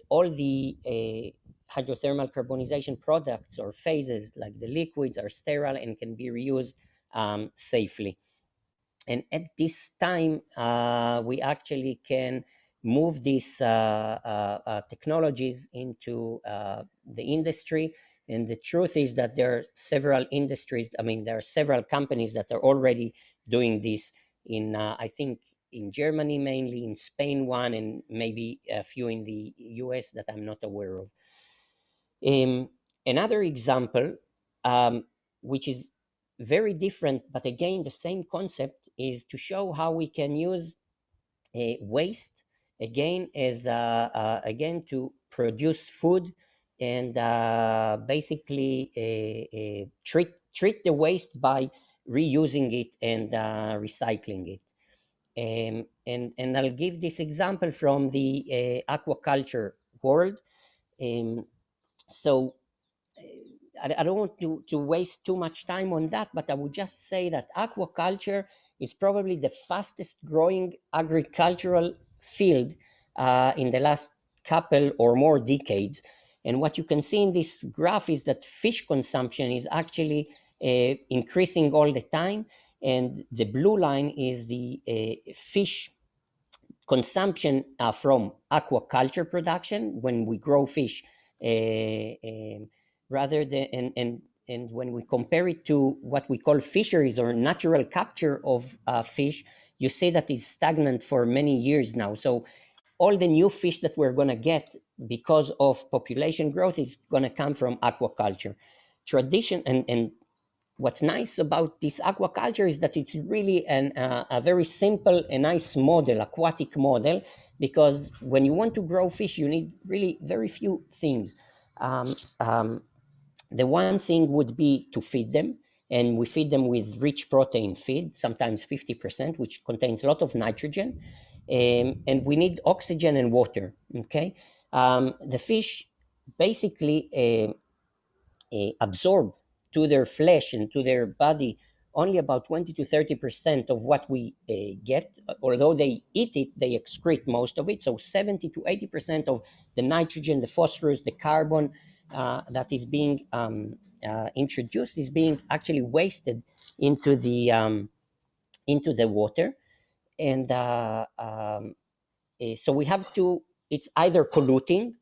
all the hydrothermal carbonization products or phases, like the liquids, are sterile and can be reused safely. And at this time, we actually can move these technologies into the industry. And the truth is that there are several industries, there are several companies that are already doing this in, I think, in Germany mainly, in Spain one, and maybe a few in the US that I'm not aware of. Another example, which is very different, but again, the same concept, is to show how we can use waste again as again to produce food, and basically treat the waste by reusing it and recycling it. And I'll give this example from the aquaculture world. So I don't want to waste too much time on that, but I would just say that aquaculture is probably the fastest growing agricultural field in the last couple or more decades. And what you can see in this graph is that fish consumption is actually increasing all the time. And the blue line is the fish consumption from aquaculture production, when we grow fish, rather than, and when we compare it to what we call fisheries or natural capture of fish, you see that it's stagnant for many years now. So all the new fish that we're going to get because of population growth is going to come from aquaculture. Tradition, and what's nice about this aquaculture is that it's really a very simple and nice model, aquatic model, because when you want to grow fish, you need really very few things. The one thing would be to feed them, and we feed them with rich protein feed, sometimes 50%, which contains a lot of nitrogen, and we need oxygen and water. Okay, the fish basically absorb to their flesh and to their body only about 20 to 30% of what we get. Although they eat it, they excrete most of it. So 70 to 80% of the nitrogen, the phosphorus, the carbon that is being introduced is being actually wasted into the water. And so we have to, it's either polluting,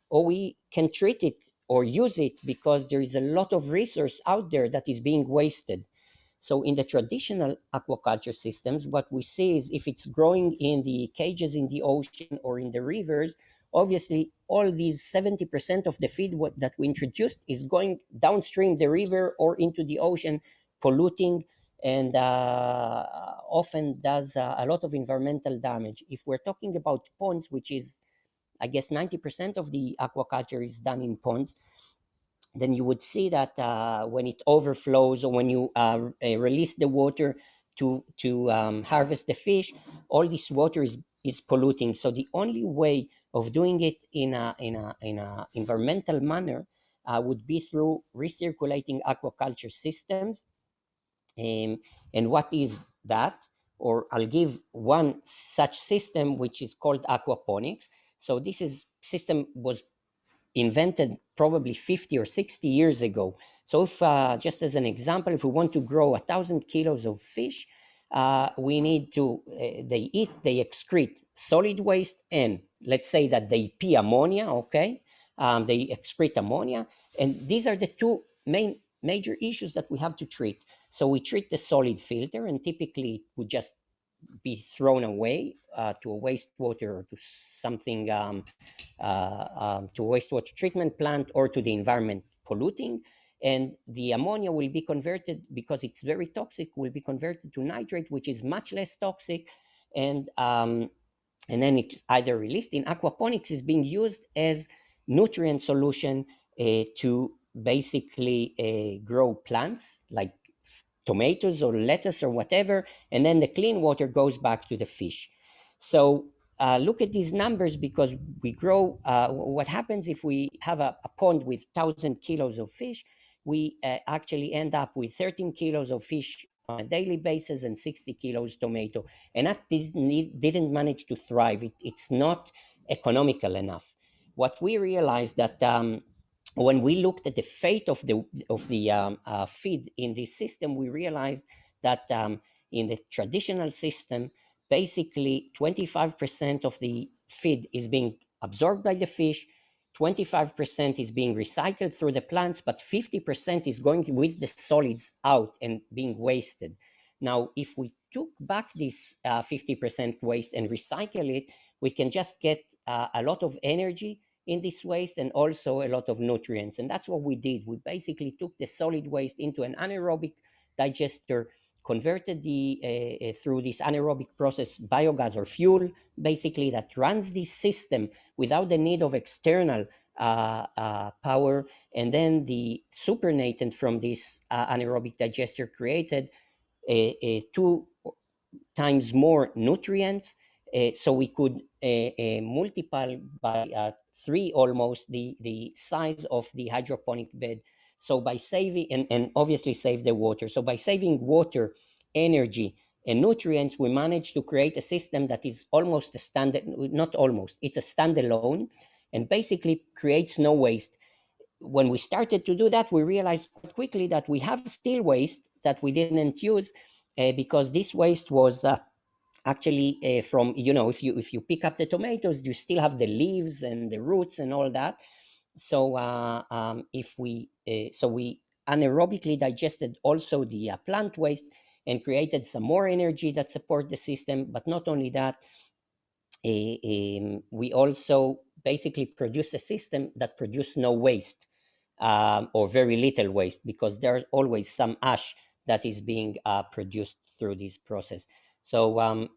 or we can treat it or use it, because there is a lot of resource out there that is being wasted. So in the traditional aquaculture systems, what we see is, if it's growing in the cages in the ocean or in the rivers, obviously all these 70% of the feed that we introduced is going downstream the river or into the ocean, polluting, and often does a lot of environmental damage. If we're talking about ponds, which is, I guess, 90% of the aquaculture is done in ponds, then you would see that when it overflows, or when you release the water to harvest the fish, all this water is polluting. So the only way of doing it in a environmental manner would be through recirculating aquaculture systems. And what is that? Or I'll give one such system, which is called aquaponics. So this system was invented probably 50 or 60 years ago. So if, just as an example, if we want to grow 1,000 kilos of fish, we need to, they excrete solid waste, and let's say that they pee ammonia, okay? they excrete ammonia. And these are the two major issues that we have to treat. So we treat the solid filter, and typically it would just be thrown away to a wastewater or to something, to a wastewater treatment plant or to the environment polluting. And the ammonia will be converted, because it's very toxic, will be converted to nitrate, which is much less toxic. And then it's either released in aquaponics, is being used as nutrient solution to basically grow plants like tomatoes or lettuce or whatever, and then the clean water goes back to the fish. So look at these numbers, because we grow, what happens if we have a pond with 1,000 kilos of fish, we actually end up with 13 kilos of fish on a daily basis and 60 kilos tomato, and that didn't manage to thrive. It's not economical enough. What we realized that when we looked at the fate of the feed in this system, we realized that in the traditional system, basically 25% of the feed is being absorbed by the fish, 25% is being recycled through the plants, but 50% is going with the solids out and being wasted. Now, if we took back this 50% waste and recycle it, we can just get a lot of energy in this waste and also a lot of nutrients. And that's what we did. We basically took the solid waste into an anaerobic digester, converted through this anaerobic process biogas or fuel, basically, that runs this system without the need of external power. And then the supernatant from this anaerobic digester created 2 times more nutrients. So we could multiply by 3 almost the size of the hydroponic bed. So by saving, and obviously save the water. So by saving water, energy, and nutrients, we managed to create a system that is almost a standard, not almost, it's a standalone, and basically creates no waste. When we started to do that, we realized quite quickly that we have still waste that we didn't use, because this waste was actually from, if you pick up the tomatoes, you still have the leaves and the roots and all that. So we anaerobically digested also the plant waste and created some more energy that support the system. But not only that, we also basically produce a system that produce no waste, or very little waste, because there's always some ash that is being produced through this process. So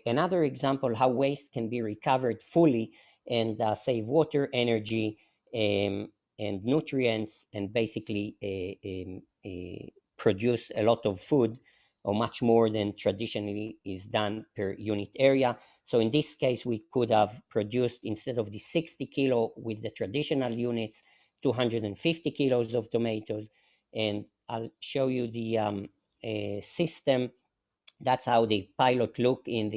another example how waste can be recovered fully and save water, energy, and nutrients, and basically produce a lot of food, or much more than traditionally is done per unit area. So in this case, we could have produced, instead of the 60 kilo with the traditional units, 250 kilos of tomatoes. And I'll show you the system. That's how the pilot look in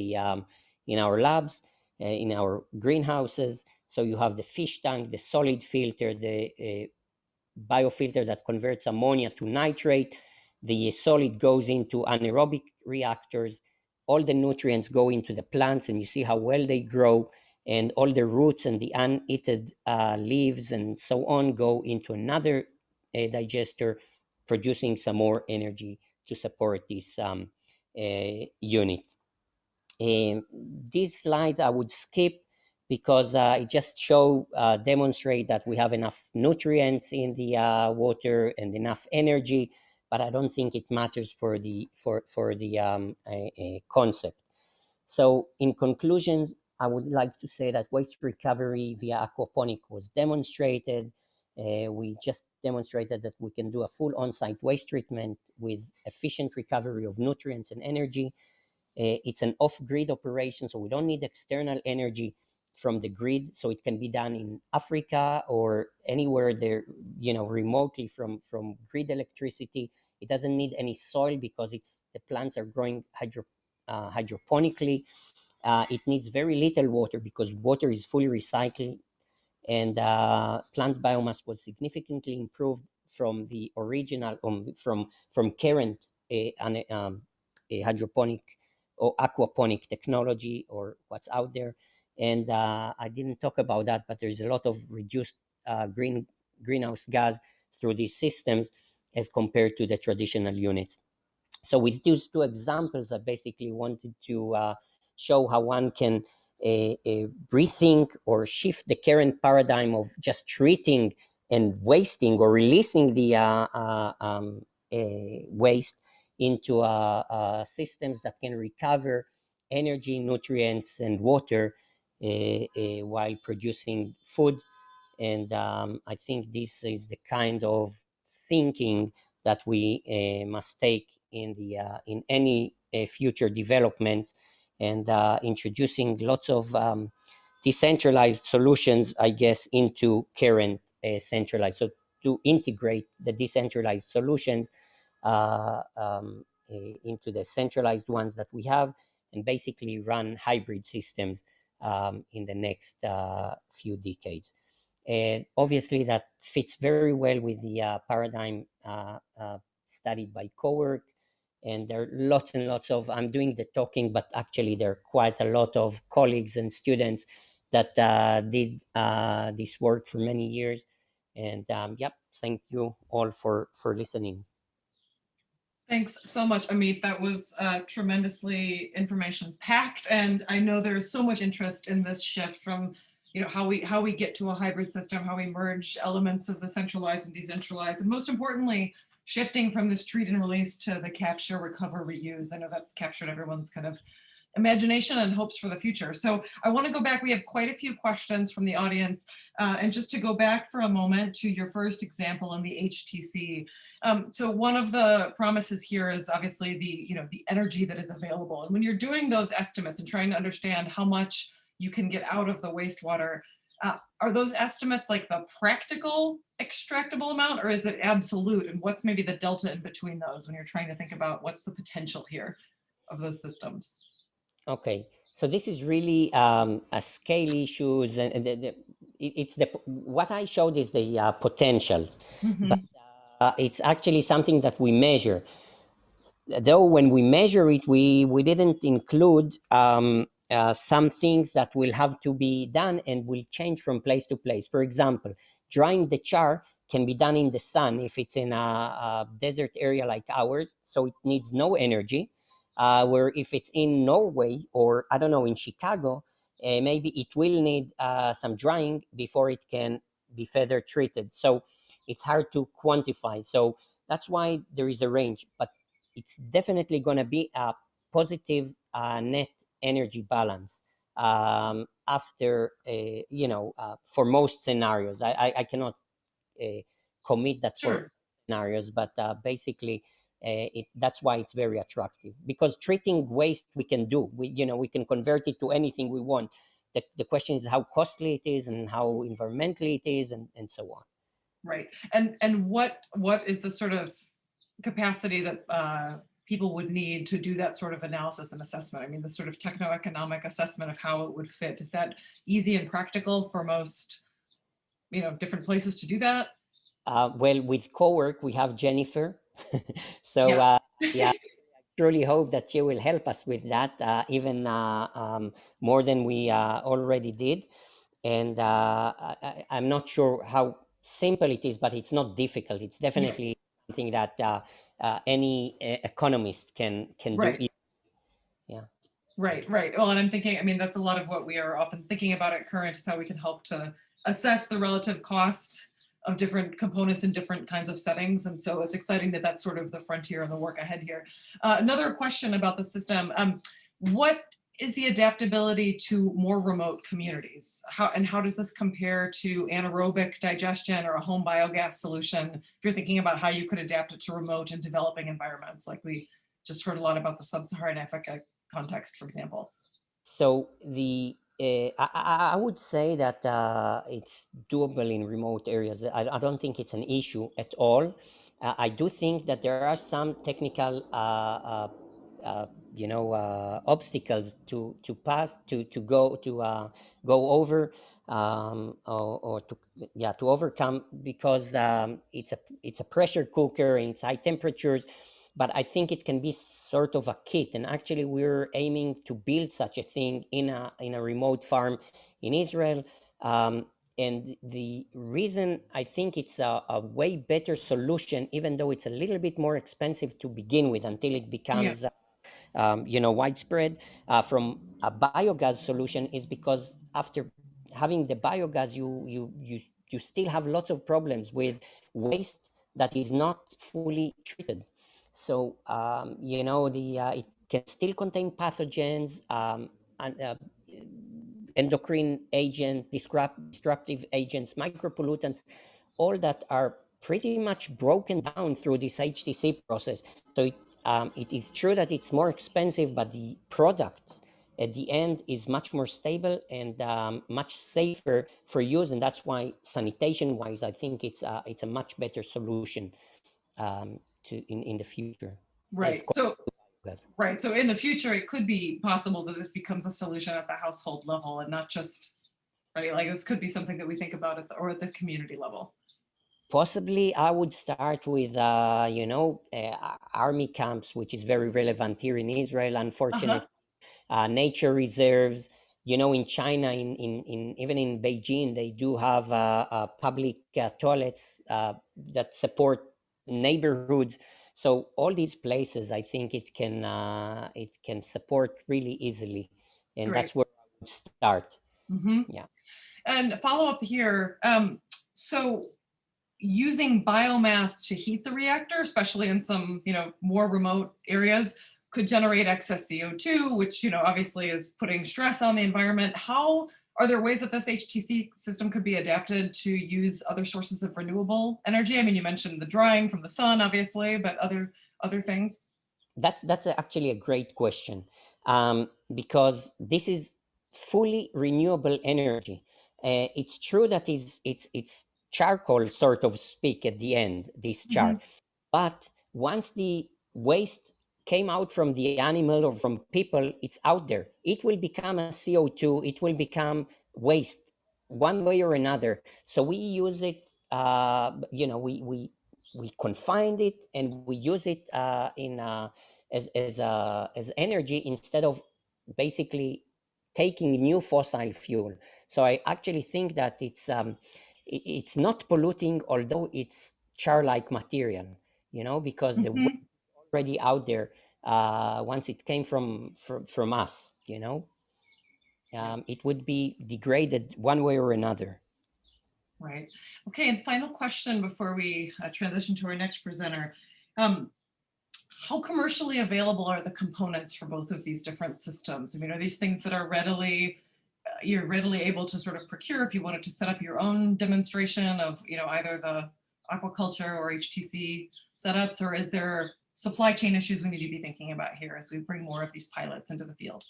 our labs, in our greenhouses. So you have the fish tank, the solid filter, the biofilter that converts ammonia to nitrate. The solid goes into anaerobic reactors. All the nutrients go into the plants, and you see how well they grow. And all the roots and the uneaten leaves and so on go into another digester, producing some more energy to support this unit. These slides I would skip, because it just demonstrate that we have enough nutrients in the water and enough energy, but I don't think it matters for the concept. So in conclusion, I would like to say that waste recovery via aquaponic was demonstrated. We just demonstrated that we can do a full on-site waste treatment with efficient recovery of nutrients and energy. It's an off-grid operation, so we don't need external energy from the grid. So it can be done in Africa or anywhere there, remotely from grid electricity. It doesn't need any soil, because the plants are growing hydroponically. It needs very little water, because water is fully recycled, and plant biomass was significantly improved from the original, from current hydroponic or aquaponic technology, or what's out there. And I didn't talk about that, but there's a lot of reduced greenhouse gas through these systems as compared to the traditional units. So with these two examples, I basically wanted to show how one can rethink or shift the current paradigm of just treating and wasting or releasing the waste into systems that can recover energy, nutrients, and water while producing food. And I think this is the kind of thinking that we must take in any future development, and introducing lots of decentralized solutions, I guess, into current centralized. So to integrate the decentralized solutions into the centralized ones that we have, and basically run hybrid systems in the next few decades. And obviously that fits very well with the paradigm studied by CoWERC. And there are lots and lots of, I'm doing the talking, but actually there are quite a lot of colleagues and students that did this work for many years. And yep, thank you all for listening. Thanks so much, Amit. That was tremendously information packed, and I know there's so much interest in this shift from, how we get to a hybrid system, how we merge elements of the centralized and decentralized, and most importantly, shifting from this treat and release to the capture, recover, reuse. I know that's captured everyone's kind of imagination and hopes for the future. So I want to go back. We have quite a few questions from the audience. And just to go back for a moment to your first example in the HTC. So one of the promises here is obviously the energy that is available. And when you're doing those estimates and trying to understand how much you can get out of the wastewater, are those estimates like the practical extractable amount, or is it absolute? And what's maybe the delta in between those when you're trying to think about what's the potential here of those systems? Okay, so this is really a scale issues, and it's what I showed is the potentials, but it's actually something that we measure. Though when we measure it, we didn't include some things that will have to be done and will change from place to place. For example, drying the char can be done in the sun if it's in a desert area like ours, so it needs no energy. Where if it's in Norway or I don't know, in Chicago, maybe it will need some drying before it can be further treated. So it's hard to quantify. So that's why there is a range, but it's definitely going to be a positive net energy balance after, for most scenarios. I cannot commit that for scenarios, but basically that's why it's very attractive, because treating waste we can do. We can convert it to anything we want. The question is how costly it is and how environmentally it is, and so on. Right. And what is the sort of capacity that people would need to do that sort of analysis and assessment? I mean, the sort of techno-economic assessment of how it would fit. Is that easy and practical for most, different places to do that? Well, with CoWERC, we have Jennifer. So yes. yeah, I truly hope that she will help us with that, even more than we already did. And I'm not sure how simple it is, but it's not difficult. It's definitely something that any economist can right. do. Yeah. Right. Well, and I'm thinking, I mean, that's a lot of what we are often thinking about at Current, is how we can help to assess the relative cost of different components in different kinds of settings. And so it's exciting that that's sort of the frontier and the work ahead here. Another question about the system. What is the adaptability to more remote communities? How does this compare to anaerobic digestion or a home biogas solution? If you're thinking about how you could adapt it to remote and developing environments, like we just heard a lot about the Sub-Saharan Africa context, for example. So I would say that it's doable in remote areas. I don't think it's an issue at all. I do think that there are some technical obstacles to pass, to go over, or to overcome, because it's a pressure cooker and it's high temperatures. but I think it can be sort of a kit. And actually, we're aiming to build such a thing in a remote farm in Israel. And the reason I think it's a way better solution, even though it's a little bit more expensive to begin with until it becomes widespread from a biogas solution, is because after having the biogas, you still have lots of problems with waste that is not fully treated. So it can still contain pathogens, and endocrine agent, disruptive agents, micropollutants, all that are pretty much broken down through this HTC process. So it is true that it's more expensive, but the product at the end is much more stable and much safer for use. And that's why sanitation-wise, I think it's a much better solution in the future. Right. So in the future, it could be possible that this becomes a solution at the household level and not just, right? Like this could be something that we think about at the community level. Possibly, I would start with, army camps, which is very relevant here in Israel, unfortunately. Nature reserves, in China, even in Beijing, they do have public toilets that support neighborhoods. So all these places, I think it can support really easily, and Great. That's where I would start. Yeah. And follow up here. So using biomass to heat the reactor, especially in some more remote areas, could generate excess CO2, which obviously is putting stress on the environment. How are there ways that this HTC system could be adapted to use other sources of renewable energy? I mean, you mentioned the drying from the sun, obviously, but other things. That's actually a great question, because this is fully renewable energy. It's true that it's charcoal, sort of speak, at the end, this char. But once the waste came out from the animal or from people, it's out there. It will become a CO2. It will become waste one way or another. So we use it. We confine it and we use it as energy instead of basically taking new fossil fuel. So I actually think that it's not polluting, although it's char-like material, because the waste is already out there once it came from us, it would be degraded one way or another. Right. Okay, and final question before we transition to our next presenter. How commercially available are the components for both of these different systems? I mean, are these things that are you're readily able to sort of procure if you wanted to set up your own demonstration of, either the aquaculture or HTC setups, or is there supply chain issues we need to be thinking about here as we bring more of these pilots into the field?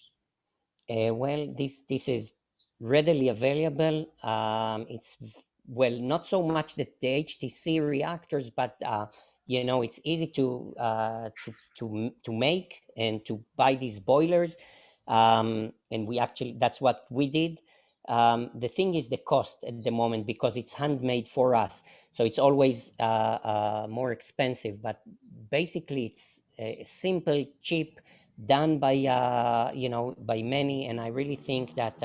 Well, this is readily available. It's not so much the HTC reactors, but it's easy to make and to buy these boilers, and that's what we did. The thing is the cost at the moment, because it's handmade for us, so it's always more expensive. But basically, it's simple, cheap, done by by many, and I really think that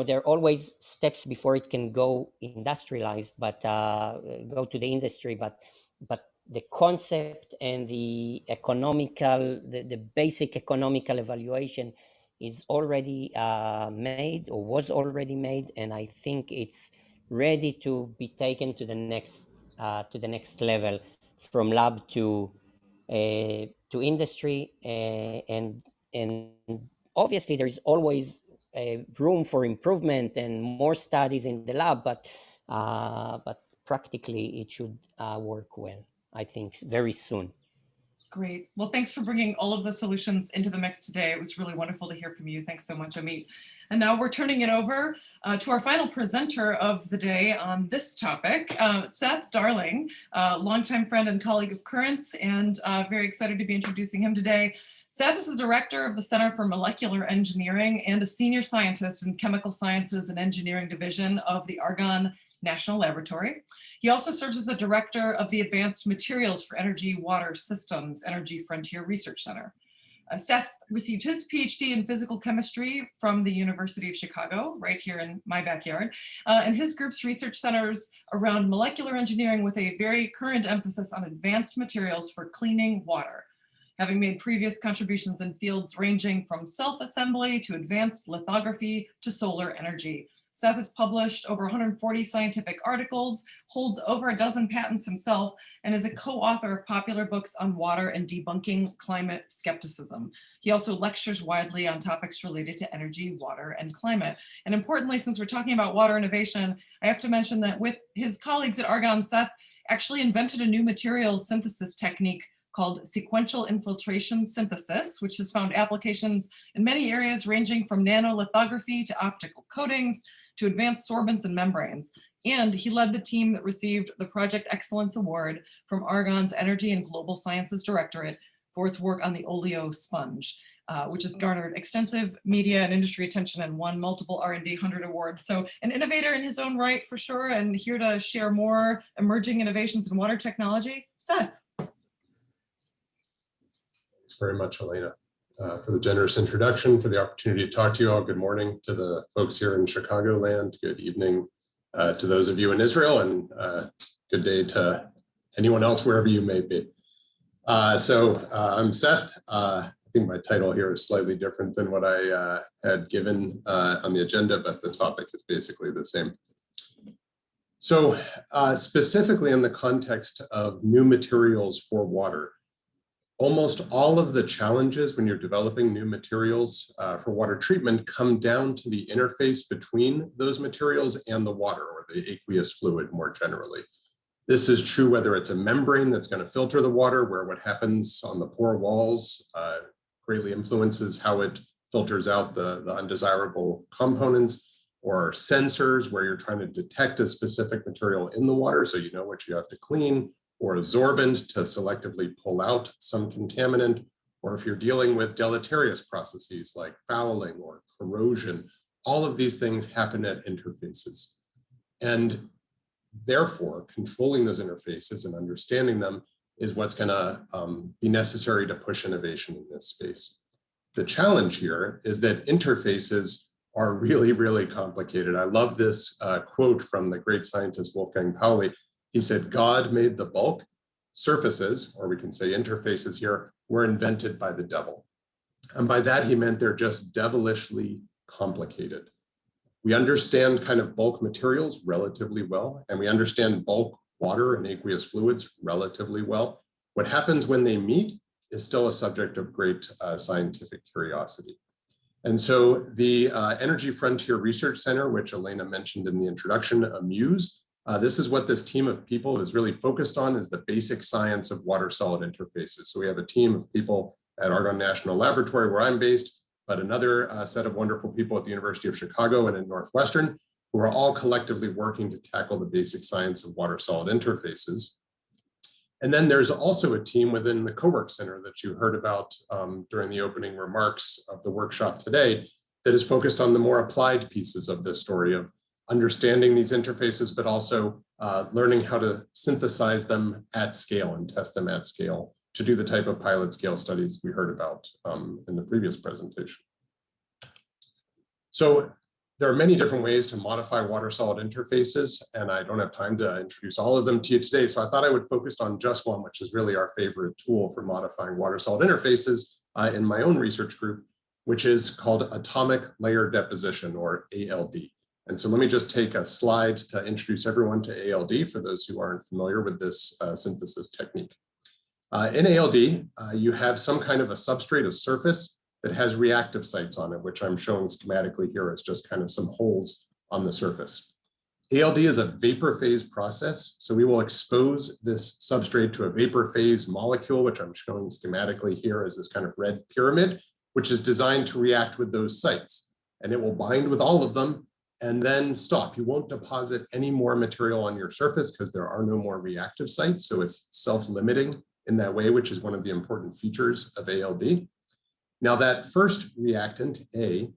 there are always steps before it can go industrialized, but go to the industry. But the concept and the basic economical evaluation is already made, or was already made, and I think it's ready to be taken to the next level, from lab to industry, and obviously there is always room for improvement and more studies in the lab, but practically it should work well, I think, very soon. Great. Well, thanks for bringing all of the solutions into the mix today. It was really wonderful to hear from you. Thanks so much, Amit. And now we're turning it over to our final presenter of the day on this topic, Seth Darling, longtime friend and colleague of Currents, and very excited to be introducing him today. Seth is the director of the Center for Molecular Engineering and a senior scientist in Chemical Sciences and Engineering Division of the Argonne National Laboratory. He also serves as the director of the Advanced Materials for Energy Water Systems Energy Frontier Research Center. Seth received his PhD in physical chemistry from the University of Chicago, right here in my backyard. And his group's research centers around molecular engineering with a very current emphasis on advanced materials for cleaning water, having made previous contributions in fields ranging from self-assembly to advanced lithography to solar energy. Seth has published over 140 scientific articles, holds over a dozen patents himself, and is a co-author of popular books on water and debunking climate skepticism. He also lectures widely on topics related to energy, water, and climate. And importantly, since we're talking about water innovation, I have to mention that with his colleagues at Argonne, Seth actually invented a new materials synthesis technique called sequential infiltration synthesis, which has found applications in many areas ranging from nanolithography to optical coatings to advanced sorbents and membranes. And he led the team that received the Project Excellence Award from Argonne's Energy and Global Sciences Directorate for its work on the oleo sponge, which has garnered extensive media and industry attention and won multiple R&D 100 awards. So an innovator in his own right for sure, and here to share more emerging innovations in water technology, Seth. Thanks very much, Elena, for the generous introduction, for the opportunity to talk to you all. Good morning to the folks here in Chicagoland. Good evening to those of you in Israel, and good day to anyone else wherever you may be. I'm Seth. I think my title here is slightly different than what I had given on the agenda, but the topic is basically the same. So specifically in the context of new materials for water, almost all of the challenges when you're developing new materials for water treatment come down to the interface between those materials and the water, or the aqueous fluid more generally. This is true whether it's a membrane that's going to filter the water, where what happens on the pore walls greatly influences how it filters out the undesirable components, or sensors where you're trying to detect a specific material in the water so you know what you have to clean, or a sorbent to selectively pull out some contaminant, or if you're dealing with deleterious processes like fouling or corrosion, all of these things happen at interfaces. And therefore, controlling those interfaces and understanding them is what's gonna be necessary to push innovation in this space. The challenge here is that interfaces are really, really complicated. I love this quote from the great scientist Wolfgang Pauli. He said, "God made the bulk. Surfaces, or we can say interfaces here, were invented by the devil." And by that, he meant they're just devilishly complicated. We understand kind of bulk materials relatively well, and we understand bulk water and aqueous fluids relatively well. What happens when they meet is still a subject of great scientific curiosity. And so the Energy Frontier Research Center, which Elena mentioned in the introduction, AMUSE, this is what this team of people is really focused on, is the basic science of water-solid interfaces. So we have a team of people at Argonne National Laboratory, where I'm based, but another set of wonderful people at the University of Chicago and at Northwestern, who are all collectively working to tackle the basic science of water-solid interfaces. And then there's also a team within the CoWERC Center that you heard about during the opening remarks of the workshop today that is focused on the more applied pieces of this story of understanding these interfaces, but also learning how to synthesize them at scale and test them at scale to do the type of pilot scale studies we heard about in the previous presentation. So there are many different ways to modify water-solid interfaces, and I don't have time to introduce all of them to you today, so I thought I would focus on just one, which is really our favorite tool for modifying water-solid interfaces in my own research group, which is called atomic layer deposition, or ALD. And so let me just take a slide to introduce everyone to ALD for those who aren't familiar with this synthesis technique. In ALD, you have some kind of a substrate, a surface that has reactive sites on it, which I'm showing schematically here as just kind of some holes on the surface. ALD is a vapor phase process, so we will expose this substrate to a vapor phase molecule, which I'm showing schematically here as this kind of red pyramid, which is designed to react with those sites. And it will bind with all of them and then stop. You won't deposit any more material on your surface because there are no more reactive sites. So it's self-limiting in that way, which is one of the important features of ALD. Now that first reactant, A,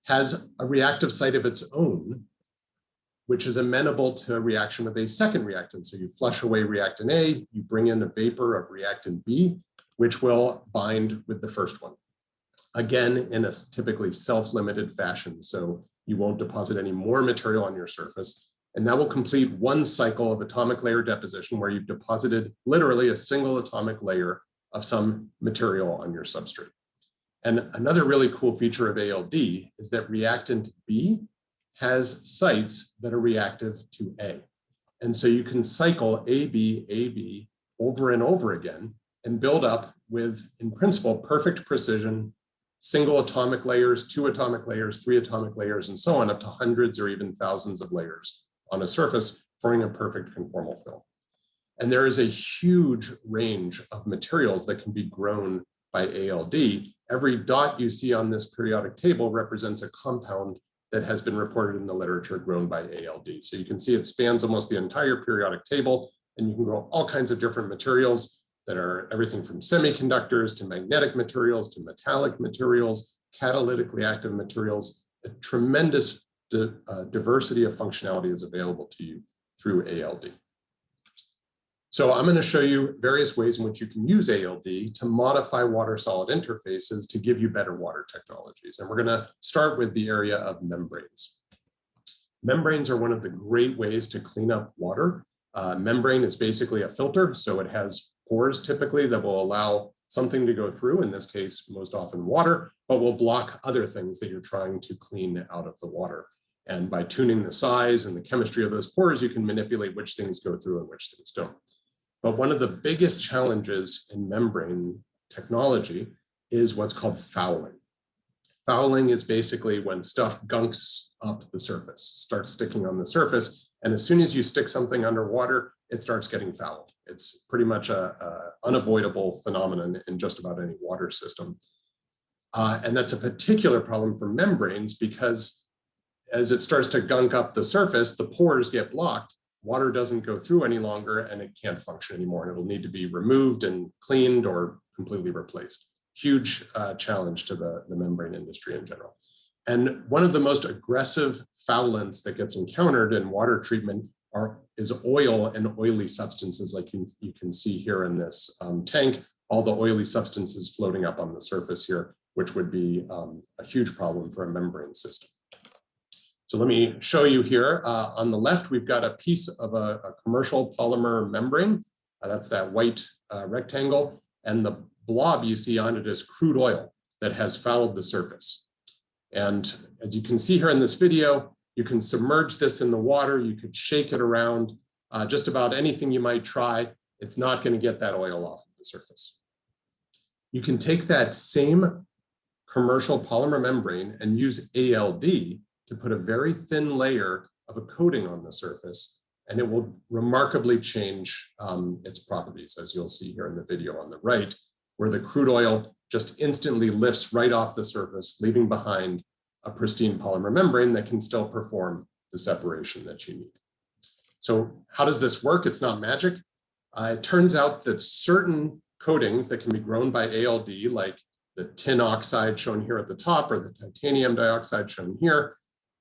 has a reactive site of its own, which is amenable to a reaction with a second reactant. So you flush away reactant A, you bring in a vapor of reactant B, which will bind with the first one. Again, in a typically self-limited fashion. So you won't deposit any more material on your surface. And that will complete one cycle of atomic layer deposition where you've deposited literally a single atomic layer of some material on your substrate. And another really cool feature of ALD is that reactant B has sites that are reactive to A. And so you can cycle AB over and over again and build up with, in principle, perfect precision, single atomic layers, 2 atomic layers, 3 atomic layers, and so on, up to hundreds or even thousands of layers on a surface, forming a perfect conformal film. And there is a huge range of materials that can be grown by ALD. Every dot you see on this periodic table represents a compound that has been reported in the literature grown by ALD. So you can see it spans almost the entire periodic table, and you can grow all kinds of different materials that are everything from semiconductors to magnetic materials to metallic materials, catalytically active materials. A tremendous diversity of functionality is available to you through ALD. So I'm going to show you various ways in which you can use ALD to modify water-solid interfaces to give you better water technologies. And we're going to start with the area of membranes. Membranes are one of the great ways to clean up water. Membrane is basically a filter, so it has pores typically that will allow something to go through, in this case, most often water, but will block other things that you're trying to clean out of the water. And by tuning the size and the chemistry of those pores, you can manipulate which things go through and which things don't. But one of the biggest challenges in membrane technology is what's called fouling. Fouling is basically when stuff gunks up the surface, starts sticking on the surface, and as soon as you stick something underwater, it starts getting fouled. It's pretty much an unavoidable phenomenon in just about any water system. And that's a particular problem for membranes because as it starts to gunk up the surface, the pores get blocked, water doesn't go through any longer, and it can't function anymore. And it'll need to be removed and cleaned or completely replaced. Huge challenge to the membrane industry in general. And one of the most aggressive foulants that gets encountered in water treatment is oil and oily substances like you can see here in this tank, all the oily substances floating up on the surface here, which would be a huge problem for a membrane system. So let me show you here. On the left, we've got a piece of a commercial polymer membrane. That's that white rectangle. And the blob you see on it is crude oil that has fouled the surface. And as you can see here in this video, you can submerge this in the water. You could shake it around. Just about anything you might try, it's not going to get that oil off of the surface. You can take that same commercial polymer membrane and use ALD to put a very thin layer of a coating on the surface, and it will remarkably change its properties, as you'll see here in the video on the right, where the crude oil just instantly lifts right off the surface, leaving behind a pristine polymer membrane that can still perform the separation that you need. So how does this work? It's not magic. It turns out that certain coatings that can be grown by ALD, like the tin oxide shown here at the top or the titanium dioxide shown here,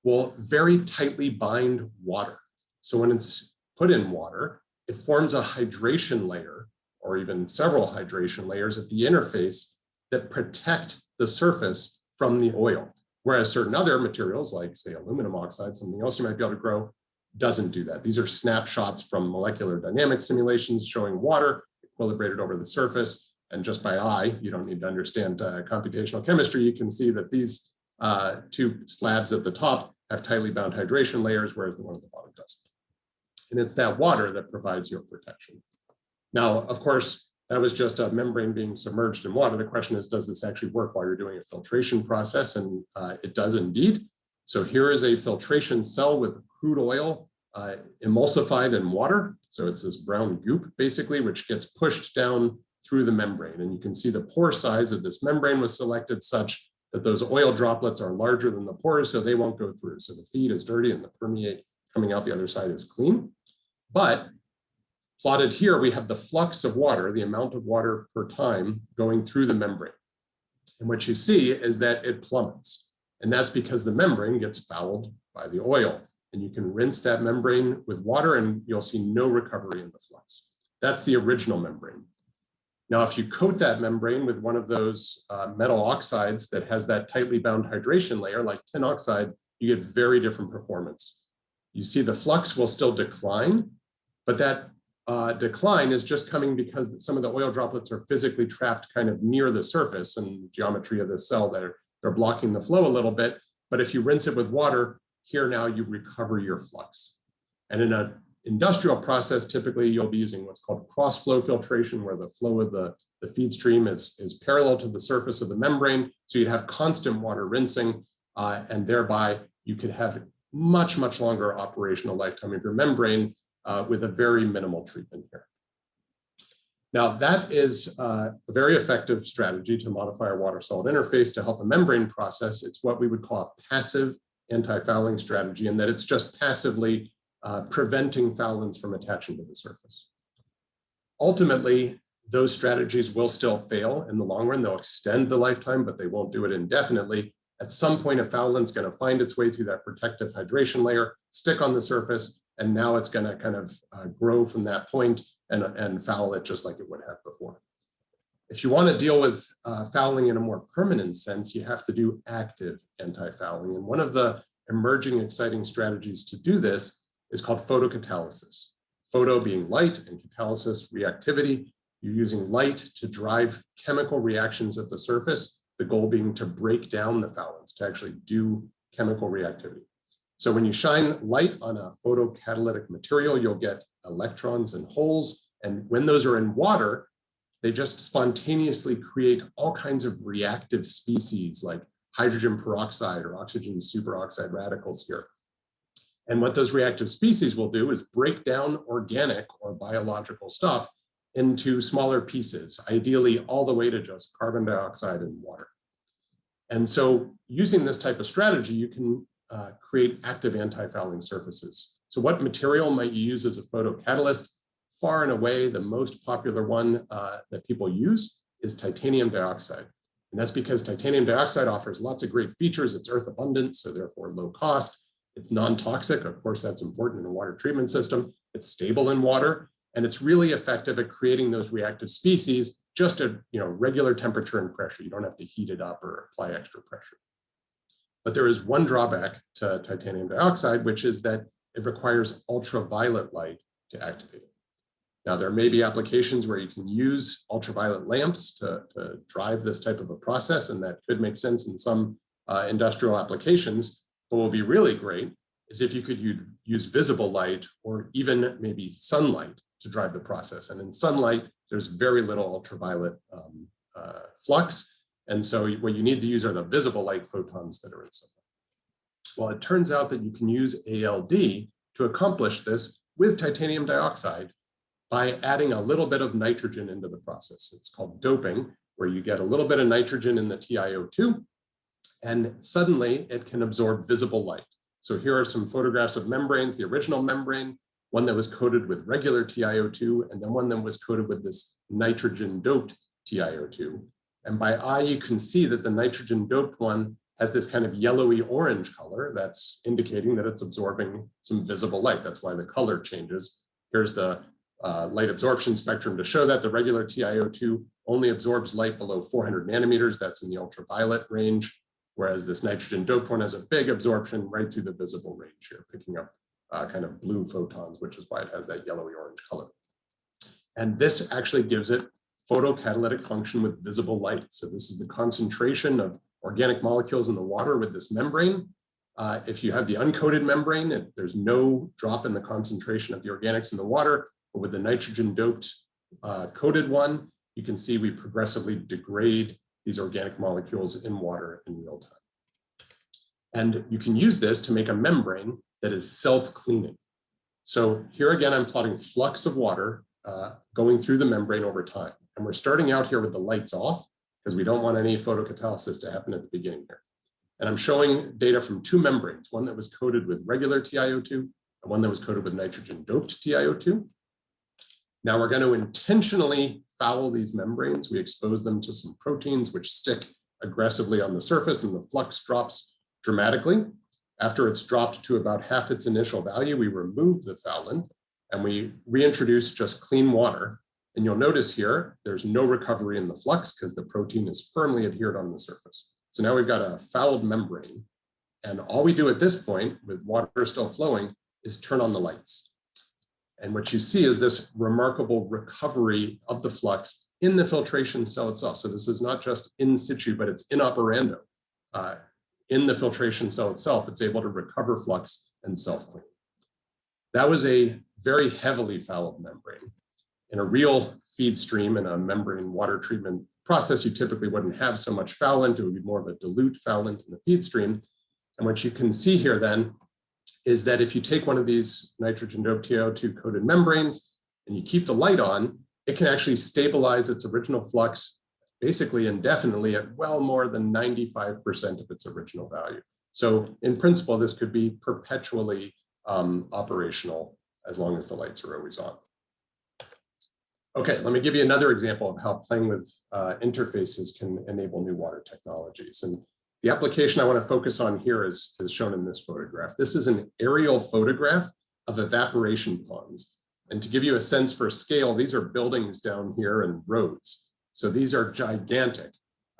will very tightly bind water. So when it's put in water, it forms a hydration layer or even several hydration layers at the interface that protect the surface from the oil. Whereas certain other materials like say aluminum oxide, something else you might be able to grow, doesn't do that. These are snapshots from molecular dynamic simulations showing water equilibrated over the surface. And just by eye, you don't need to understand computational chemistry, you can see that these two slabs at the top have tightly bound hydration layers, whereas the one at the bottom doesn't. And it's that water that provides your protection. Now, of course, that was just a membrane being submerged in water. The question is, does this actually work while you're doing a filtration process? And it does indeed. So here is a filtration cell with crude oil emulsified in water. So it's this brown goop, basically, which gets pushed down through the membrane. And you can see the pore size of this membrane was selected such that those oil droplets are larger than the pores, so they won't go through. So the feed is dirty and the permeate coming out the other side is clean. But plotted here, we have the flux of water, the amount of water per time going through the membrane. And what you see is that it plummets. And that's because the membrane gets fouled by the oil. and you can rinse that membrane with water and you'll see no recovery in the flux. That's the original membrane. Now, if you coat that membrane with one of those metal oxides that has that tightly bound hydration layer, like tin oxide, you get very different performance. You see the flux will still decline, but that decline is just coming because some of the oil droplets are physically trapped kind of near the surface and geometry of the cell that they're blocking the flow a little bit. But if you rinse it with water, here now you recover your flux. And in an industrial process, typically you'll be using what's called cross-flow filtration, where the flow of the feed stream is parallel to the surface of the membrane. So you'd have constant water rinsing, and thereby you could have much, much longer operational lifetime of your membrane with a very minimal treatment here. Now, that is a very effective strategy to modify a water-solid interface to help a membrane process. It's what we would call a passive anti-fouling strategy, and that it's just passively preventing foulants from attaching to the surface. Ultimately, those strategies will still fail in the long run. They'll extend the lifetime, but they won't do it indefinitely. At some point, a foulant's going to find its way through that protective hydration layer, stick on the surface, and now it's going to kind of grow from that point and foul it just like it would have before. If you want to deal with fouling in a more permanent sense, you have to do active anti-fouling. And one of the emerging exciting strategies to do this is called photocatalysis. Photo being light and catalysis reactivity. You're using light to drive chemical reactions at the surface, the goal being to break down the foulants, to actually do chemical reactivity. So when you shine light on a photocatalytic material, you'll get electrons and holes. And when those are in water, they just spontaneously create all kinds of reactive species like hydrogen peroxide or oxygen superoxide radicals here. And what those reactive species will do is break down organic or biological stuff into smaller pieces, ideally all the way to just carbon dioxide and water. And so using this type of strategy, you can create active anti-fouling surfaces. So what material might you use as a photocatalyst? Far and away, the most popular one that people use is titanium dioxide. And that's because titanium dioxide offers lots of great features. It's earth abundant, so therefore low cost. It's non-toxic. Of course, that's important in a water treatment system. It's stable in water, and it's really effective at creating those reactive species just at regular temperature and pressure. You don't have to heat it up or apply extra pressure. But there is one drawback to titanium dioxide, which is that it requires ultraviolet light to activate it. Now, there may be applications where you can use ultraviolet lamps to drive this type of a process, and that could make sense in some industrial applications. But what would be really great is if you could use visible light or even maybe sunlight to drive the process. And in sunlight, there's very little ultraviolet flux. And so what you need to use are the visible light photons that are in sunlight. Well, it turns out that you can use ALD to accomplish this with titanium dioxide by adding a little bit of nitrogen into the process. It's called doping, where you get a little bit of nitrogen in the TiO2, and suddenly it can absorb visible light. So here are some photographs of membranes, the original membrane, one that was coated with regular TiO2, and then one that was coated with this nitrogen-doped TiO2. And by eye, you can see that the nitrogen-doped one has this kind of yellowy orange color that's indicating that it's absorbing some visible light. That's why the color changes. Here's the light absorption spectrum to show that the regular TiO2 only absorbs light below 400 nanometers. That's in the ultraviolet range, whereas this nitrogen doped one has a big absorption right through the visible range here, picking up kind of blue photons, which is why it has that yellowy orange color. And this actually gives it photocatalytic function with visible light. So this is the concentration of organic molecules in the water with this membrane. If you have the uncoated membrane, there's no drop in the concentration of the organics in the water. But with the nitrogen doped coated one, you can see we progressively degrade these organic molecules in water in real time. And you can use this to make a membrane that is self-cleaning. So here again, I'm plotting flux of water going through the membrane over time. And we're starting out here with the lights off because we don't want any photocatalysis to happen at the beginning here. And I'm showing data from two membranes, one that was coated with regular TiO2 and one that was coated with nitrogen doped TiO2. Now we're going to intentionally foul these membranes. We expose them to some proteins which stick aggressively on the surface and the flux drops dramatically. After it's dropped to about half its initial value, we remove the foulant and we reintroduce just clean water. And you'll notice here, there's no recovery in the flux because the protein is firmly adhered on the surface. So now we've got a fouled membrane. And all we do at this point, with water still flowing, is turn on the lights. And what you see is this remarkable recovery of the flux in the filtration cell itself. So this is not just in situ, but it's in operando. In the filtration cell itself, it's able to recover flux and self-clean. That was a very heavily fouled membrane. In a real feed stream in a membrane water treatment process, you typically wouldn't have so much foulant. It would be more of a dilute foulant in the feed stream. And what you can see here then is that if you take one of these nitrogen doped TiO2 coated membranes and you keep the light on, it can actually stabilize its original flux basically indefinitely at well more than 95% of its original value. So in principle, this could be perpetually operational as long as the lights are always on. Okay, let me give you another example of how playing with interfaces can enable new water technologies. And the application I want to focus on here is shown in this photograph. This is an aerial photograph of evaporation ponds. And to give you a sense for scale, these are buildings down here and roads. So these are gigantic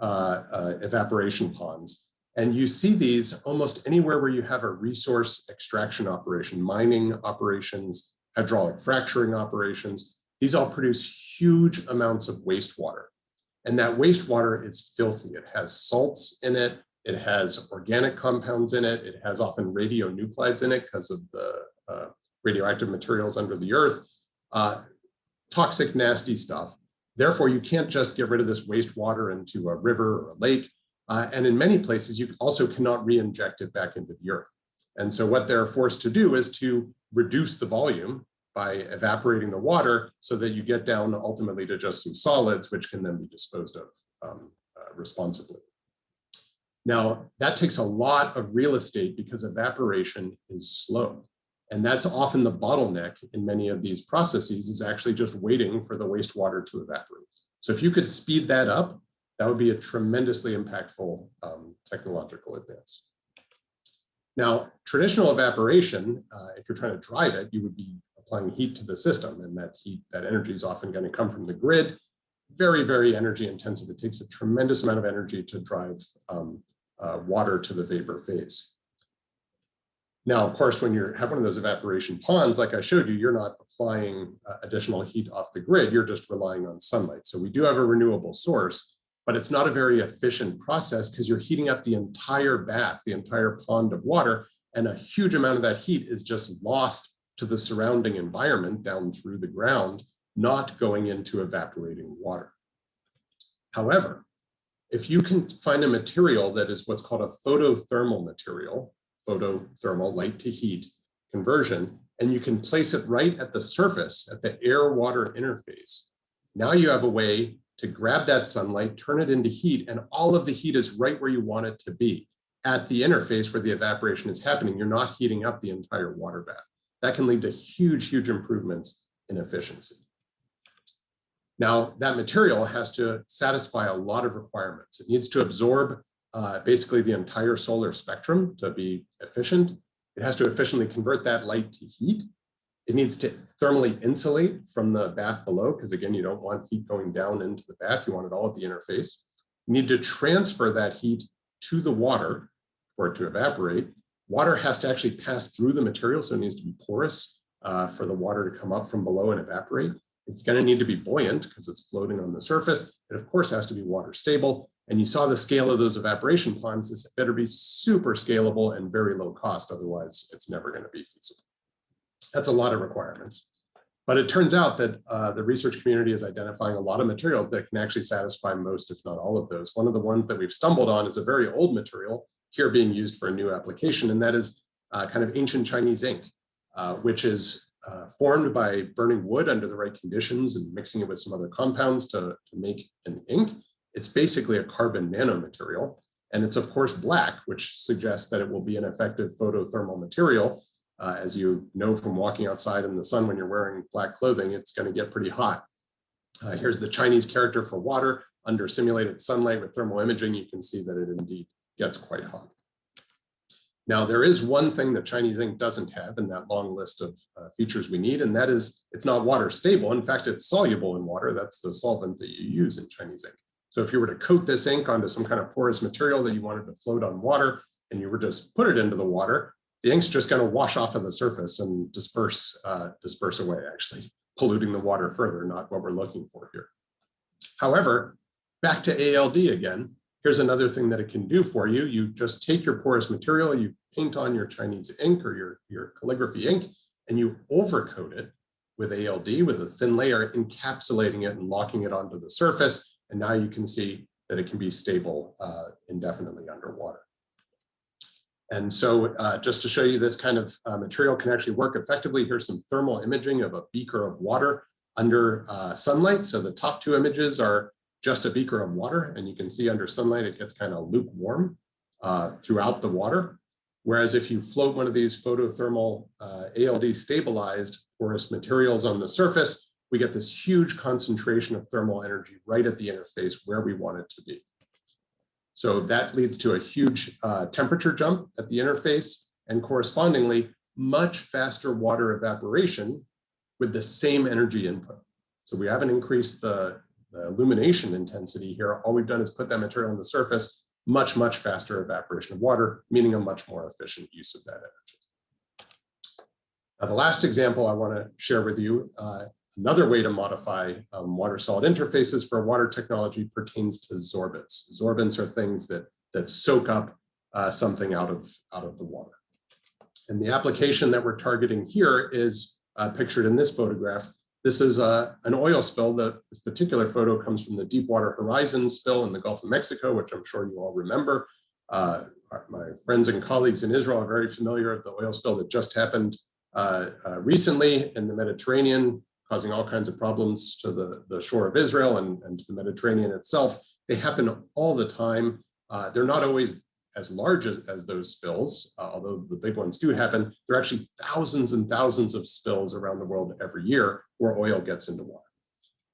evaporation ponds. And you see these almost anywhere where you have a resource extraction operation, mining operations, hydraulic fracturing operations. These all produce huge amounts of wastewater. And that wastewater is filthy. It has salts in it. It has organic compounds in it. It has often radionuclides in it because of the radioactive materials under the earth. Toxic, nasty stuff. Therefore, you can't just get rid of this wastewater into a river or a lake. And in many places, you also cannot re-inject it back into the earth. And so what they're forced to do is to reduce the volume by evaporating the water so that you get down ultimately to just some solids, which can then be disposed of responsibly. Now, that takes a lot of real estate because evaporation is slow. And that's often the bottleneck in many of these processes, is actually just waiting for the wastewater to evaporate. So if you could speed that up, that would be a tremendously impactful technological advance. Now, traditional evaporation, if you're trying to drive it, you would be applying heat to the system, and that heat, that energy is often going to come from the grid. Very, very energy intensive. It takes a tremendous amount of energy to drive water to the vapor phase. Now, of course, when you have one of those evaporation ponds, like I showed you, you're not applying additional heat off the grid, you're just relying on sunlight. So we do have a renewable source, but it's not a very efficient process because you're heating up the entire bath, the entire pond of water, and a huge amount of that heat is just lost to the surrounding environment down through the ground, not going into evaporating water. However, if you can find a material that is what's called a photothermal material, photothermal, light to heat conversion, and you can place it right at the surface, at the air-water interface. Now you have a way to grab that sunlight, turn it into heat, and all of the heat is right where you want it to be, at the interface where the evaporation is happening. You're not heating up the entire water bath. That can lead to huge, huge improvements in efficiency. Now, that material has to satisfy a lot of requirements. It needs to absorb basically the entire solar spectrum to be efficient. It has to efficiently convert that light to heat. It needs to thermally insulate from the bath below, because again, you don't want heat going down into the bath. You want it all at the interface. You need to transfer that heat to the water for it to evaporate. Water has to actually pass through the material, so it needs to be porous for the water to come up from below and evaporate. It's going to need to be buoyant because it's floating on the surface. It, of course, has to be water stable. And you saw the scale of those evaporation ponds. This better be super scalable and very low cost. Otherwise, it's never going to be feasible. That's a lot of requirements. But it turns out that the research community is identifying a lot of materials that can actually satisfy most, if not all of those. One of the ones that we've stumbled on is a very old material here being used for a new application, and that is kind of ancient Chinese ink, which is formed by burning wood under the right conditions and mixing it with some other compounds to make an ink. It's basically a carbon nanomaterial, and it's of course black, which suggests that it will be an effective photothermal material. As you know from walking outside in the sun when you're wearing black clothing, it's going to get pretty hot. Here's the Chinese character for water. Under simulated sunlight with thermal imaging, you can see that it indeed gets quite hot. Now, there is one thing that Chinese ink doesn't have in that long list of features we need, and that is it's not water stable. In fact, it's soluble in water. That's the solvent that you use in Chinese ink. So if you were to coat this ink onto some kind of porous material that you wanted to float on water, and you were just put it into the water, the ink's just going to wash off of the surface and disperse away, actually, polluting the water further, not what we're looking for here. However, back to ALD again, here's another thing that it can do for you. You just take your porous material, you paint on your Chinese ink or your calligraphy ink, and you overcoat it with ALD, with a thin layer, encapsulating it and locking it onto the surface. And now you can see that it can be stable indefinitely underwater. And so just to show you this kind of material can actually work effectively, here's some thermal imaging of a beaker of water under sunlight. So the top two images are just a beaker of water, and you can see under sunlight it gets kind of lukewarm throughout the water. Whereas if you float one of these photothermal ALD stabilized porous materials on the surface, we get this huge concentration of thermal energy right at the interface where we want it to be. So that leads to a huge temperature jump at the interface, and correspondingly much faster water evaporation with the same energy input. So we haven't increased the illumination intensity here. All we've done is put that material on the surface, much, much faster evaporation of water, meaning a much more efficient use of that energy. Now, the last example I want to share with you, another way to modify water-solid interfaces for water technology pertains to sorbents. Sorbents are things that soak up something out of the water. And the application that we're targeting here is pictured in this photograph. This is an oil spill. This particular photo comes from the Deepwater Horizon spill in the Gulf of Mexico, which I'm sure you all remember. My friends and colleagues in Israel are very familiar with the oil spill that just happened recently in the Mediterranean, causing all kinds of problems to the shore of Israel and to the Mediterranean itself. They happen all the time. They're not always as large as those spills, although the big ones do happen. There are actually thousands and thousands of spills around the world every year where oil gets into water.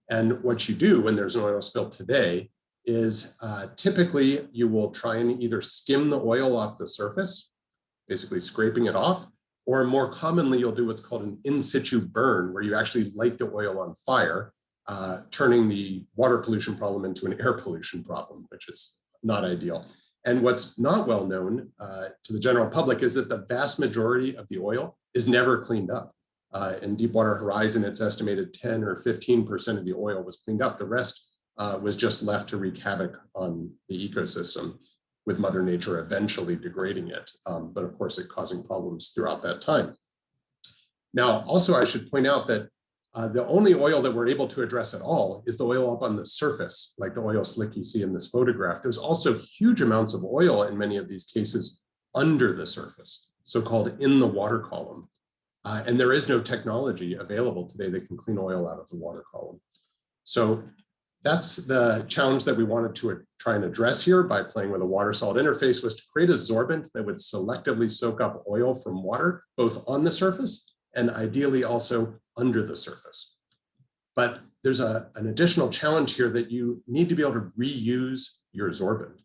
And what you do when there's an oil spill today is typically you will try and either skim the oil off the surface, basically scraping it off, or more commonly you'll do what's called an in situ burn, where you actually light the oil on fire, turning the water pollution problem into an air pollution problem, which is not ideal. And what's not well known to the general public is that the vast majority of the oil is never cleaned up. In Deepwater Horizon, it's estimated 10 or 15% of the oil was cleaned up. The rest was just left to wreak havoc on the ecosystem, with Mother Nature eventually degrading it, but of course it causing problems throughout that time. Now, also I should point out that the only oil that we're able to address at all is the oil up on the surface, like the oil slick you see in this photograph. There's also huge amounts of oil in many of these cases under the surface, so-called in the water column. And there is no technology available today that can clean oil out of the water column. So that's the challenge that we wanted to try and address here by playing with a water-solid interface, was to create a sorbent that would selectively soak up oil from water, both on the surface and ideally also under the surface. But there's an additional challenge here, that you need to be able to reuse your sorbent.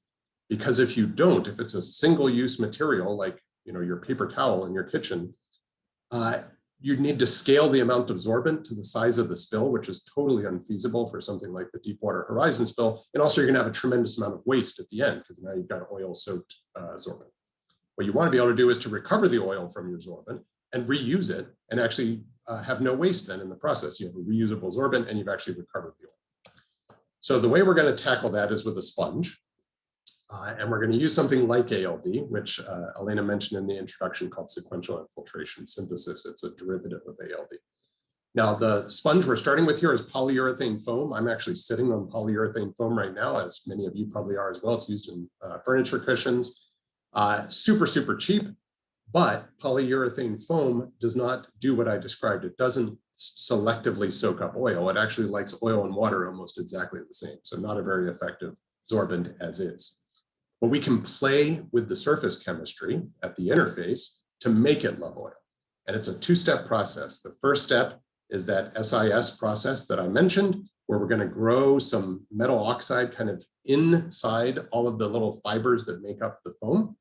Because if you don't, if it's a single-use material like your paper towel in your kitchen, you need to scale the amount of sorbent to the size of the spill, which is totally unfeasible for something like the Deepwater Horizon spill. And also you're gonna have a tremendous amount of waste at the end, because now you've got oil-soaked sorbent. What you wanna be able to do is to recover the oil from your sorbent and reuse it, and actually have no waste then in the process. You have a reusable sorbent and you've actually recovered the oil. So the way we're gonna tackle that is with a sponge. And we're going to use something like ALD, which Elena mentioned in the introduction, called sequential infiltration synthesis. It's a derivative of ALD. Now, the sponge we're starting with here is polyurethane foam. I'm actually sitting on polyurethane foam right now, as many of you probably are as well. It's used in furniture cushions. Super, super cheap, but polyurethane foam does not do what I described. It doesn't selectively soak up oil. It actually likes oil and water almost exactly the same. So not a very effective sorbent as is. But we can play with the surface chemistry at the interface to make it love oil. And it's a two-step process. The first step is that SIS process that I mentioned, where we're going to grow some metal oxide kind of inside all of the little fibers that make up the foam.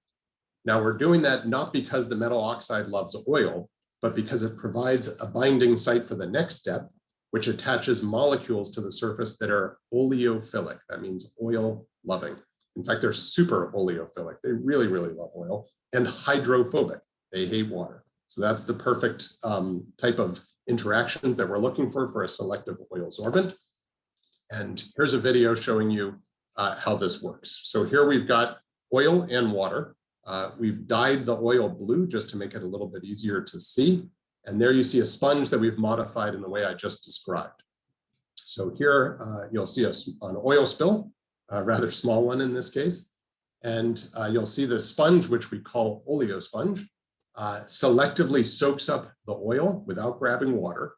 Now we're doing that not because the metal oxide loves oil, but because it provides a binding site for the next step, which attaches molecules to the surface that are oleophilic. That means oil loving. In fact, they're super oleophilic. They really, really love oil, and hydrophobic. They hate water. So that's the perfect type of interactions that we're looking for a selective oil sorbent. And here's a video showing you how this works. So here we've got oil and water. We've dyed the oil blue just to make it a little bit easier to see. And there you see a sponge that we've modified in the way I just described. So here you'll see an oil spill, a rather small one in this case. And you'll see the sponge, which we call oleosponge, selectively soaks up the oil without grabbing water.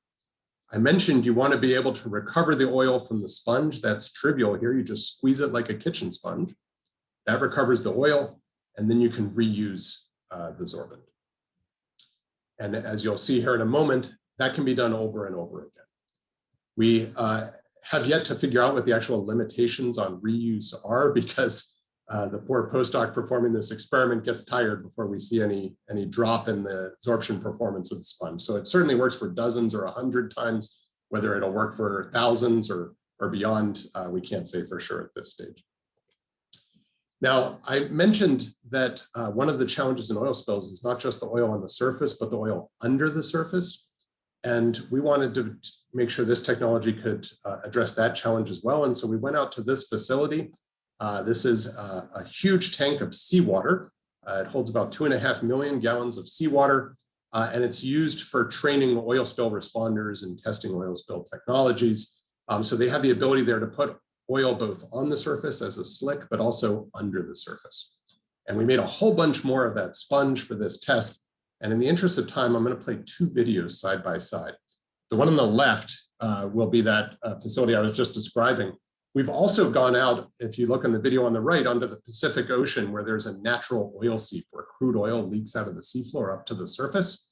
I mentioned you want to be able to recover the oil from the sponge. That's trivial here. You just squeeze it like a kitchen sponge. That recovers the oil, and then you can reuse the sorbent. And as you'll see here in a moment, that can be done over and over again. We have yet to figure out what the actual limitations on reuse are, because the poor postdoc performing this experiment gets tired before we see any drop in the absorption performance of the sponge. So it certainly works for dozens or 100 times. Whether it'll work for thousands or beyond, we can't say for sure at this stage. Now, I mentioned that one of the challenges in oil spills is not just the oil on the surface, but the oil under the surface. And we wanted to make sure this technology could address that challenge as well. And so we went out to this facility. This is a huge tank of seawater. It holds about 2.5 million gallons of seawater, and it's used for training oil spill responders and testing oil spill technologies. So they have the ability there to put oil both on the surface as a slick, but also under the surface. And we made a whole bunch more of that sponge for this test. And in the interest of time, I'm going to play two videos side by side. The one on the left will be that facility I was just describing. We've also gone out, if you look on the video on the right, onto the Pacific Ocean, where there's a natural oil seep where crude oil leaks out of the seafloor up to the surface,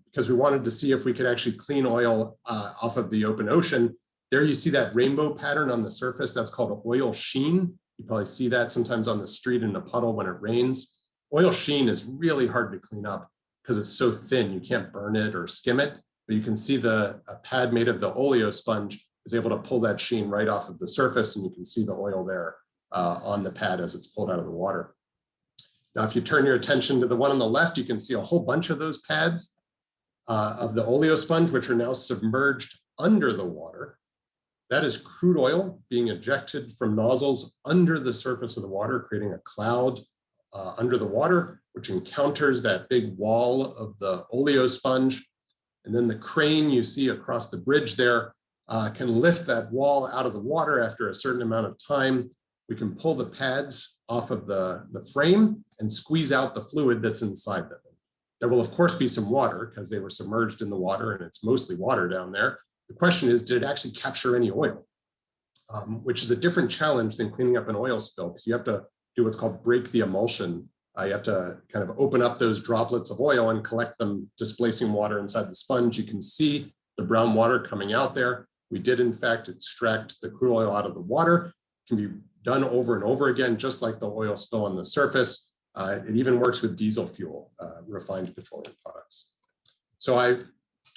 because we wanted to see if we could actually clean oil off of the open ocean. There you see that rainbow pattern on the surface. That's called an oil sheen. You probably see that sometimes on the street in a puddle when it rains. Oil sheen is really hard to clean up because it's so thin. You can't burn it or skim it, but you can see a pad made of the oleo sponge is able to pull that sheen right off of the surface, and you can see the oil there on the pad as it's pulled out of the water. Now, if you turn your attention to the one on the left, you can see a whole bunch of those pads of the oleo sponge, which are now submerged under the water. That is crude oil being ejected from nozzles under the surface of the water, creating a cloud under the water, which encounters that big wall of the oleo sponge. And then the crane you see across the bridge there can lift that wall out of the water after a certain amount of time. We can pull the pads off of the frame and squeeze out the fluid that's inside them. There will, of course, be some water because they were submerged in the water, and it's mostly water down there. The question is, did it actually capture any oil? Which is a different challenge than cleaning up an oil spill, because you have to do what's called break the emulsion. You have to kind of open up those droplets of oil and collect them, displacing water inside the sponge. You can see the brown water coming out there. We did, in fact, extract the crude oil out of the water. It can be done over and over again, just like the oil spill on the surface. It even works with diesel fuel, refined petroleum products. So I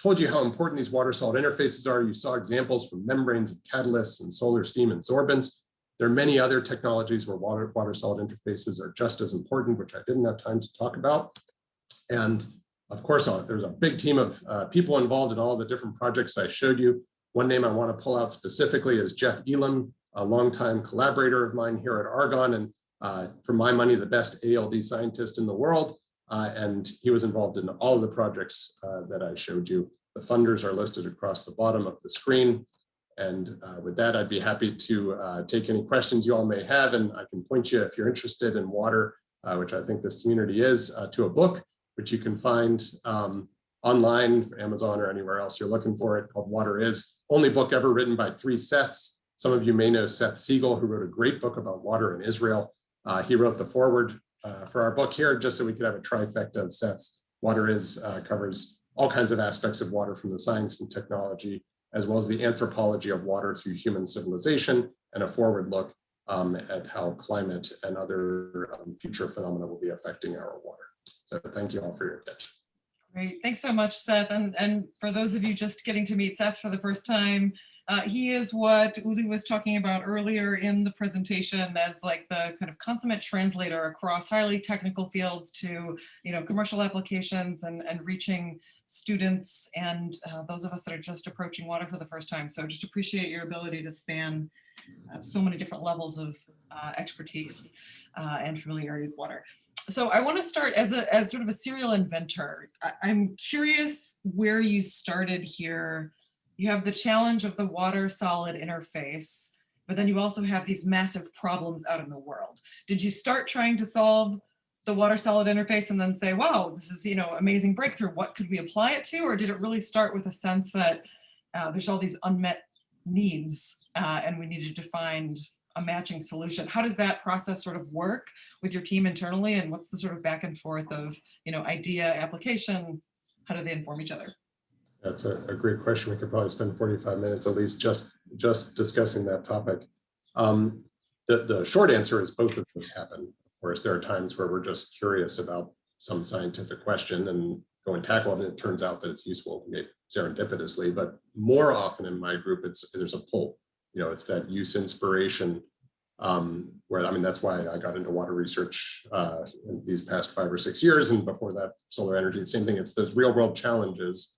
told you how important these water-solid interfaces are. You saw examples from membranes and catalysts and solar steam and sorbents. There are many other technologies where water-solid interfaces are just as important, which I didn't have time to talk about. And of course, there's a big team of people involved in all the different projects I showed you. One name I want to pull out specifically is Jeff Elam, a longtime collaborator of mine here at Argonne, and for my money, the best ALD scientist in the world. And he was involved in all of the projects that I showed you. The funders are listed across the bottom of the screen. And with that, I'd be happy to take any questions you all may have. And I can point you, if you're interested in water, which I think this community is, to a book, which you can find online, Amazon, or anywhere else you're looking for it, called Water Is. Only book ever written by 3 Seths. Some of you may know Seth Siegel, who wrote a great book about water in Israel. He wrote the foreword for our book here, just so we could have a trifecta of Seths. Water Is covers all kinds of aspects of water, from the science and technology, as well as the anthropology of water through human civilization, and a forward look at how climate and other future phenomena will be affecting our water. So thank you all for your attention. Great, thanks so much, Seth. And for those of you just getting to meet Seth for the first time, he is what Uli was talking about earlier in the presentation as like the kind of consummate translator across highly technical fields to, commercial applications and reaching students and those of us that are just approaching water for the first time. So just appreciate your ability to span so many different levels of expertise and familiarity with water. So I want to start as sort of a serial inventor. I'm curious where you started here. You have the challenge of the water solid interface, but then you also have these massive problems out in the world. Did you start trying to solve the water solid interface and then say, wow, this is, amazing breakthrough. What could we apply it to? Or did it really start with a sense that there's all these unmet needs and we needed to find a matching solution? How does that process sort of work with your team internally? And what's the sort of back and forth of, idea, application? How do they inform each other? That's a great question. We could probably spend 45 minutes at least just discussing that topic. The short answer is both of those happen. Of course, there are times where we're just curious about some scientific question and go and tackle it, and it turns out that it's useful serendipitously. But more often in my group, there's a pull. It's that use inspiration where, that's why I got into water research in these past 5 or 6 years. And before that, solar energy, the same thing. It's those real world challenges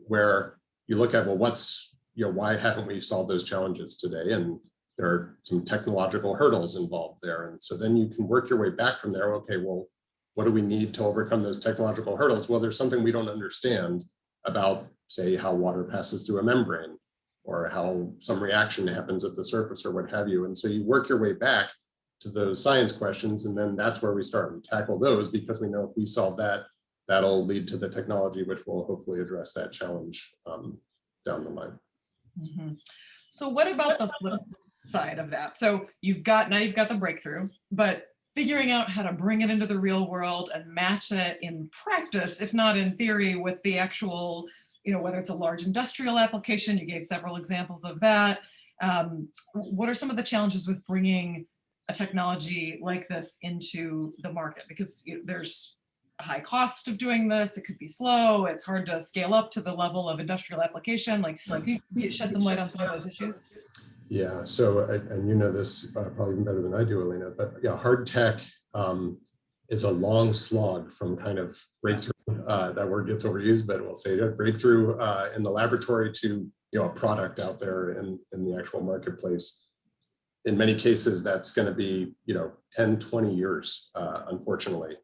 where you look at, well, why haven't we solved those challenges today? And there are some technological hurdles involved there. And so then you can work your way back from there. Okay, well, what do we need to overcome those technological hurdles? Well, there's something we don't understand about, say, how water passes through a membrane or how some reaction happens at the surface or what have you. And so you work your way back to those science questions, and then that's where we start. We tackle those because we know if we solve that, that'll lead to the technology which will hopefully address that challenge down the line. Mm-hmm. So what about the flip side of that? So now you've got the breakthrough, but figuring out how to bring it into the real world and match it in practice, if not in theory, with the actual, whether it's a large industrial application, you gave several examples of that. What are some of the challenges with bringing a technology like this into the market? Because there's a high cost of doing this. It could be slow. It's hard to scale up to the level of industrial application. Can you shed some light on some of those issues? Yeah, so, and this probably even better than I do, Elena, but yeah, hard tech is a long slog from kind of breakthrough, that word gets overused, but we'll say that breakthrough in the laboratory to, a product out there in the actual marketplace. In many cases, that's going to be, 10, 20 years, unfortunately.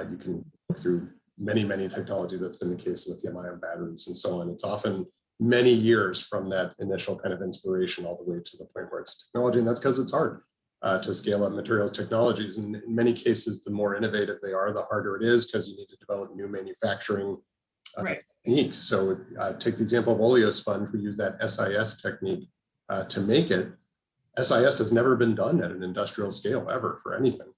You can look through many technologies. That's been the case with lithium-ion batteries and so on. It's often many years from that initial kind of inspiration all the way to the point where it's a technology, and that's because it's hard to scale up materials technologies. And in many cases, the more innovative they are, the harder it is because you need to develop new manufacturing techniques. So take the example of oleosponge. We use that SIS technique to make it. SIS has never been done at an industrial scale ever for anything.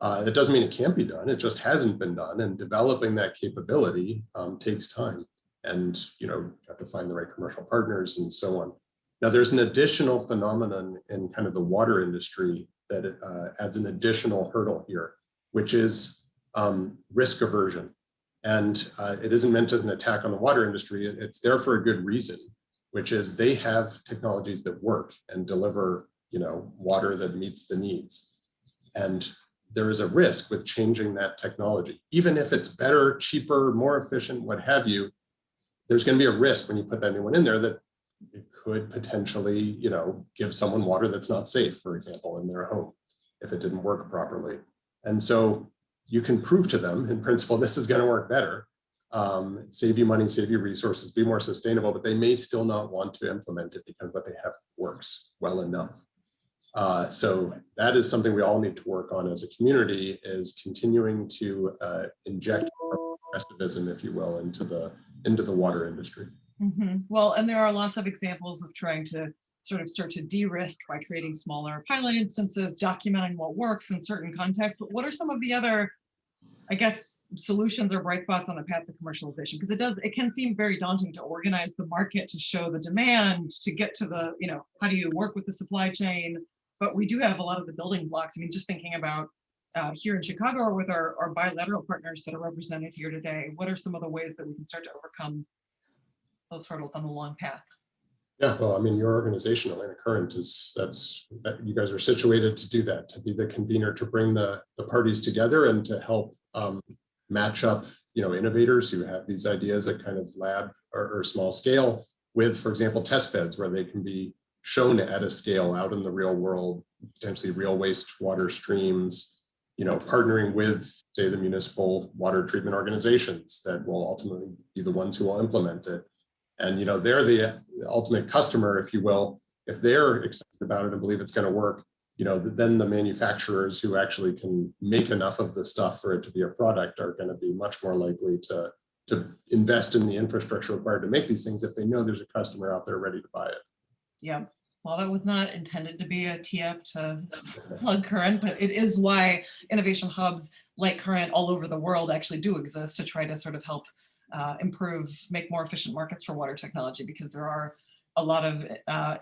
That doesn't mean it can't be done. It just hasn't been done. And developing that capability takes time. And you have to find the right commercial partners and so on. Now, there's an additional phenomenon in kind of the water industry that adds an additional hurdle here, which is risk aversion. And it isn't meant as an attack on the water industry. It's there for a good reason, which is they have technologies that work and deliver, water that meets the needs. And there is a risk with changing that technology. Even if it's better, cheaper, more efficient, what have you, there's going to be a risk when you put that new one in there that it could potentially, give someone water that's not safe, for example, in their home, if it didn't work properly. And so you can prove to them, in principle, this is going to work better, save you money, save you resources, be more sustainable, but they may still not want to implement it because what they have works well enough. So that is something we all need to work on as a community, is continuing to inject progressivism, if you will, into the water industry. Mm-hmm. Well, and there are lots of examples of trying to sort of start to de-risk by creating smaller pilot instances, documenting what works in certain contexts. But what are some of the other, I guess, solutions or bright spots on the path to commercialization? Because it can seem very daunting to organize the market, to show the demand, to get to the, how do you work with the supply chain? but we do have a lot of the building blocks. I mean, just thinking about here in Chicago or with our bilateral partners that are represented here today, what are some of the ways that we can start to overcome those hurdles on the long path? Yeah, well, I mean, your organization, Atlantic Current, that you guys are situated to do that, to be the convener, to bring the parties together and to help match up, innovators who have these ideas at kind of lab or small scale with, for example, test beds where they can be shown at a scale out in the real world, potentially real wastewater streams, partnering with, say, the municipal water treatment organizations that will ultimately be the ones who will implement it. And, they're the ultimate customer, if you will. If they're excited about it and believe it's going to work, then the manufacturers who actually can make enough of the stuff for it to be a product are going to be much more likely to invest in the infrastructure required to make these things if they know there's a customer out there ready to buy it. Yeah. Well, that was not intended to be a tee-up to plug Current, but it is why innovation hubs like Current all over the world actually do exist to try to sort of help improve, make more efficient markets for water technology, because there are a lot of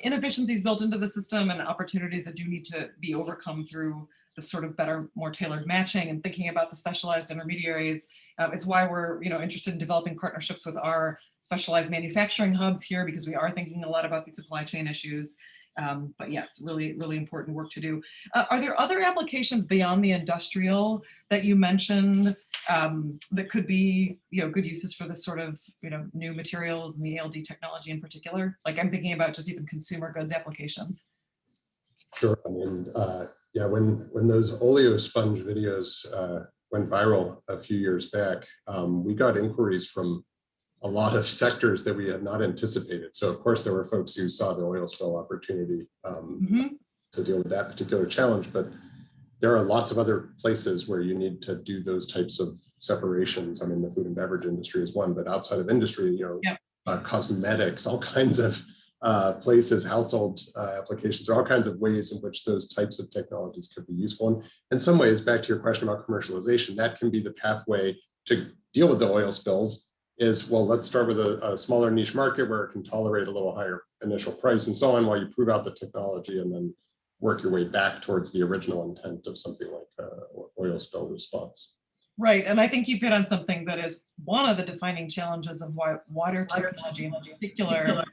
inefficiencies built into the system and opportunities that do need to be overcome through the sort of better, more tailored matching and thinking about the specialized intermediaries. It's why we're interested in developing partnerships with our specialized manufacturing hubs here, because we are thinking a lot about these supply chain issues. But yes, really, really important work to do. Are there other applications beyond the industrial that you mentioned that could be, good uses for this sort of, new materials and the ALD technology in particular? Like I'm thinking about just even consumer goods applications. Sure. I mean, yeah, when those oleo sponge videos went viral a few years back, we got inquiries from a lot of sectors that we had not anticipated. So of course there were folks who saw the oil spill opportunity to deal with that particular challenge, but there are lots of other places where you need to do those types of separations. I mean, the food and beverage industry is one, but outside of industry, cosmetics, all kinds of places, household applications, there are all kinds of ways in which those types of technologies could be useful. And in some ways, back to your question about commercialization, that can be the pathway to deal with the oil spills. Is, well, let's start with a smaller niche market where it can tolerate a little higher initial price and so on while you prove out the technology, and then work your way back towards the original intent of something like oil spill response. Right, and I think you hit on something that is one of the defining challenges of why water technology in particular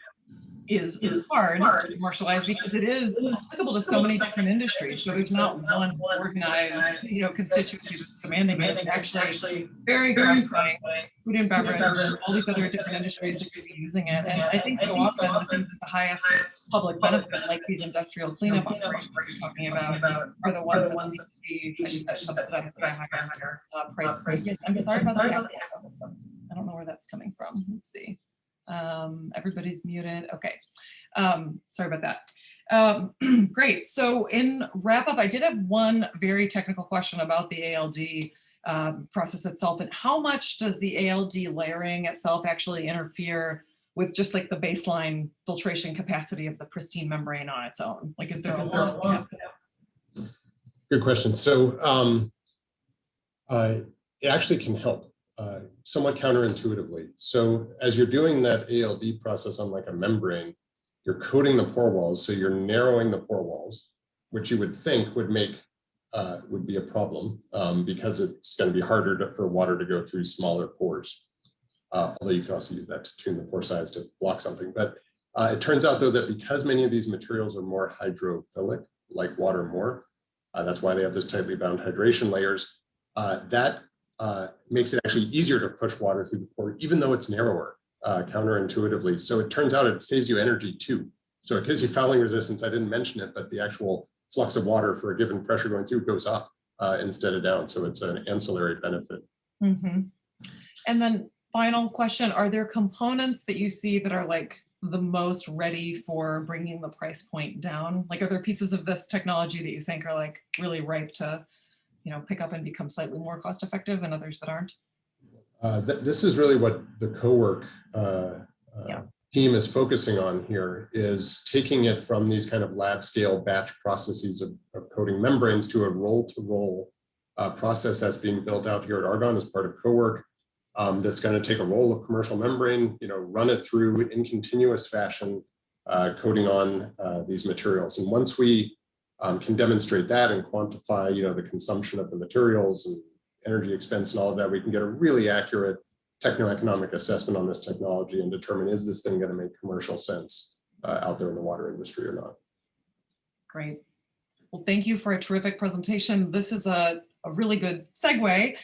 is hard to commercialize, because it is applicable to so many different industries. So there's not one organized, constituency that's demanding it. It's actually very cross-cutting. Food and beverage, all these other different industries that could be using it. And I think so often the things with the highest public benefit, like these industrial cleanup operations that you're talking about, are the ones that need to be, as you said, subsidized by higher price. I'm sorry about that. I don't know where that's coming from. Let's see. Everybody's muted. Okay. Sorry about that. Great. So in wrap up, I did have one very technical question about the ALD process itself, and how much does the ALD layering itself actually interfere with just like the baseline filtration capacity of the pristine membrane on its own? Like, is there a lot? Good question. So it actually can help somewhat counterintuitively. So as you're doing that ALD process on like a membrane, you're coating the pore walls. So you're narrowing the pore walls, which you would think would be a problem because it's going to be harder for water to go through smaller pores. Although you can also use that to tune the pore size to block something. But it turns out though that because many of these materials are more hydrophilic, like water more, that's why they have this tightly bound hydration layers, that makes it actually easier to push water through the pore, even though it's narrower, counterintuitively. So it turns out it saves you energy too. So it gives you fouling resistance. I didn't mention it, but the actual flux of water for a given pressure going through goes up instead of down. So it's an ancillary benefit. Mm-hmm. And then final question, are there components that you see that are like the most ready for bringing the price point down? Like, are there pieces of this technology that you think are like really ripe to pick up and become slightly more cost effective, and others that aren't? This is really what the CoWERC team is focusing on here, is taking it from these kind of lab scale batch processes of coating membranes to a roll-to-roll process that's being built out here at Argonne as part of CoWERC. That's going to take a roll of commercial membrane, run it through in continuous fashion, coating on these materials. And once we can demonstrate that and quantify, the consumption of the materials and energy expense and all of that, we can get a really accurate techno-economic assessment on this technology and determine, is this thing going to make commercial sense out there in the water industry or not? Great. Well, thank you for a terrific presentation. This is a really good segue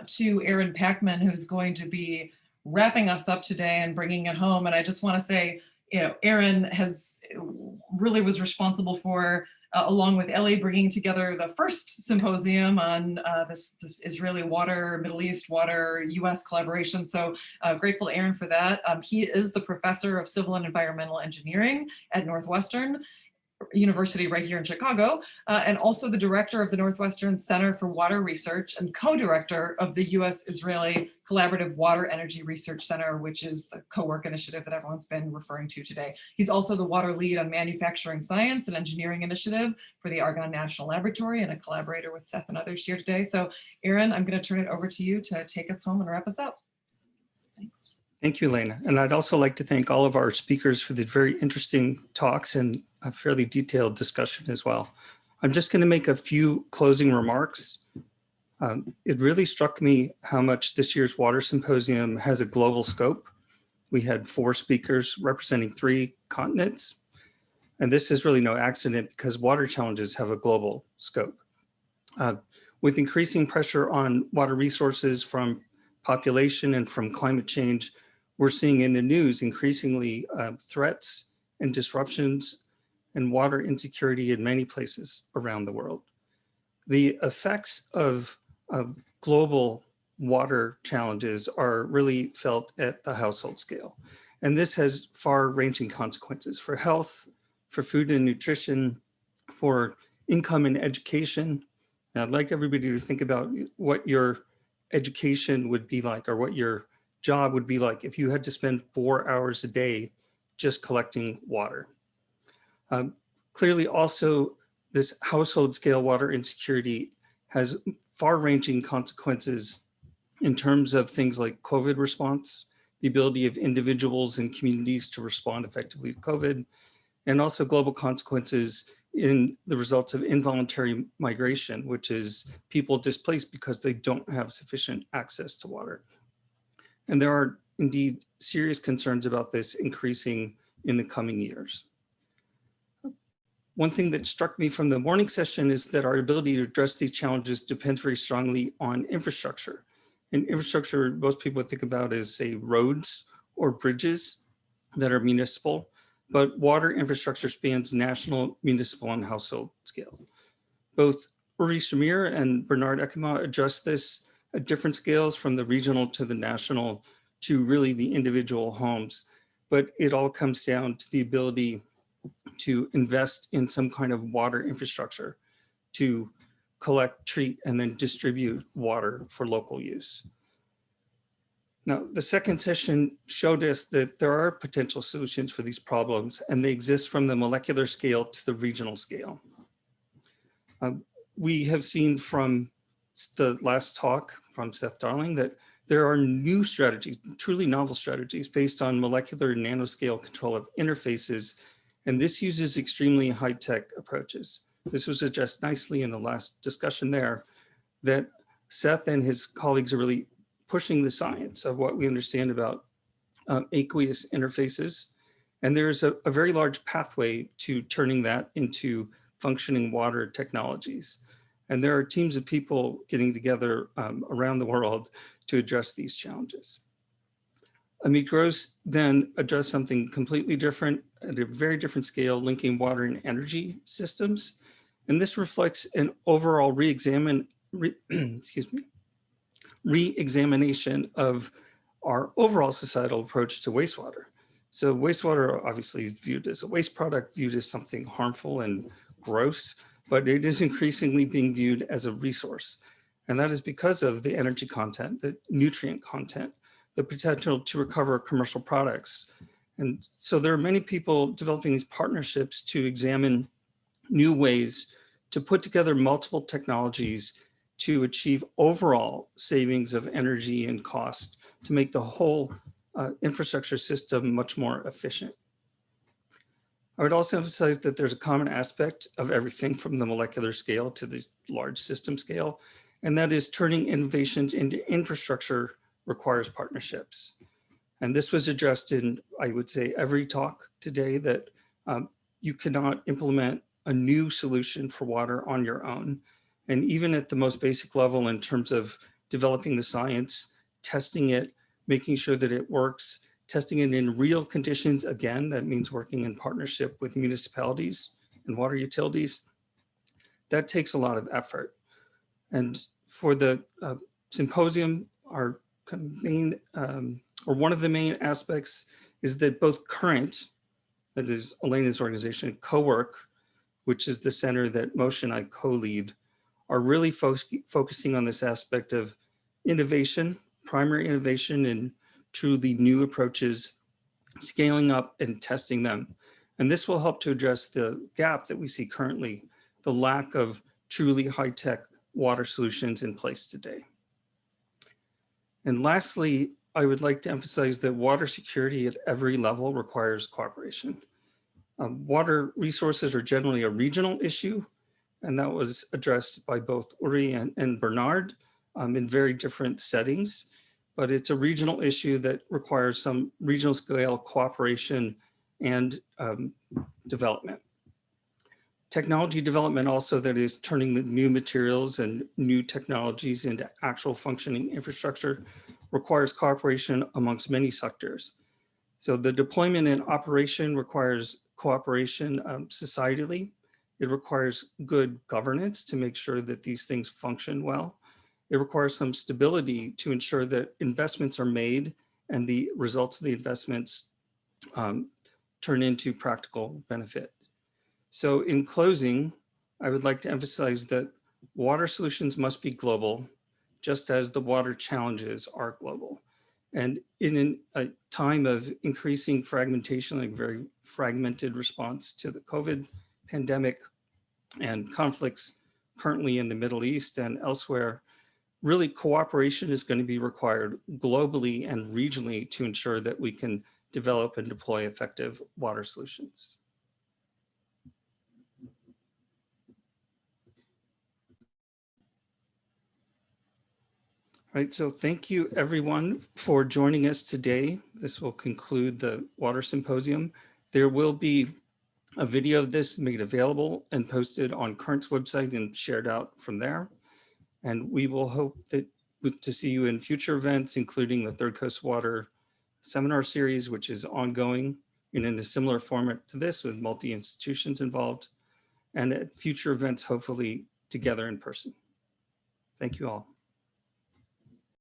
to Aaron Packman, who's going to be wrapping us up today and bringing it home. And I just want to say, Aaron really was responsible for, along with Ellie, bringing together the first symposium on this Israeli water, Middle East water, US collaboration. So grateful to Aaron for that. He is the professor of civil and environmental engineering at Northwestern University right here in Chicago, and also the director of the Northwestern Center for Water Research and co-director of the US Israeli Collaborative Water Energy Research Center, which is the CoWERC initiative that everyone's been referring to today. He's also the water lead on manufacturing science and engineering initiative for the Argonne National Laboratory and a collaborator with Seth and others here today. So Aaron, I'm going to turn it over to you to take us home and wrap us up. Thanks. Thank you, Elena. And I'd also like to thank all of our speakers for the very interesting talks and a fairly detailed discussion as well. I'm just going to make a few closing remarks. It really struck me how much this year's Water Symposium has a global scope. We had 4 speakers representing 3 continents. And this is really no accident because water challenges have a global scope. With increasing pressure on water resources from population and from climate change, we're seeing in the news increasingly threats and disruptions and water insecurity in many places around the world. The effects of global water challenges are really felt at the household scale. And this has far-ranging consequences for health, for food and nutrition, for income and education. And I'd like everybody to think about what your education would be like, or what your job would be like if you had to spend 4 hours a day just collecting water. Clearly also, this household scale water insecurity has far-ranging consequences in terms of things like COVID response, the ability of individuals and communities to respond effectively to COVID, and also global consequences in the results of involuntary migration, which is people displaced because they don't have sufficient access to water. And there are indeed serious concerns about this increasing in the coming years. One thing that struck me from the morning session is that our ability to address these challenges depends very strongly on infrastructure. And infrastructure, most people would think about as, say, roads or bridges that are municipal, but water infrastructure spans national, municipal, and household scale. Both Uri Shamir and Bernard Ekema address this at different scales, from the regional to the national to really the individual homes. But it all comes down to the ability to invest in some kind of water infrastructure to collect, treat, and then distribute water for local use. Now, the second session showed us that there are potential solutions for these problems, and they exist from the molecular scale to the regional scale. We have seen from the last talk from Seth Darling that there are new strategies, truly novel strategies based on molecular and nanoscale control of interfaces, and this uses extremely high-tech approaches. This was addressed nicely in the last discussion there, that Seth and his colleagues are really pushing the science of what we understand about aqueous interfaces. And there's a very large pathway to turning that into functioning water technologies. And there are teams of people getting together around the world to address these challenges. Amit Gross then addressed something completely different at a very different scale, linking water and energy systems. And this reflects an overall re-examination of our overall societal approach to wastewater. So wastewater obviously is viewed as a waste product, viewed as something harmful and gross, but it is increasingly being viewed as a resource. And that is because of the energy content, the nutrient content, the potential to recover commercial products. And so there are many people developing these partnerships to examine new ways to put together multiple technologies to achieve overall savings of energy and cost to make the whole infrastructure system much more efficient. I would also emphasize that there's a common aspect of everything from the molecular scale to this large system scale, and that is turning innovations into infrastructure requires partnerships. And this was addressed in, I would say, every talk today, that you cannot implement a new solution for water on your own. And even at the most basic level in terms of developing the science, testing it, making sure that it works, testing it in real conditions, again, that means working in partnership with municipalities and water utilities. That takes a lot of effort. And for the symposium, our main, or one of the main aspects is that both current, that is Elena's organization, CoWERC, which is the center that Moshe and I co-lead, are really focusing on this aspect of innovation, primary innovation and truly new approaches, scaling up and testing them. And this will help to address the gap that we see currently, the lack of truly high-tech water solutions in place today. And lastly, I would like to emphasize that water security at every level requires cooperation. Water resources are generally a regional issue, and that was addressed by both Uri and Bernard in very different settings, but it's a regional issue that requires some regional scale cooperation and development. Technology development also, that is turning the new materials and new technologies into actual functioning infrastructure, requires cooperation amongst many sectors. So the deployment and operation requires cooperation societally. It requires good governance to make sure that these things function well. It requires some stability to ensure that investments are made and the results of the investments turn into practical benefit. So in closing, I would like to emphasize that water solutions must be global, just as the water challenges are global. And in a time of increasing fragmentation, like very fragmented response to the COVID pandemic and conflicts currently in the Middle East and elsewhere, really cooperation is going to be required globally and regionally to ensure that we can develop and deploy effective water solutions. All right, so thank you everyone for joining us today. This will conclude the Water Symposium. There will be a video of this made available and posted on Current's website and shared out from there. And we will hope to see you in future events, including the Third Coast Water seminar series, which is ongoing and in a similar format to this with multi-institutions involved, and at future events, hopefully together in person. Thank you all.